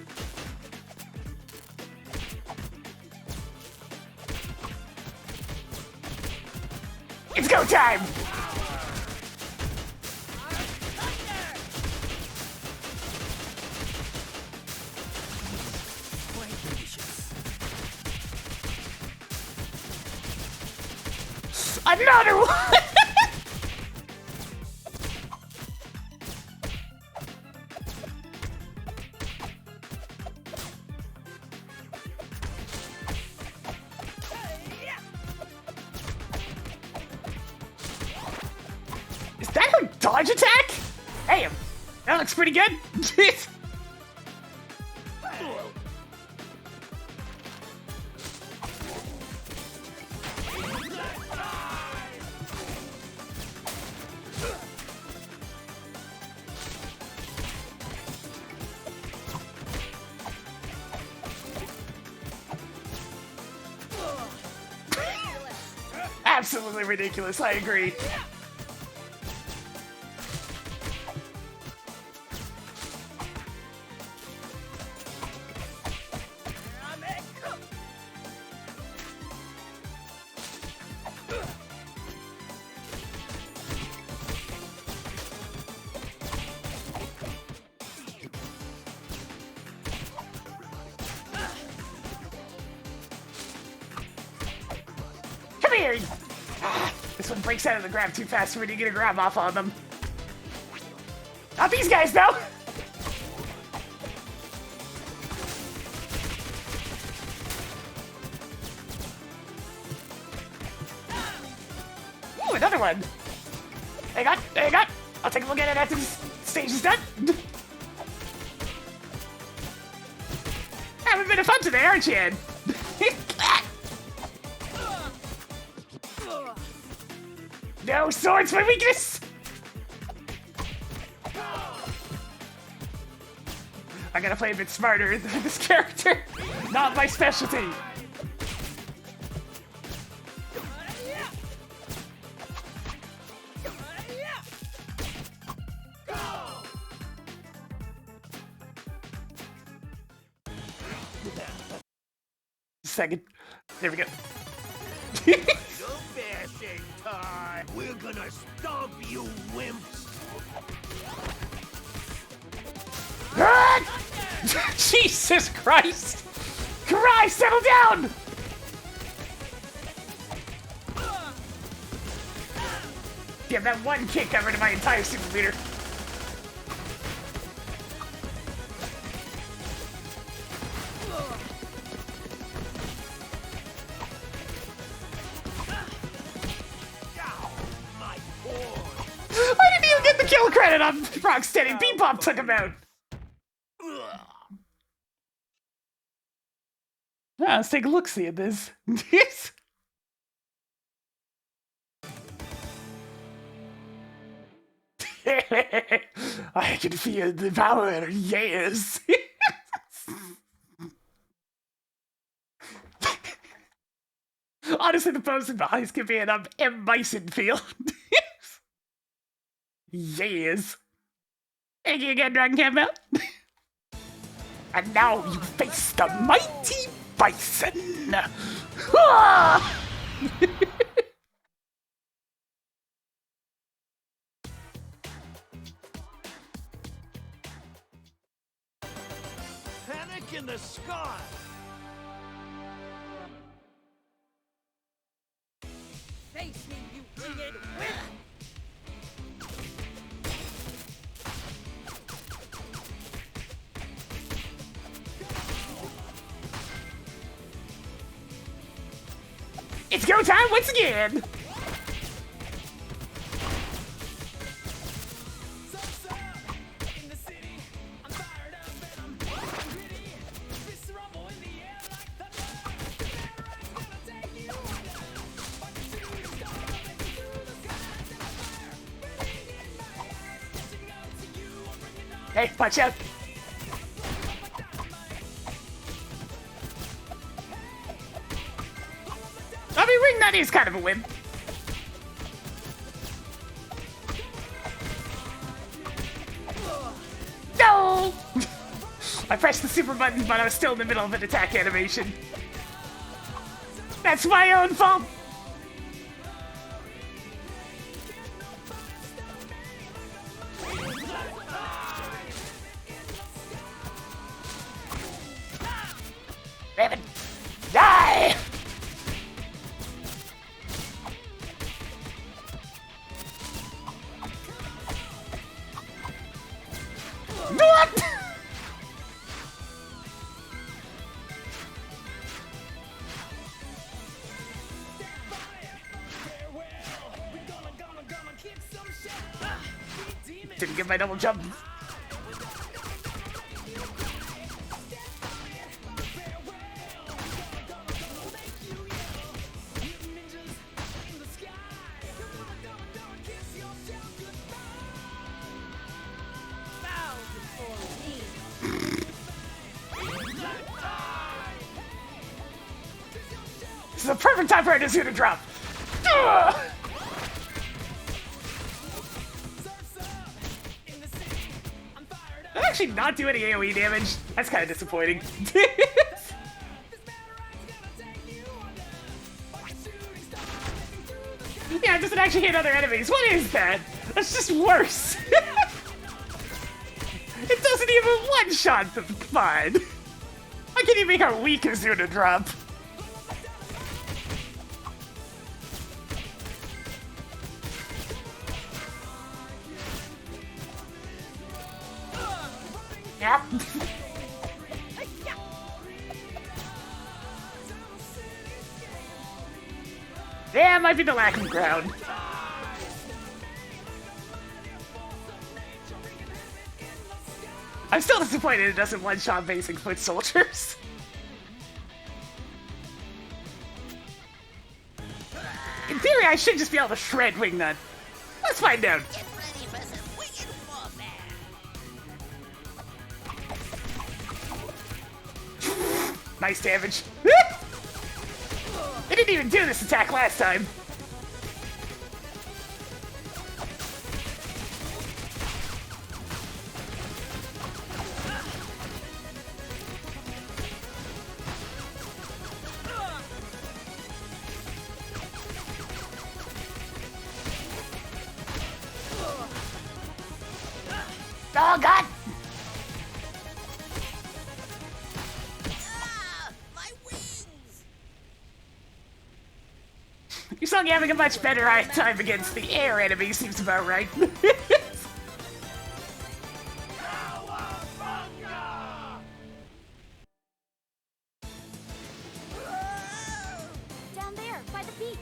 It's go time! Another one! Is that her dodge attack? Hey, that looks pretty good. Absolutely ridiculous, I agree. Come here! This one breaks out of the grab too fast for me to get a grab off on them. Not these guys, though! Ooh, another one! Hang on, hang on! I'll take a look at it after this stage is done. Having a bit of fun today, aren't you, Ed? No, sword's my weakness! I gotta play a bit smarter than this character. Not my specialty. Second. There we go. Bashing time. We're gonna stomp you, wimps. Jesus Christ! Christ, settle down! Damn, that one kick got rid of my entire super meter. I didn't even get the kill credit on Rocksteady. Bebop took him out. Let's take a look-see at this. I can feel the power, yes. Honestly, the pose behind could be an M. Bison feel. Yes. Thank you again, Dragon Campbell. And now you face the mighty Bison. Ah! Panic in the sky! Face me, you winged wimp! It's go time once again! Hey, watch out! I mean, Ring Nut is kind of a win. No! I pressed the super button, but I was still in the middle of an attack animation. That's my own fault! Raven, die! What? Didn't get my double jump. This is a perfect time for it to drop. Ugh! Did I actually not do any AoE damage? That's kind of disappointing. Yeah, it doesn't actually hit other enemies. What is that? That's just worse. It doesn't even one-shot them. Fine. Why can't you make our weak Azuna drop? Yep. Yeah, it might be the lack of ground. I'm still disappointed it doesn't one-shot basic foot soldiers. In theory, I should just be able to shred Wingnut. Let's find out. Get ready for some wicked warfare. Nice damage. They didn't even do this attack last time. Oh god! My wings! You're still having a much better time against the air enemy, seems about right. Down there, by the beach.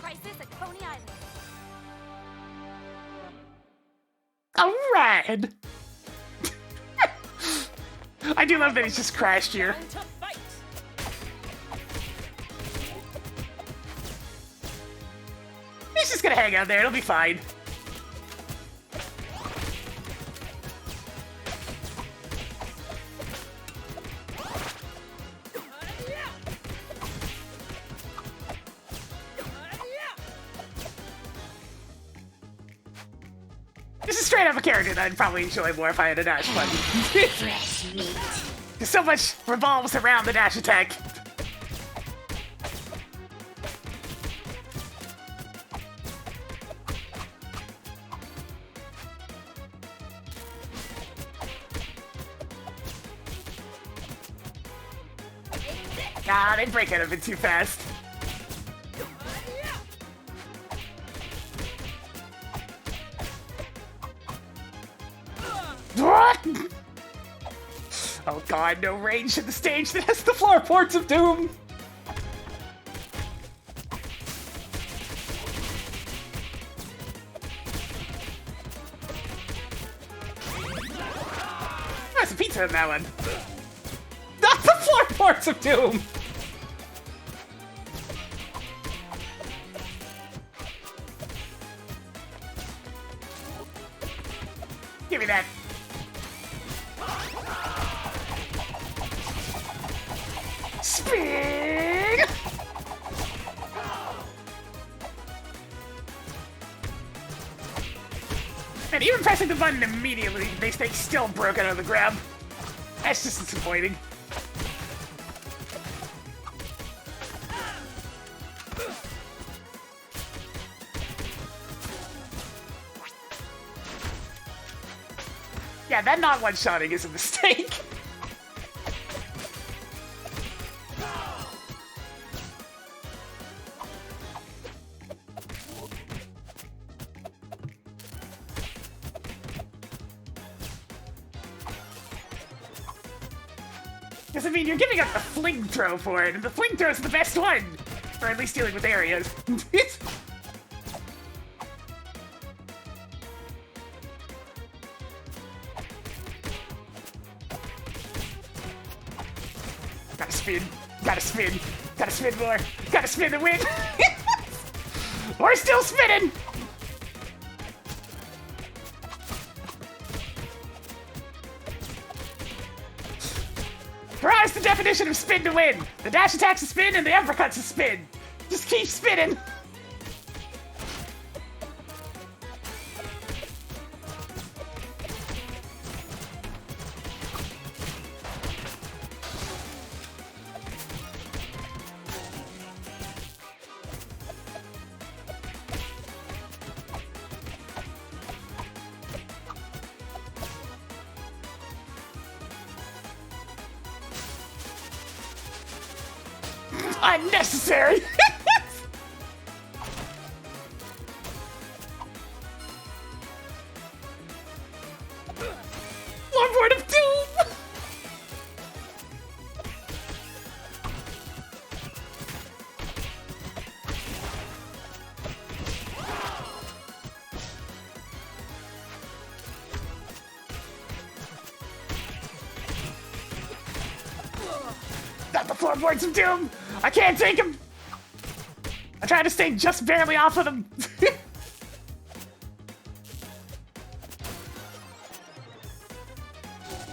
Crisis at Coney Island. Alright! I do love that he's just crashed here. Time to fight. He's just gonna hang out there, it'll be fine. This is straight up a character that I'd probably enjoy more if I had a dash button. Fresh meat. Because so much revolves around the dash attack. Ah, they break out of it too fast. What? Oh god, no range in the stage that has the floorboards of doom! There's a pizza in that one. Not the floorboards of doom! Give me that. Spin! And even pressing the button immediately, they stay still broken out of the grab. That's just disappointing. Yeah, that not one-shotting is a mistake. Because, I mean, you're giving up the fling throw for it, and the fling throw is the best one! Or at least dealing with areas. Gotta spin, gotta spin, gotta spin more, gotta spin to win! We're still spinning! Rise the definition of spin to win! The dash attack's a spin and the uppercut's a spin! Just keep spinning! Unnecessary! Lord of Doom! Not the floorboards of doom! I can't take him! I try to stay just barely off of them.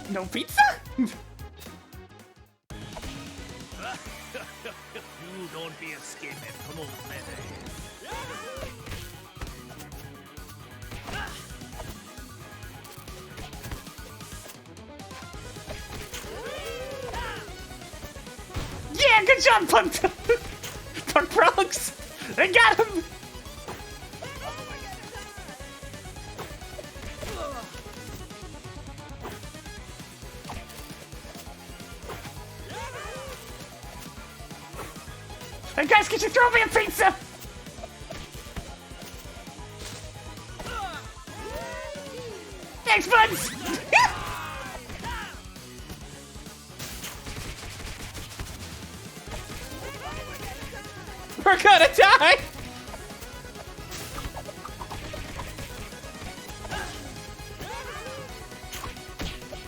No pizza? You don't be escaping from old Mede. Yeah, good job, Punk Frogs! They got him! Hey guys, could you throw me a pizza? Thanks, buds! We're gonna die!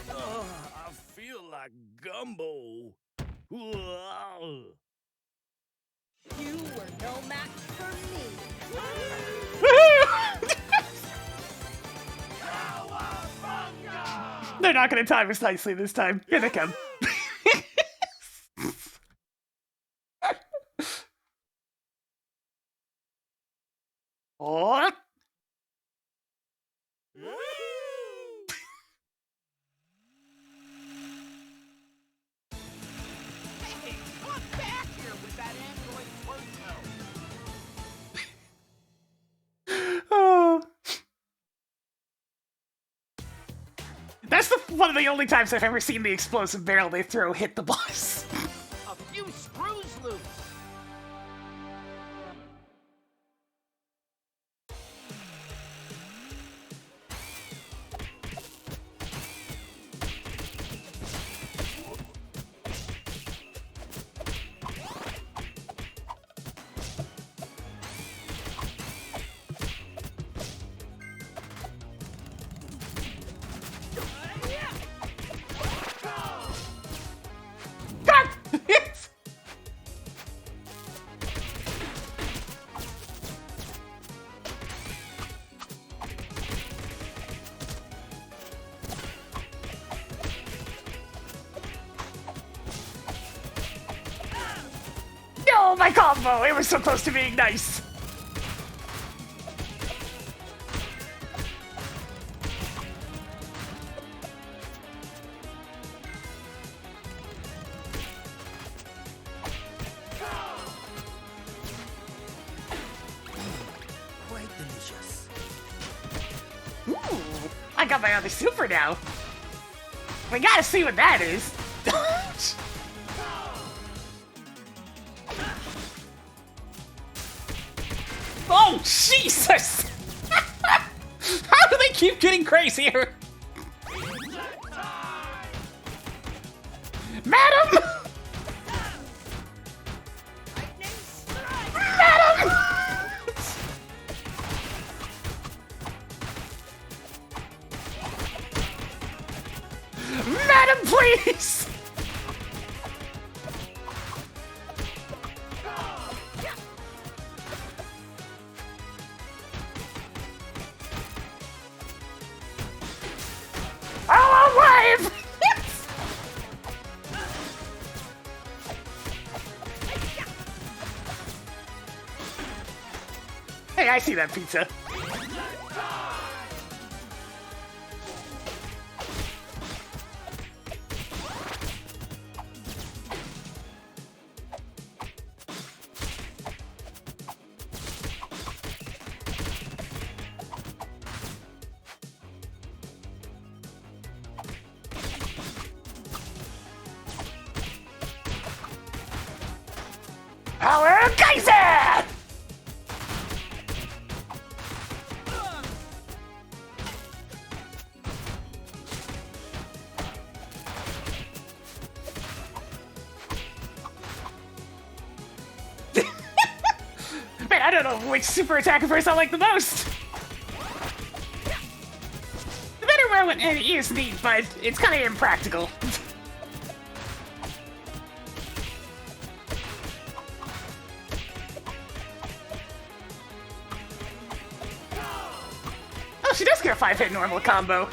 I feel like combo. Whoa. You were no match for me. They're not gonna time us nicely this time. Here they come. Oh. Hey, come back here with that android torso. Oh. That's one of the only times I've ever seen the explosive barrel they throw hit the boss. A few screws loose. God! No, my combo! It was so close to being nice! Quite delicious. Ooh, I got my other super now. We gotta see what that is. Oh, Jesus! How do they keep getting crazier? Madam! Madam! Madam, please! I'm alive! Hey, I see that pizza. Power Geyser! Man, I don't know which super attack of hers I like the most. The better one is neat, but it's kind of impractical. Oh, she does get a 5-hit normal combo.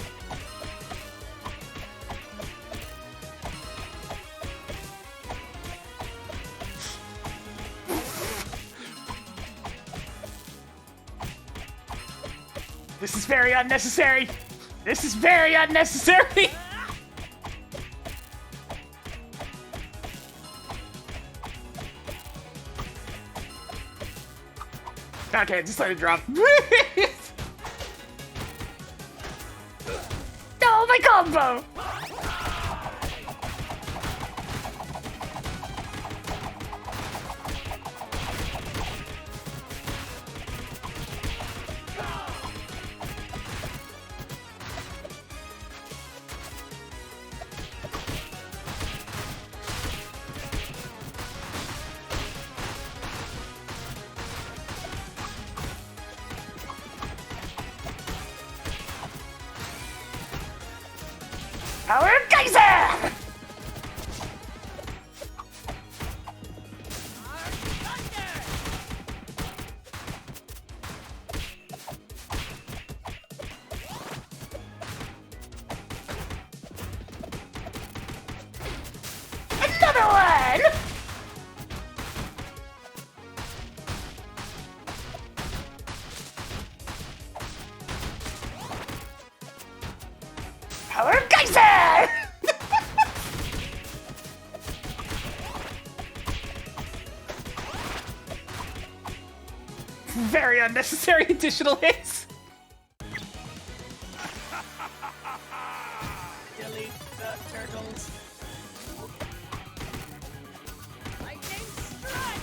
This is very unnecessary. This is very unnecessary. Okay, just let it drop. No, my combo! Power Geyser! Power Geyser! Very unnecessary additional hits. Delete the turtles. Lightning strike!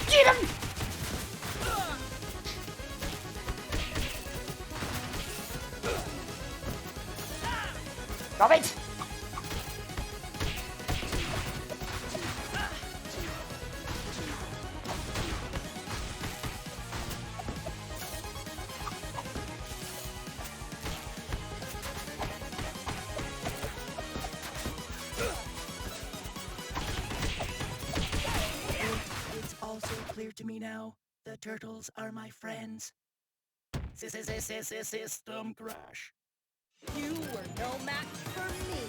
Get him! Stop it! It's also clear to me now. The turtles are my friends. System crash. You were no match for me.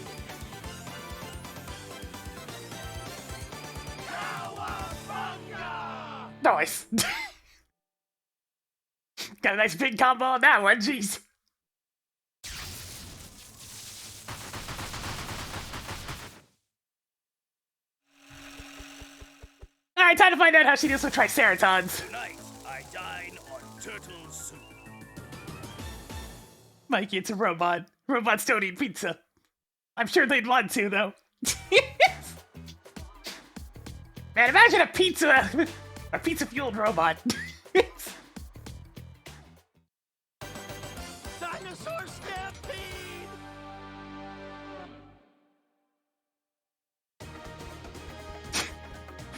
Nice. Got a nice big combo on that one, jeez. Alright, time to find out how she deals with Triceratons. Tonight, I dine on turtle soup. Mikey, it's a robot. Robots don't eat pizza. I'm sure they'd want to, though. Man, imagine a pizza-fueled robot. Dinosaur stampede!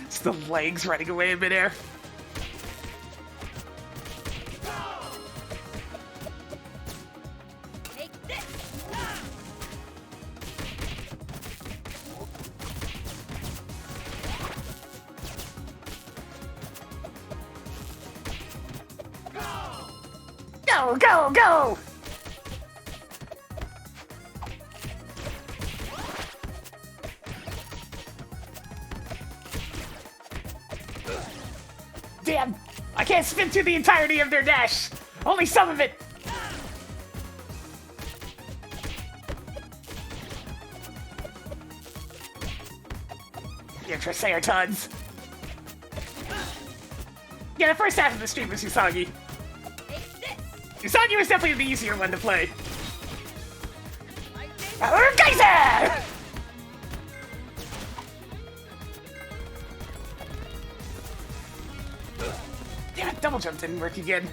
It's the legs running away in midair. Take this! Go, go, go! Damn! I can't spin through the entirety of their dash! Only some of it! Yeah, Triceratons. Yeah, the first half of the stream was Usagi. Usagi was definitely the easier one to play. Power Geyser! Damn it, double jump didn't work again.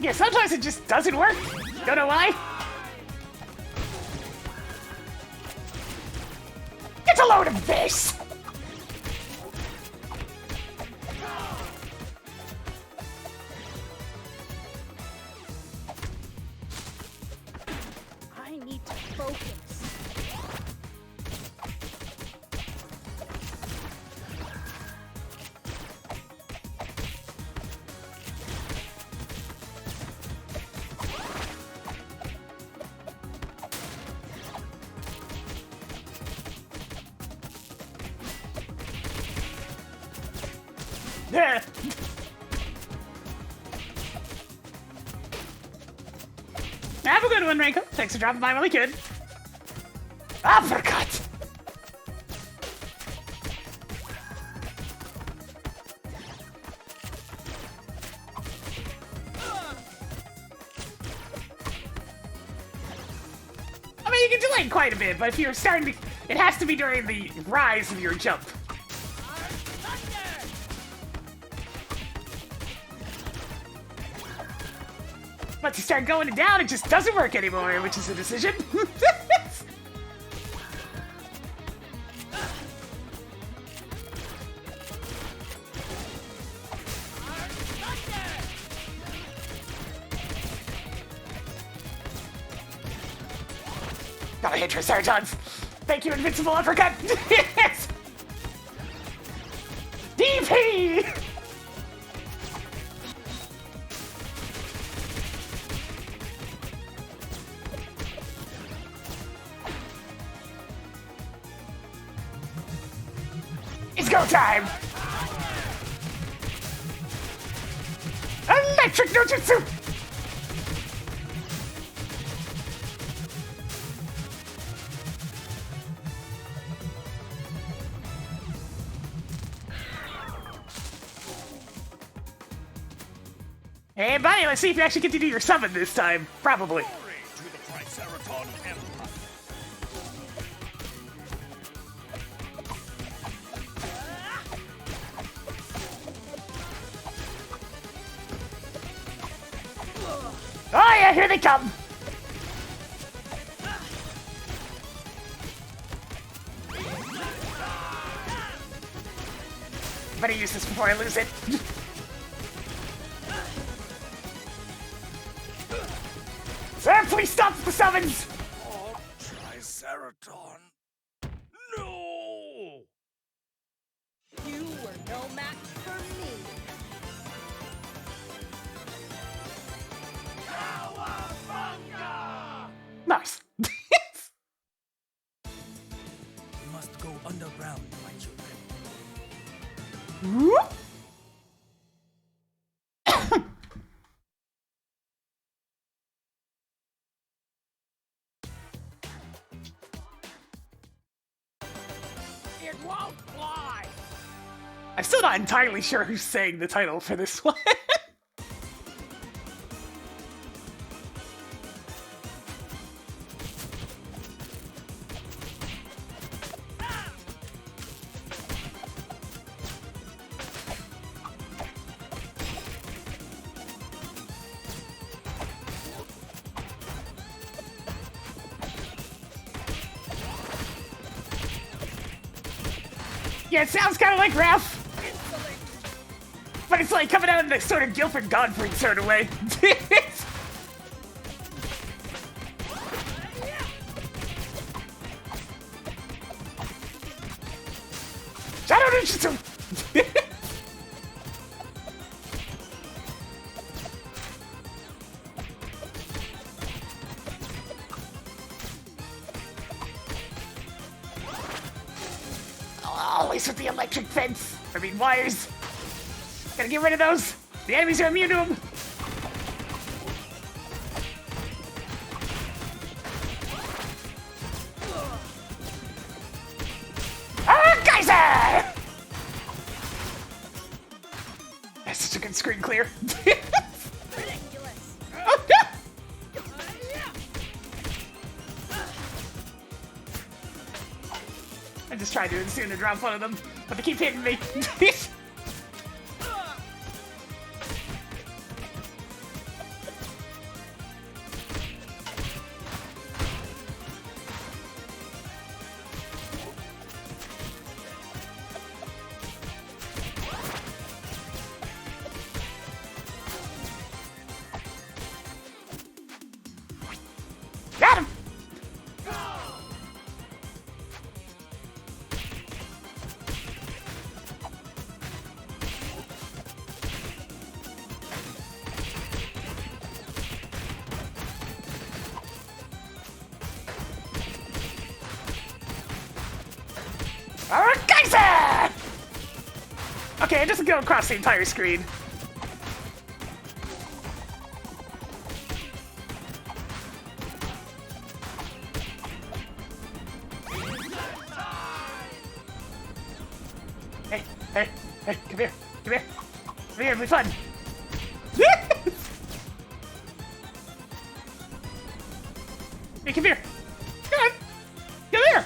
Yeah, sometimes it just doesn't work. Don't know why. Get a load of this! I need to focus. Yeah. Have a good one, Ranko. Thanks for dropping by while we could. Uppercut! I mean, you can delay quite a bit, but if you're starting to... It has to be during the rise of your jump. Once you start going down, it just doesn't work anymore, which is a decision. Gotta hit Triceratons. Thank you, Invincible Uppercut. Yes. DP. It's go time. Electric no jutsu. Hey, buddy, let's see if you actually get to do your summon this time. Probably. Glory to the Triceraton Empire. Oh yeah, here they come. Better use this before I lose it. Sir, please stop the summons! Oh, Triceraton. No! You were no match for me. Nice. We must go underground, my children. Whoop. It won't fly. I'm still not entirely sure who's saying the title for this one. Yeah, it sounds kind of like Ralph. But it's like coming out in the sort of Guilford Godfrey sort of way. Shadow Ninjutsu! Always with the electric fence. I mean wires. Gotta get rid of those. The enemies are immune to them. Ah, Geyser! That's such a good screen clear. Ridiculous. Oh, no! I just tried to soon to drop one of them, but they keep hitting me. Got him! Alright, Geyser! Okay, it doesn't go across the entire screen. Hey, hey, hey, come here, come here. Come here, it'll be fun. Hey, come here. Come on. Come here.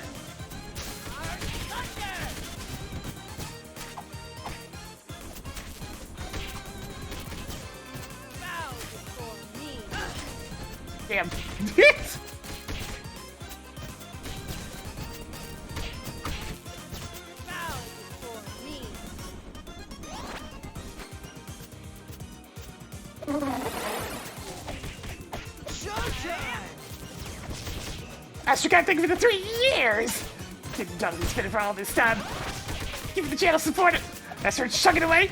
Bow before me. Damn. Bow before me. Master can't think of it in 3 years! Didn't done this spinning for all this time. Give the channel support. That's her chugging away.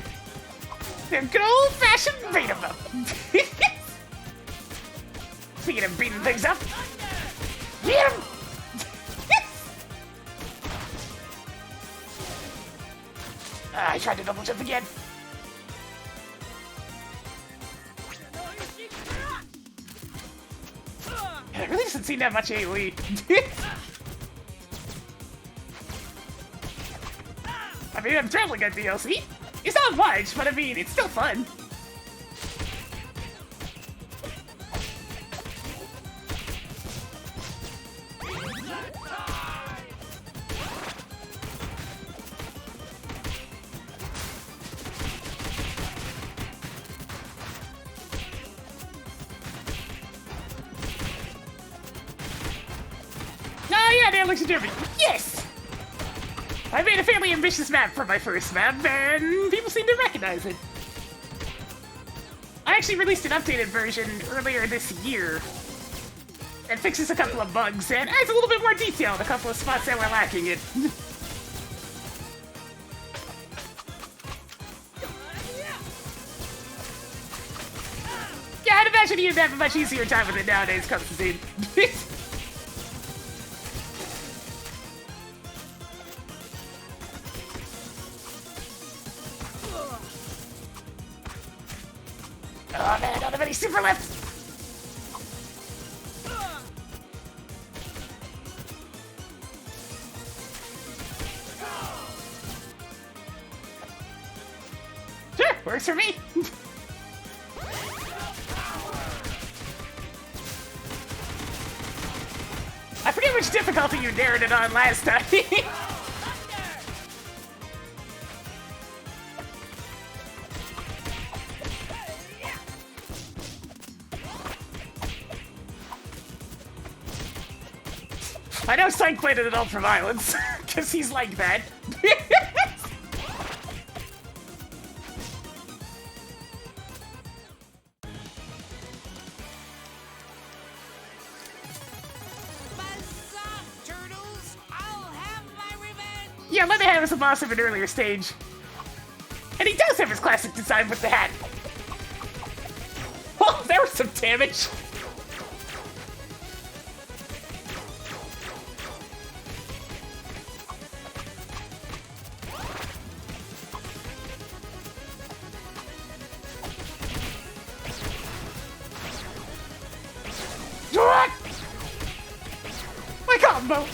They're good old-fashioned beat 'em up. Speaking of beating things up, get him! I tried to double jump again. It really doesn't seem that much AoE. I mean, I'm traveling at DLC. It's not much, but I mean, it's still fun. Oh yeah, that looks different. Yes! I made a fairly ambitious map for my first map, and people seem to recognize it. I actually released an updated version earlier this year. It fixes a couple of bugs and adds a little bit more detail in a couple of spots that were lacking it. Yeah, I'd imagine you'd have a much easier time with it nowadays, Constantine. Oh man, I don't have any super lifts! Sure, works for me! I forget which difficulty you narrowed it on last time. I know Psych played it at Ultra Violence, because he's like that. Buzz off, turtles! I'll have my revenge! Yeah, Leatherhead was a boss of an earlier stage. And he does have his classic design with the hat. Oh, there was some damage. My combo!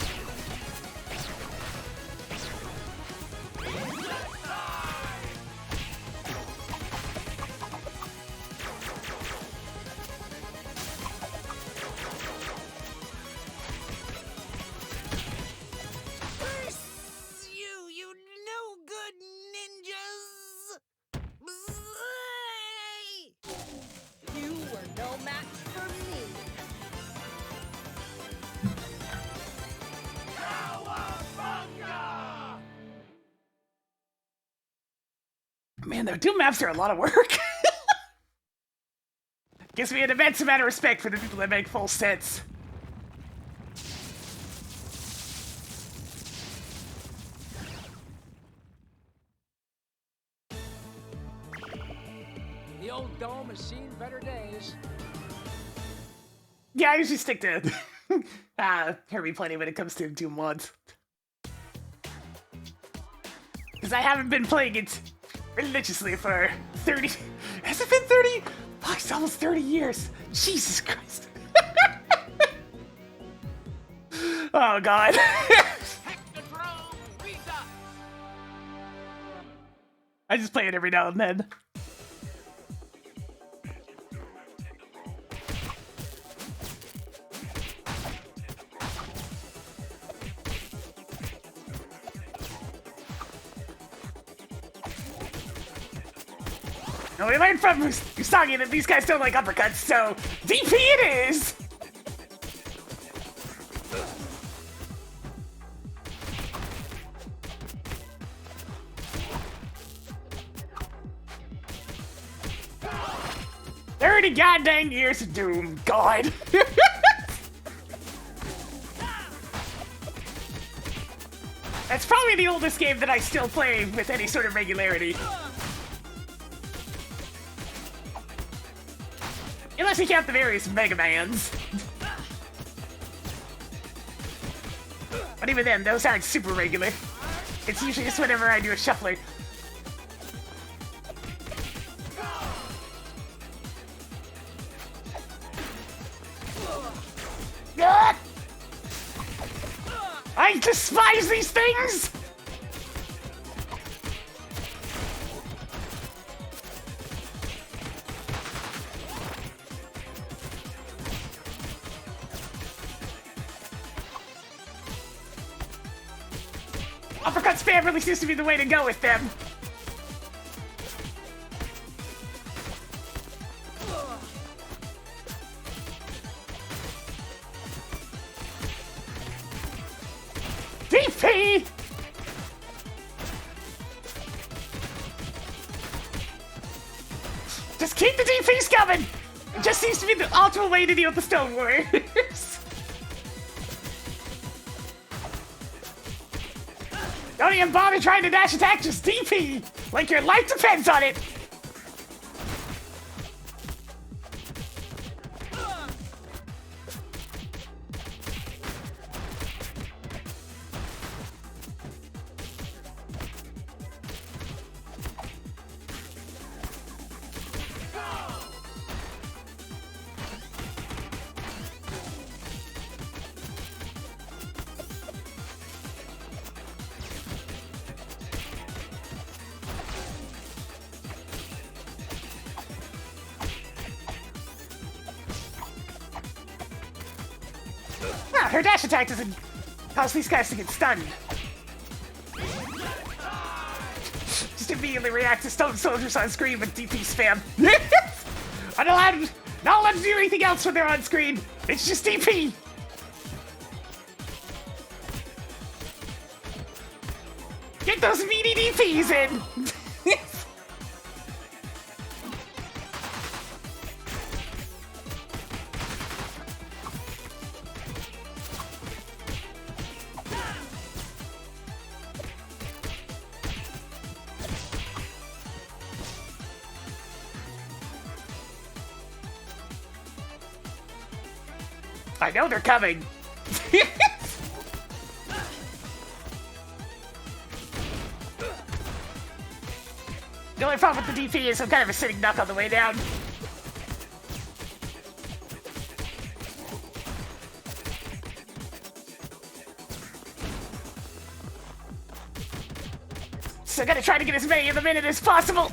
Curse you no good ninjas! Bzzz. You were no match for me. Man, the Doom maps are a lot of work. Gives me an immense amount of respect for the people that make full sets. The old dome has seen better days. Yeah, I usually stick to Herbie plenty when it comes to Doom mods. Because I haven't been playing it religiously for 30... Has it been 30? Fuck, it's almost 30 years. Jesus Christ. Oh, God. I just play it every now and then. Now we learned from Usagi that these guys don't like uppercuts, so DP it is! "30 goddamn years of Doom, God." That's probably the oldest game that I still play with any sort of regularity. Unless you count the various Mega Mans. But even then, those aren't super regular. It's usually just whenever I do a shuffler. Ah! I despise these things! Uppercut spam really seems to be the way to go with them. DP! Just keep the DPs coming! It just seems to be the optimal way to deal with the Stone Warriors. Don't even bother trying to dash attack, just DP! Like your life depends on it! Ah, her dash attack doesn't cause these guys to get stunned. Just immediately react to stone soldiers on screen with DP spam. I'm not allowed to do anything else when they're on screen. It's just DP. Get those meaty DPs in. I know they're coming. The only problem with the DP is I'm kind of a sitting duck on the way down. So I gotta try to get as many of them in it as possible.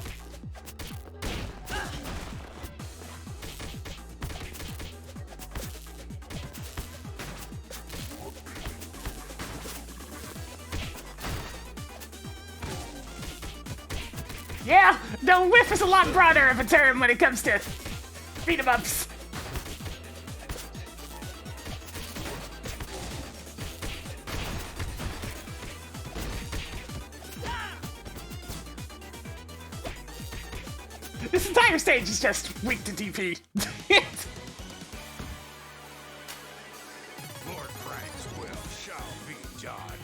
Yeah, no, whiff is a lot broader of a term when it comes to beat 'em ups. This entire stage is just weak to DP. Lord Frank's will shall be done.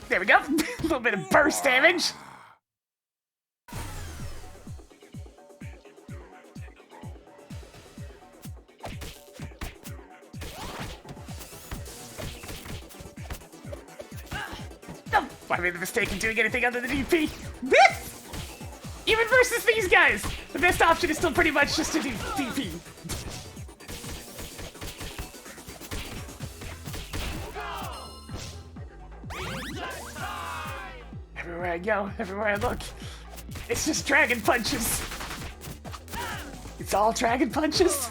There we go. A little bit of burst damage. No, I made the mistake of doing anything other than DP. Even versus these guys, the best option is still pretty much just to do DP. Everywhere I go, everywhere I look, it's just dragon punches. It's all dragon punches.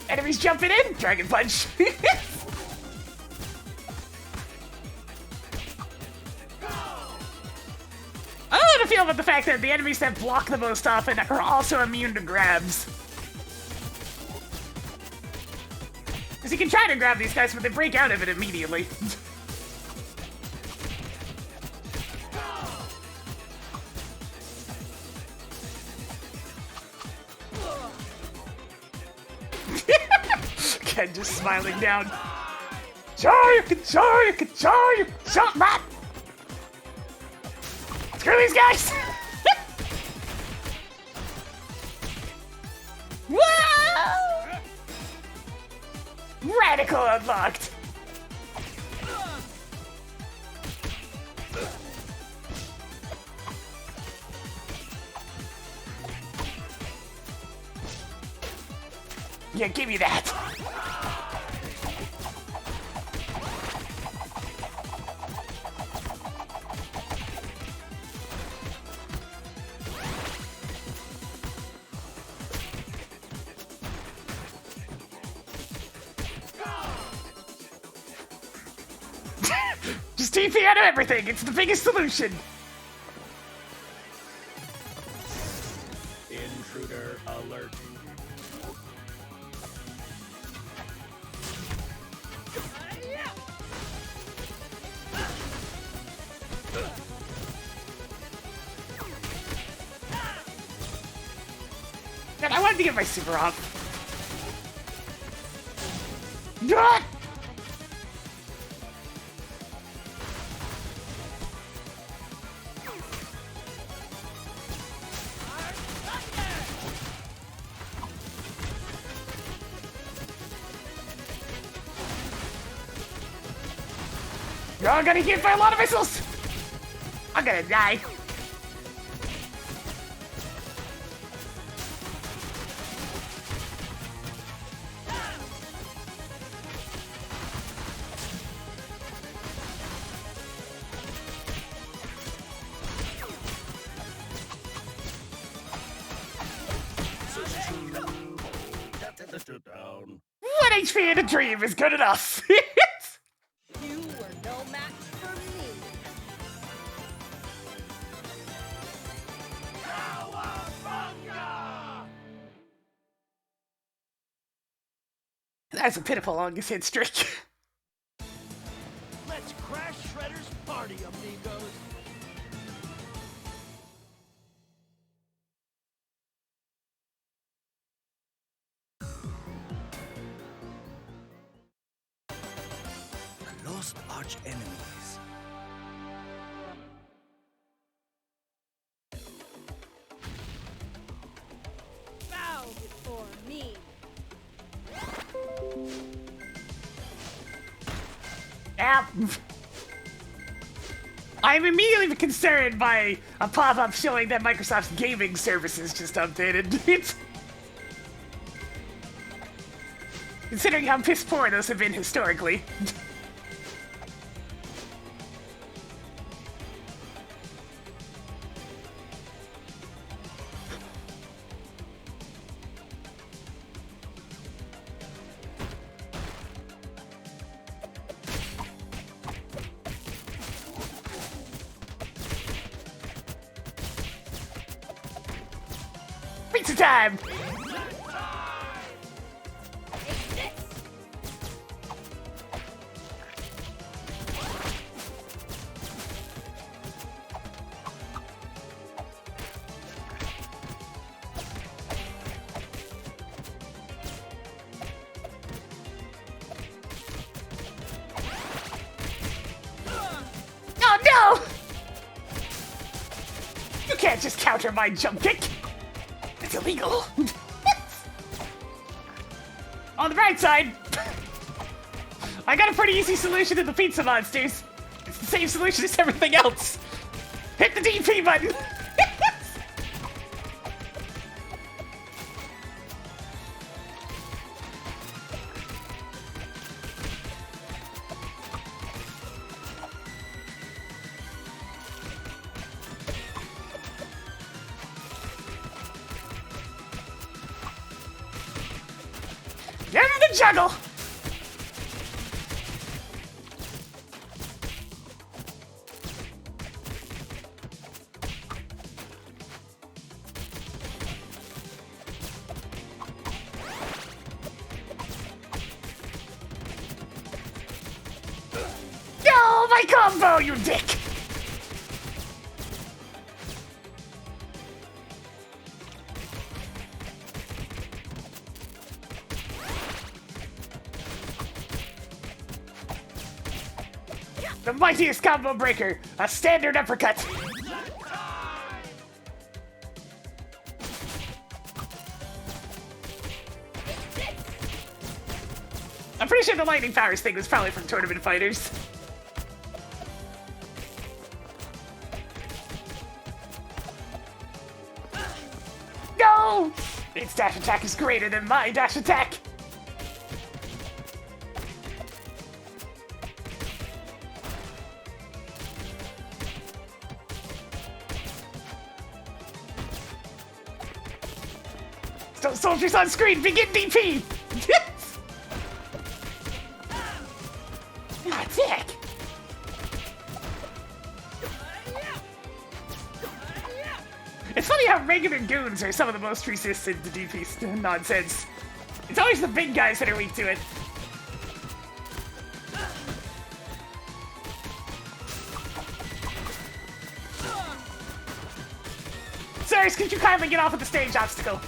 Enemies jumping in, dragon punch. feel about the fact that the enemies that block the most often are also immune to grabs. Because you can try to grab these guys, but they break out of it immediately. Ken just smiling down. Shut back! Screw these guys! Whoa! Radical unlocked! Yeah, give me that! Just TP out of everything, it's the biggest solution! Intruder alert. Man, I wanted to get my super off. Ah! You're all gonna get hit by a lot of missiles! I'm gonna die. Down. 1 HP in a dream is good enough. You were no match for me. That's a pitiful longest hit streak. Let's crash Shredder's party, amigos. Lost arch enemies. Bow before me. Yep. I'm immediately concerned by a pop-up showing that Microsoft's gaming services just updated. Considering how piss poor those have been historically. Pizza time! Oh no! You can't just counter my jump kick! It's illegal! On the bright side, I got a pretty easy solution to the pizza monsters. It's the same solution as everything else. Hit the DP button! Get in the juggle! No, my combo, you dick! The mightiest combo breaker, a standard uppercut. I'm pretty sure the lightning powers thing was probably from Tournament Fighters. No! Its dash attack is greater than my dash attack. Soldiers on screen, begin DP! Ah, dick! It's funny how regular goons are some of the most resistant to DP nonsense. It's always the big guys that are weak to it. Sirs, could you kindly get off of the stage obstacle?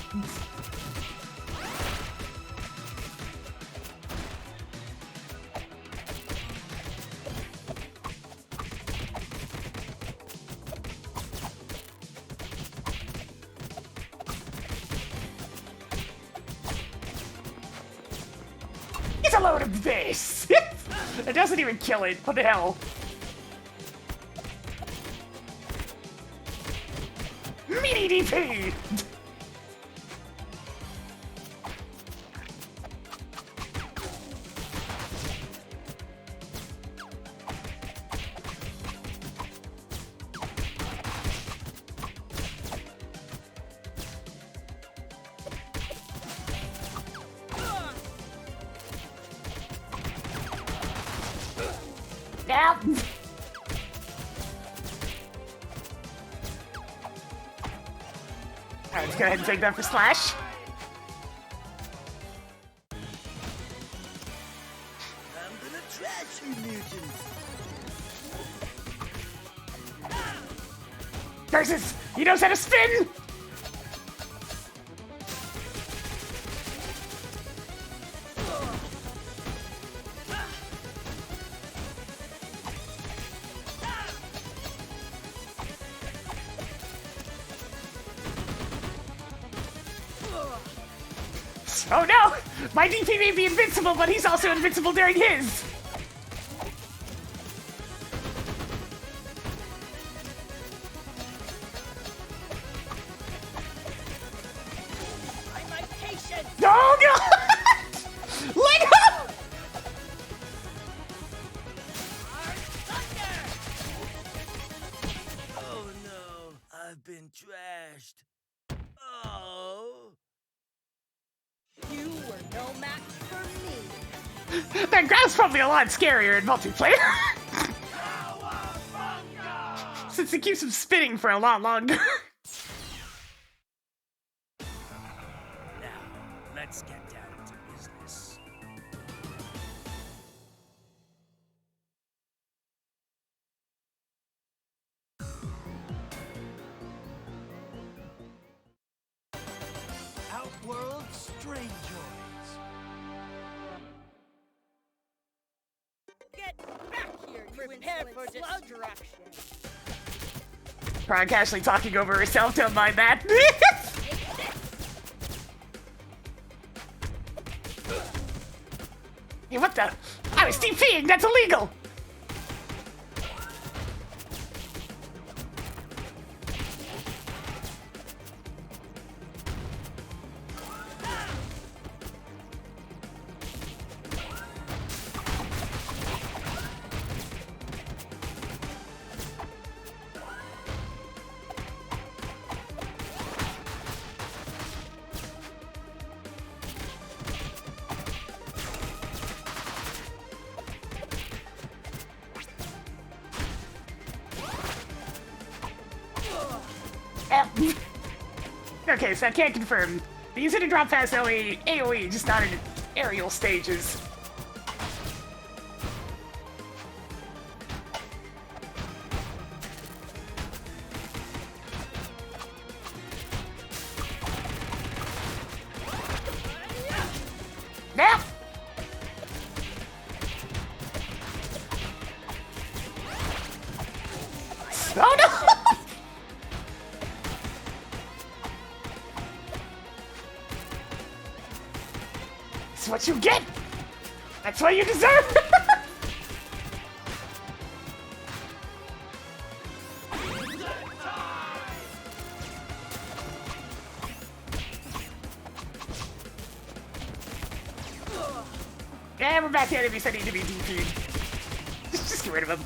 It's a load of this! It doesn't even kill it. What the hell? Mini DP! Now. Alright, let's go ahead and take that for Slash. I'm gonna trash you, mutant. Versus, he knows how to spin! Oh no! My DP may be invincible, but he's also invincible during his! I'm impatient. Oh no! Let go! Oh no, I've been trashed. Oh. You were no match for me. That grab's probably a lot scarier in multiplayer. Since it keeps him spinning for a lot longer. Now, let's get down to business. Outworld Strange Joys. Get back here, you prepare for destruction. Probably casually talking over herself, don't mind that. Hey, what the? I was DPing, that's illegal! Okay, so I can't confirm. The use it to drop past AoE, just not in aerial stages. Now! Oh no! It's what you get! That's what you deserve! Yeah, we're back to enemies that need to be DP'd. Just get rid of them.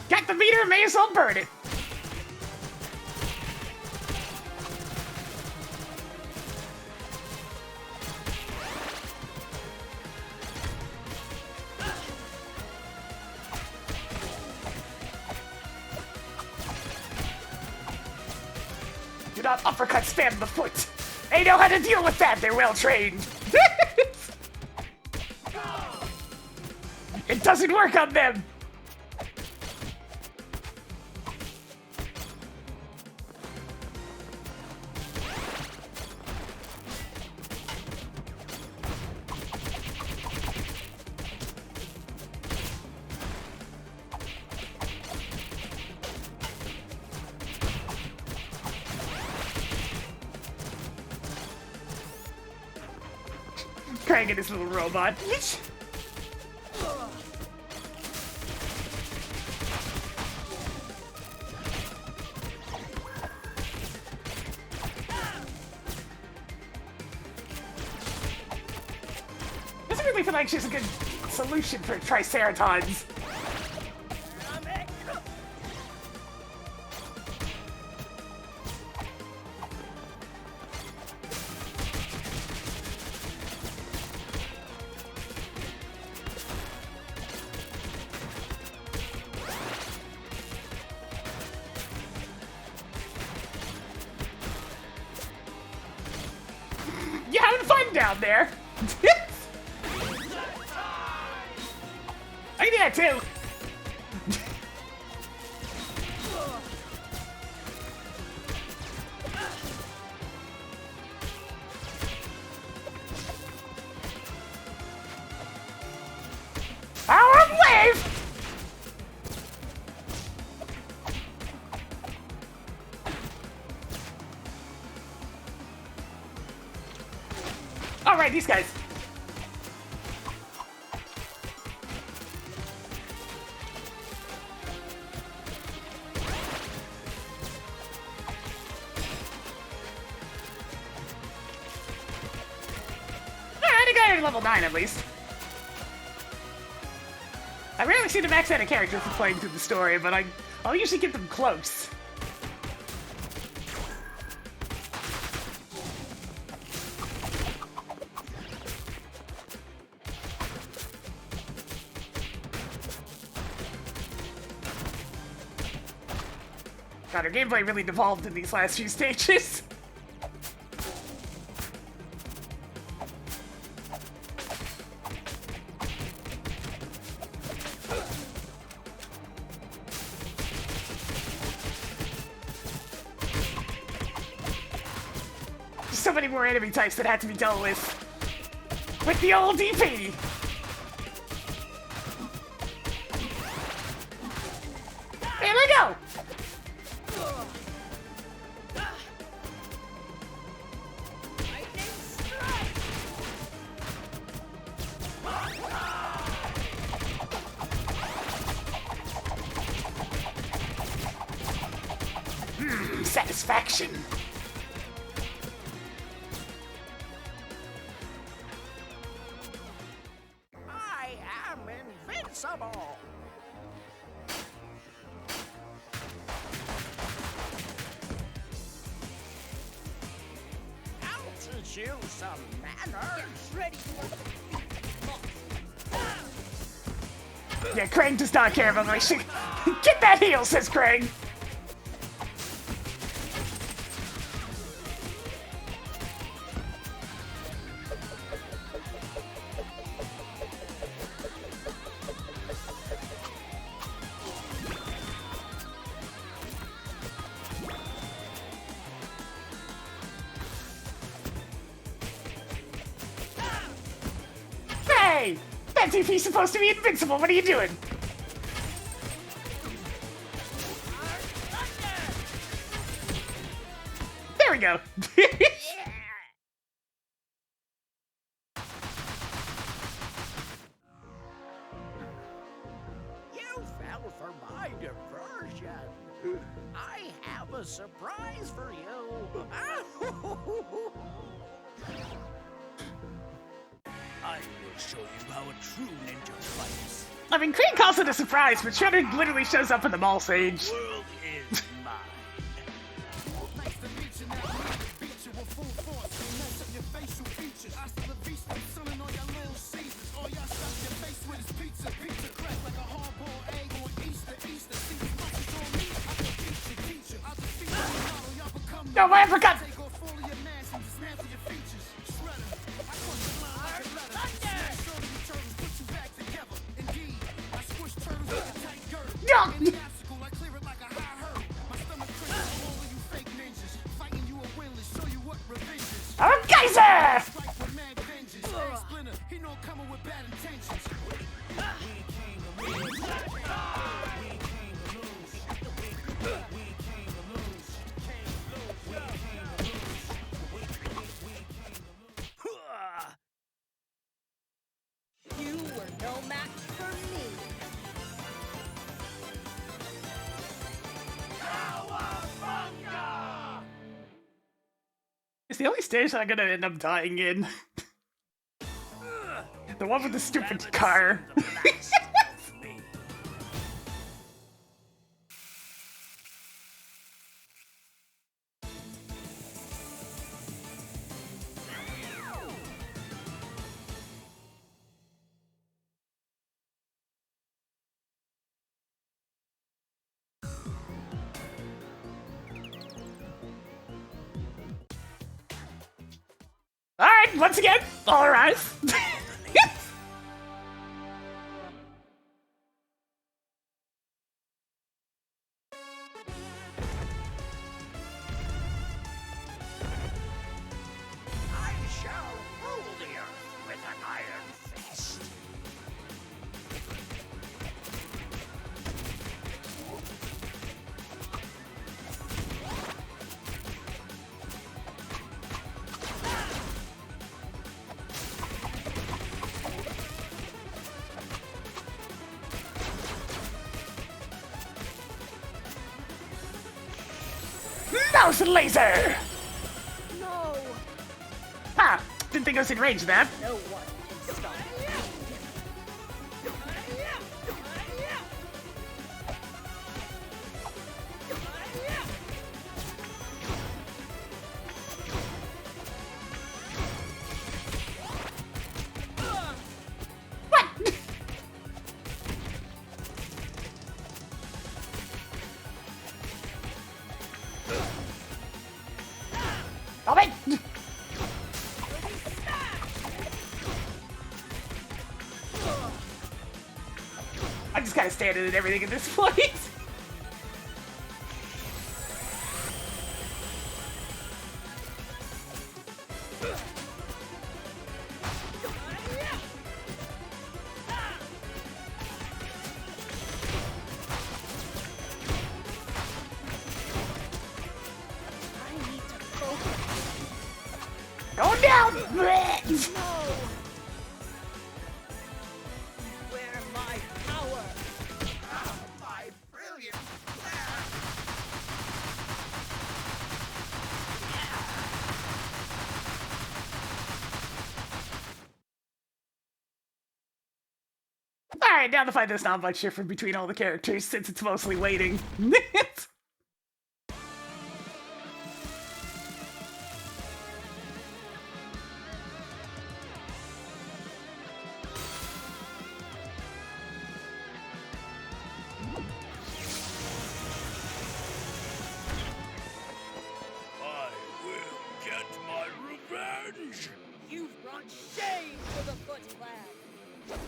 Got the meter, may as well burn it. Do not uppercut spam the foot. They know how to deal with that. They're well trained. It doesn't work on them. Crank this little robot. Doesn't really feel like she's a good solution for Triceratons. You having fun down there? I do that too. Power of wave. All right, these guys. I got it level 9 at least. I rarely see the max out a character for playing through the story, but I'll usually get them close. God, her gameplay really devolved in these last few stages. There's so many more enemy types that had to be dealt with the old DP. There we go. Satisfaction. I am invincible. I'll teach you some manners. Ready. Yeah, Krang does not care about my shit. Get that heal, says Krang. As if he's supposed to be invincible, what are you doing? There we go. You fell for my diversion. I have a surprise for you. I will show you how a true ninja fights. I mean, Queen calls it a surprise, but Shredder literally shows up in the mall stage. The world is mine. No, I forgot. No. Oh, Geyser! You were no match for me. It's the only stage I'm gonna end up dying in. The one with the stupid car. Alright, once again, all rise. I shall rule the earth with an iron fist. Mouse laser! No, Ah, didn't think I was in range of that. no one can stop me. What? Stop it! I'm just kind of standing and everything at this point. I need to focus. Going down! No. Where my power? My brilliant plan. Alright, now to find there's not much different between all the characters since it's mostly waiting. I will get my revenge. You've brought shame to the Foot Clan.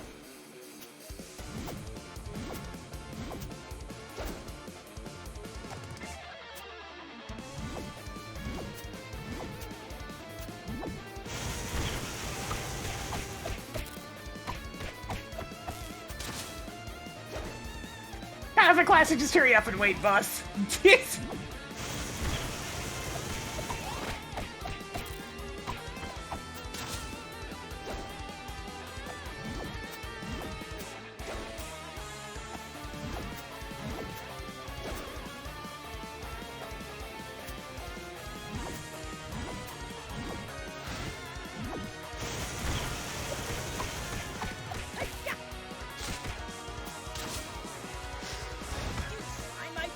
Time for classic, just hurry up and wait, boss.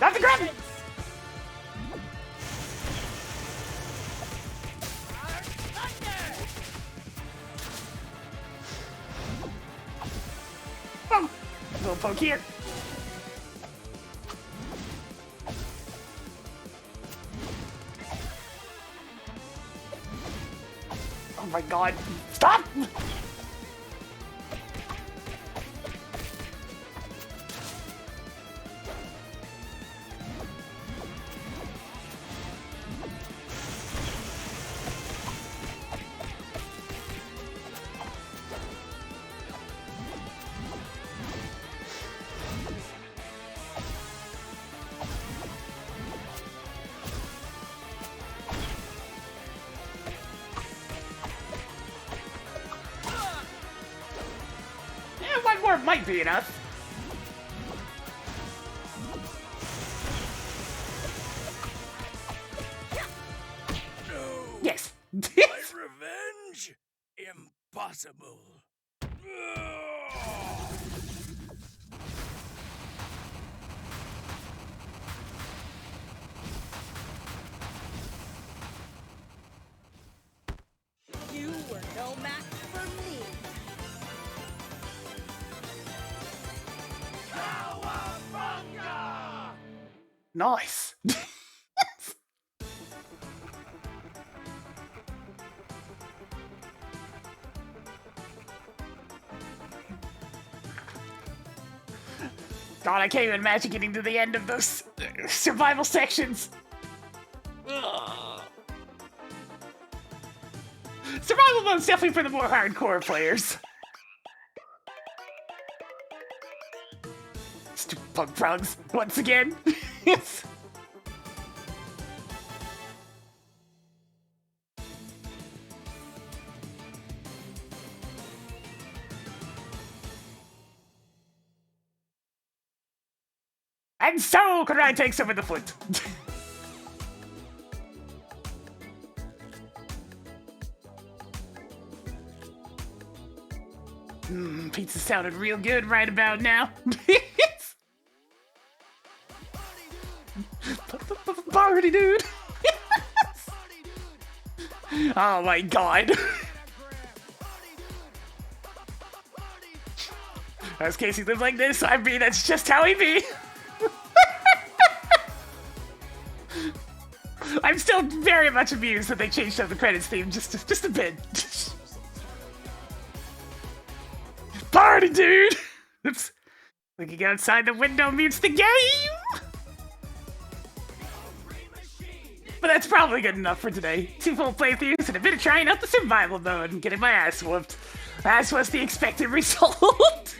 Not the grab! Oh, a little poke here. Oh my god. Stop! One more might be enough. No. Yes. My revenge? Impossible. You were no match for me. Nice. God, I can't even imagine getting to the end of those survival sections. Survival mode's definitely for the more hardcore players. Stupid punk frogs, once again. And so, Karai takes over the foot. Pizza sounded real good right about now. Party dude. Oh my god. As Casey lived like this, I mean, that's just how he be. I'm still very much amused that they changed up the credits theme just a bit. Party dude! Oops. Looking outside the window mutes the game! But that's probably good enough for today. 2 full playthroughs and a bit of trying out the survival mode and getting my ass whooped. As was the expected result.